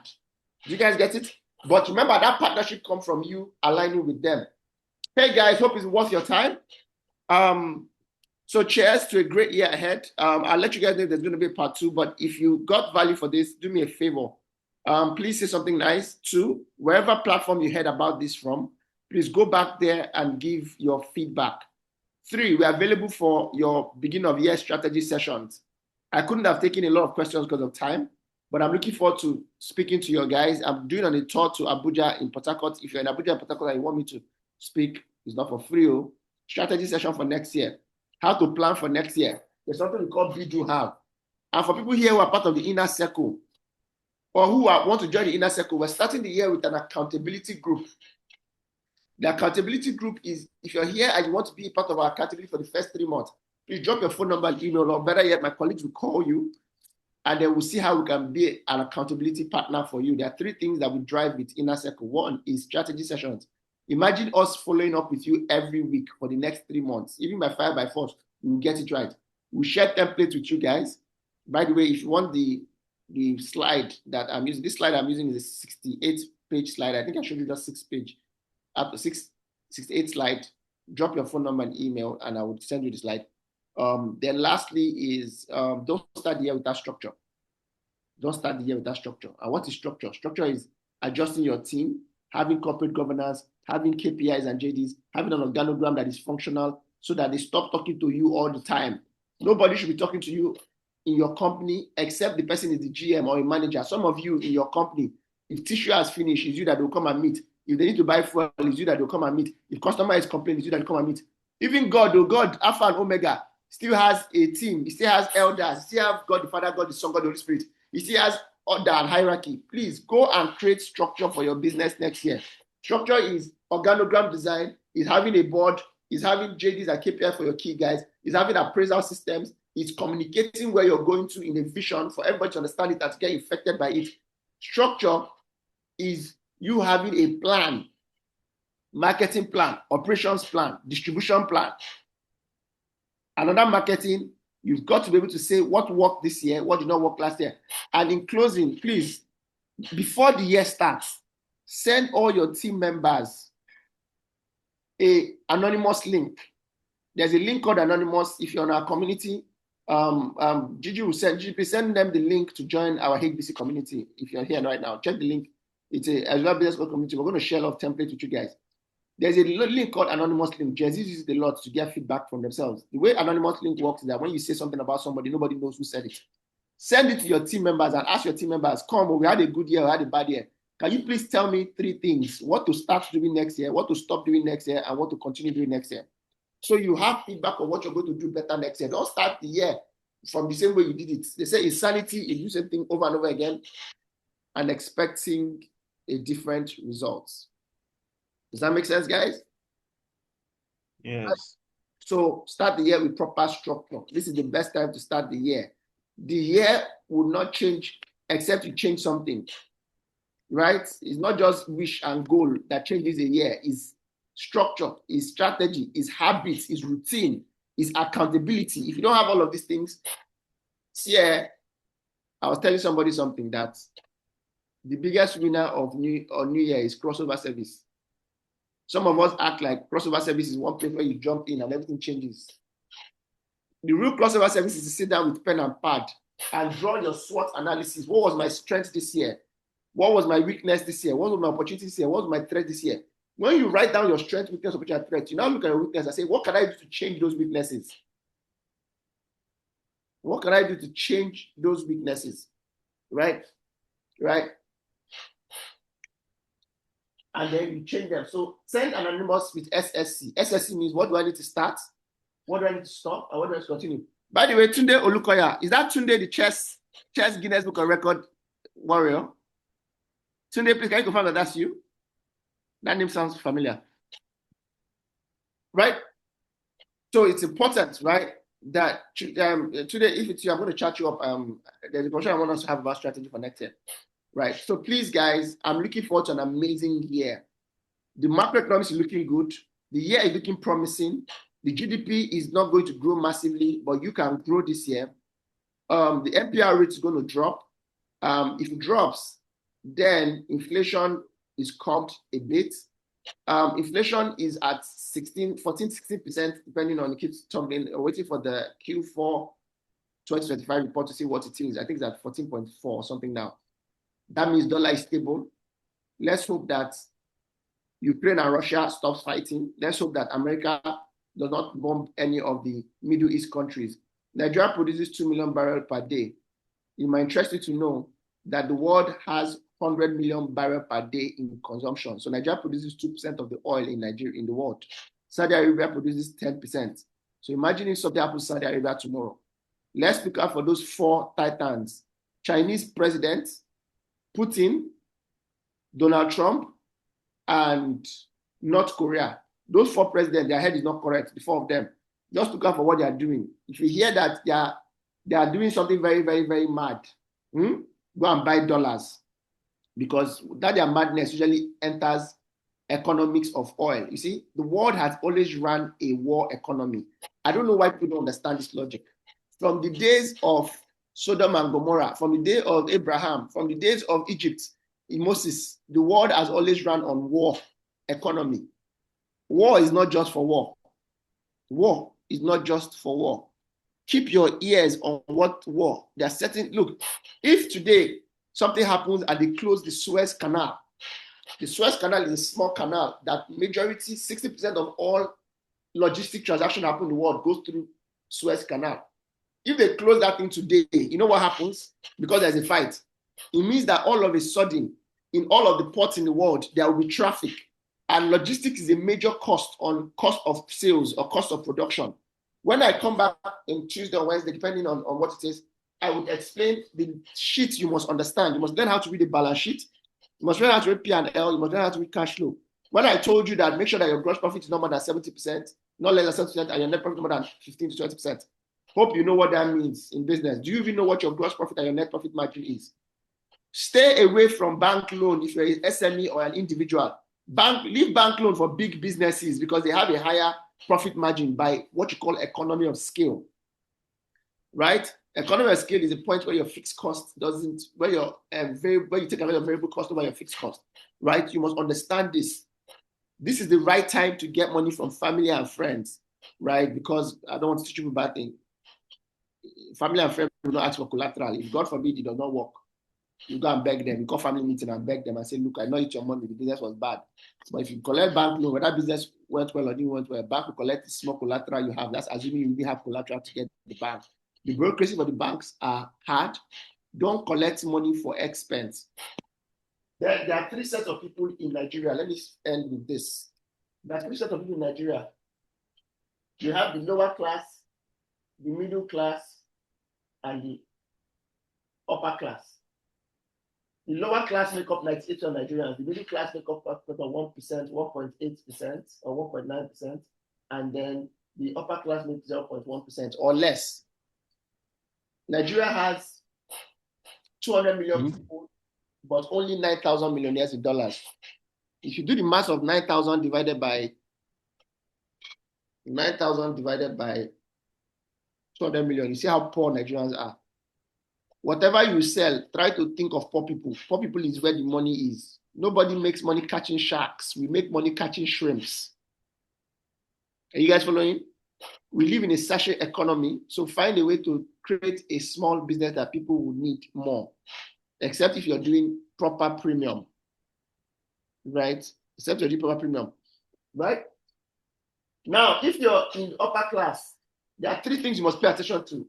Do you guys get it? But remember, that partnership comes from you aligning with them. Hey guys, hope it's worth your time. So cheers to a great year ahead. I'll let you guys know if there's going to be a part 2, but if you got value for this, do me a favor. Please say something nice. 2, wherever platform you heard about this from, please go back there and give your feedback. 3, we're available for your beginning of year strategy sessions. I couldn't have taken a lot of questions because of time, but I'm looking forward to speaking to you guys. I'm doing a tour to Abuja in Port Harcourt. If you're in Abuja and Port Harcourt and you want me to speak, it's not for free. Strategy session for next year. How to plan for next year. There's something we call BDO Have. And for people here who are part of the inner circle or who want to join the inner circle, we're starting the year with an accountability group. The accountability group is, if you're here and you want to be a part of our accountability for the first 3 months, please drop your phone number and email, or better yet, my colleagues will call you and then we'll see how we can be an accountability partner for you. There are 3 things that we drive with inner circle. 1 is strategy sessions. Imagine us following up with you every week for the next 3 months. Even by 5 by 4, we'll get it right. We'll share templates with you guys. By the way, if you want the slide that I'm using, this slide I'm using is a 68-page slide. I think I showed you just 6 page. Up to 68 slide. Drop your phone number and email, and I would send you the slide. Then lastly is don't start the year with that structure. Don't start the year with that structure. And what is structure? Structure is adjusting your team, having corporate governance, having KPIs and JDs, having an organogram that is functional so that they stop talking to you all the time. Nobody should be talking to you in your company except the person is the GM or a manager. Some of you in your company, if tissue has finished, it's you that will come and meet. If they need to buy fuel, it's you that will come and meet. If customer is complaining, it's you that will come and meet. Even God, oh God, Alpha and Omega, still has a team. He still has elders. He still has God the Father, God the Son, God the Holy Spirit. He still has order and hierarchy. Please go and create structure for your business next year. Structure is organogram design, is having a board, is having JDs and KPI for your key guys, is having appraisal systems, is communicating where you're going to in a vision for everybody to understand it and to get infected by it. Structure is you having a plan, marketing plan, operations plan, distribution plan. Another marketing, you've got to be able to say what worked this year, what did not work last year. And in closing, please, before the year starts, send all your team members an anonymous link. There's a link called Anonymous. If you're on our community, Gigi will send them the link to join our HBC community. If you're here right now, check the link. It's a Azure Business School community. We're going to share a lot of templates with you guys. There's a link called Anonymous link. Jay-Z uses it a lot to get feedback from themselves. The way Anonymous link works is that when you say something about somebody, nobody knows who said it. Send it to your team members and ask your team members, come, we had a good year, we had a bad year. Can you please tell me 3 things, what to start doing next year, what to stop doing next year, and what to continue doing next year? So you have feedback on what you're going to do better next year. Don't start the year from the same way you did it. They say it's sanity, you do the same thing over and over again and expecting a different result. Does that make sense, guys? Yes. So start the year with proper structure. This is the best time to start the year. The year will not change except you change something, right? It's not just wish and goal that changes a year. It's structure, it's strategy, it's habits, it's routine, it's accountability. If you don't have all of these things, yeah, I was telling somebody something that the biggest winner of New Year is crossover service. Some of us act like crossover service is one place where you jump in and everything changes. The real crossover service is to sit down with pen and pad and draw your SWOT analysis. What was my strength this year? What was my weakness this year? What was my opportunity this year? What was my threat this year? When you write down your strength, weakness, opportunity, and threat, you now look at your weakness and say, what can I do to change those weaknesses? What can I do to change those weaknesses? Right? Right? And then you change them. So send anonymous with SSC. SSC means what do I need to start? What do I need to stop? And what do I need to continue? By the way, Tunde Olukoya, is that Tunde the chess Guinness Book of Record warrior? Tunde, please, can you confirm that that's you? That name sounds familiar. Right? So it's important, right? That today, if it's you, I'm going to chat you up. There's a question I want us to have about strategy for next year. Right. So please, guys, I'm looking forward to an amazing year. The macroeconomics is looking good. The year is looking promising. The GDP is not going to grow massively, but you can grow this year. The NPR rate is going to drop. If it drops, then inflation is curbed a bit. Inflation is at 14-16%, depending on, it keeps tumbling. Waiting for the Q4 2025 report to see what it is. I think it's at 14.4 or something now. That means dollar is stable. Let's hope that Ukraine and Russia stops fighting. Let's hope that America does not bomb any of the Middle East countries. Nigeria produces 2 million barrels per day. It might interest you to know that the world has 100 million barrels per day in consumption. So Nigeria produces 2% of the oil in Nigeria in the world. Saudi Arabia produces 10%. So imagine if something happens to Saudi Arabia tomorrow. Let's look out for those 4 titans: Chinese president, Putin, Donald Trump, and North Korea. Those 4 presidents, their head is not correct, the 4 of them. Just look out for what they are doing. If you hear that they are doing something very, very, very mad, go and buy dollars. Because that their madness usually enters economics of oil. You see, the world has always run a war economy. I don't know why people don't understand this logic. From the days of Sodom and Gomorrah, from the day of Abraham, from the days of Egypt, in Moses, the world has always run on war economy. War is not just for war. War is not just for war. Keep your ears on what war. There are certain, look, if today something happens and they close the Suez Canal, The Suez Canal is a small canal that majority, 60% of all logistic transactions happen in the world goes through Suez Canal. If they close that thing today, you know what happens? Because there's a fight. It means that all of a sudden, in all of the ports in the world, there will be traffic. And logistics is a major cost on cost of sales or cost of production. When I come back on Tuesday or Wednesday, depending on what it is, I would explain the sheet you must understand. You must learn how to read a balance sheet. You must learn how to read P&L. You must learn how to read cash flow. When I told you that make sure that your gross profit is not more than 70%, not less than 70%, and your net profit more than 15 to 20%. Hope you know what that means in business. Do you even know what your gross profit and your net profit margin is? Stay away from bank loan if you're an SME or an individual. Leave bank loan for big businesses because they have a higher profit margin by what you call economy of scale. Right? Economy of scale is a point where your fixed cost doesn't, where you take away your variable cost over your fixed cost. Right? You must understand this. This is the right time to get money from family and friends, right? Because I don't want to teach you a bad thing. Family and friends will not ask for collateral. If God forbid it does not work, you go and beg them. You call family meeting and beg them and say, look, I know it's your money. The business was bad. But if you collect bank loan, whether business went well or didn't went well, bank will collect the small collateral you have. That's assuming you didn't have collateral to get the bank. The bureaucracy for the banks are hard. Don't collect money for expense. There are three sets of people in Nigeria. Let me end with this. There are three sets of people in Nigeria. You have the lower class, the middle class, and the upper class. The lower class make up 98% of Nigerians. The middle class make up 1%, 1.8%, or 1.9%, and then the upper class makes 0.1% or less. Nigeria has 200 million people, but only 9,000 millionaires in dollars. If you do the math of 9,000 divided by 200 million, you see how poor Nigerians are. Whatever you sell, try to think of poor people. Poor people is where the money is. Nobody makes money catching sharks. We make money catching shrimps. Are you guys following? We live in a sachet economy, so find a way to create a small business that people will need more, except if you're doing proper premium, right? Except you're doing proper premium, right? Now, if you're in upper class, there are three things you must pay attention to.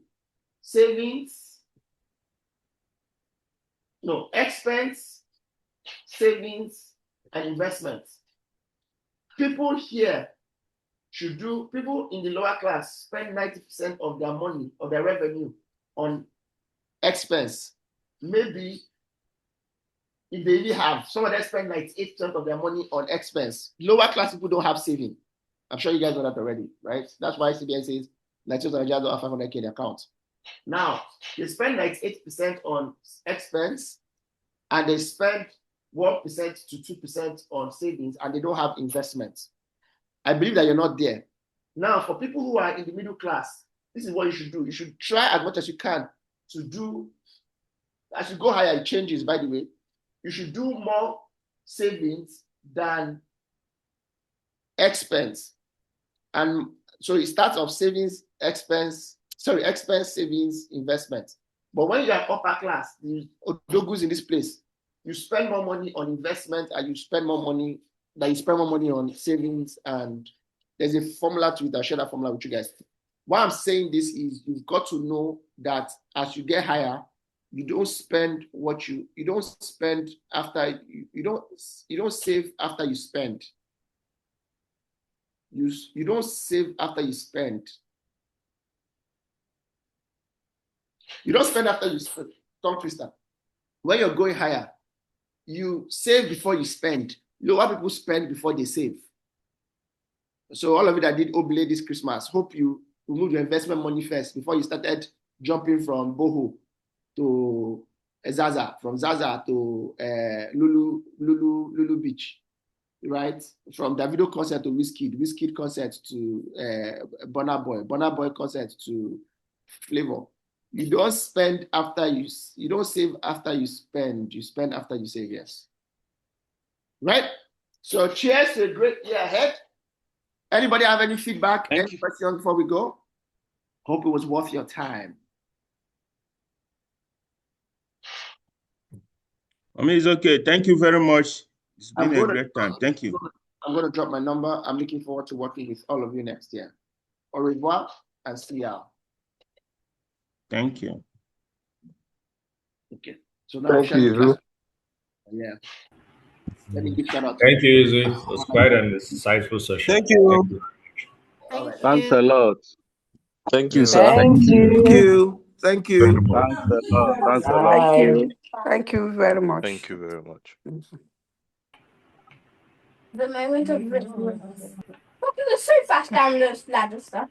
Expense, savings, and investments. People in the lower class spend 90% of their money, of their revenue on expense. Maybe if they really have, some of them spend 98% of their money on expense. Lower class people don't have saving. I'm sure you guys know that already, right? That's why CBN says 90% of Nigerians don't have 500K in their account. Now, they spend 98% on expense, and they spend 1% to 2% on savings, and they don't have investments. I believe that you're not there. Now, for people who are in the middle class, this is what you should do. You should try as much as you can to do, as you go higher, it changes, by the way. You should do more savings than expense. And so it starts off expense, savings, investment. But when you are upper class, the odogus in this place, you spend more money on investment and you spend more money on savings, and there's a formula to it. I'll share that formula with you guys. Why I'm saying this is you've got to know that as you get higher, you don't spend you don't spend after you don't save after you spend. You don't save after you spend. You don't spend after you spend. Tongue twister. When you're going higher, you save before you spend. Lower people spend before they save. So all of you that did Oblate this Christmas, hope you removed your investment money first before you started jumping from Boho to Zaza, from Zaza to Lulu Beach, right? From Davido concert to Wizkid concert to Burna Boy concert to Flavor. You don't spend after you don't save after you spend. You spend after you save, yes. Right? So cheers to a great year ahead. Anybody have any feedback? Any questions before we go? Hope it was worth your time. I mean, it's okay. Thank you very much. It's been a great time. Thank you. I'm going to drop my number. I'm looking forward to working with all of you next year. Au revoir and see y'all. Thank you. Okay. So now, Thank you, Izu. yeah. Let me give shout out. Thank you, Izzy. It was quite an insightful session. Thank you. All right. Thanks a lot. Thank you, sir. Thank you. Thank you. Thanks a lot. Thanks a lot. Thank you. Thank you very much. Thank you very much. The moment of ritual. Walking so fast down those ladder stuff.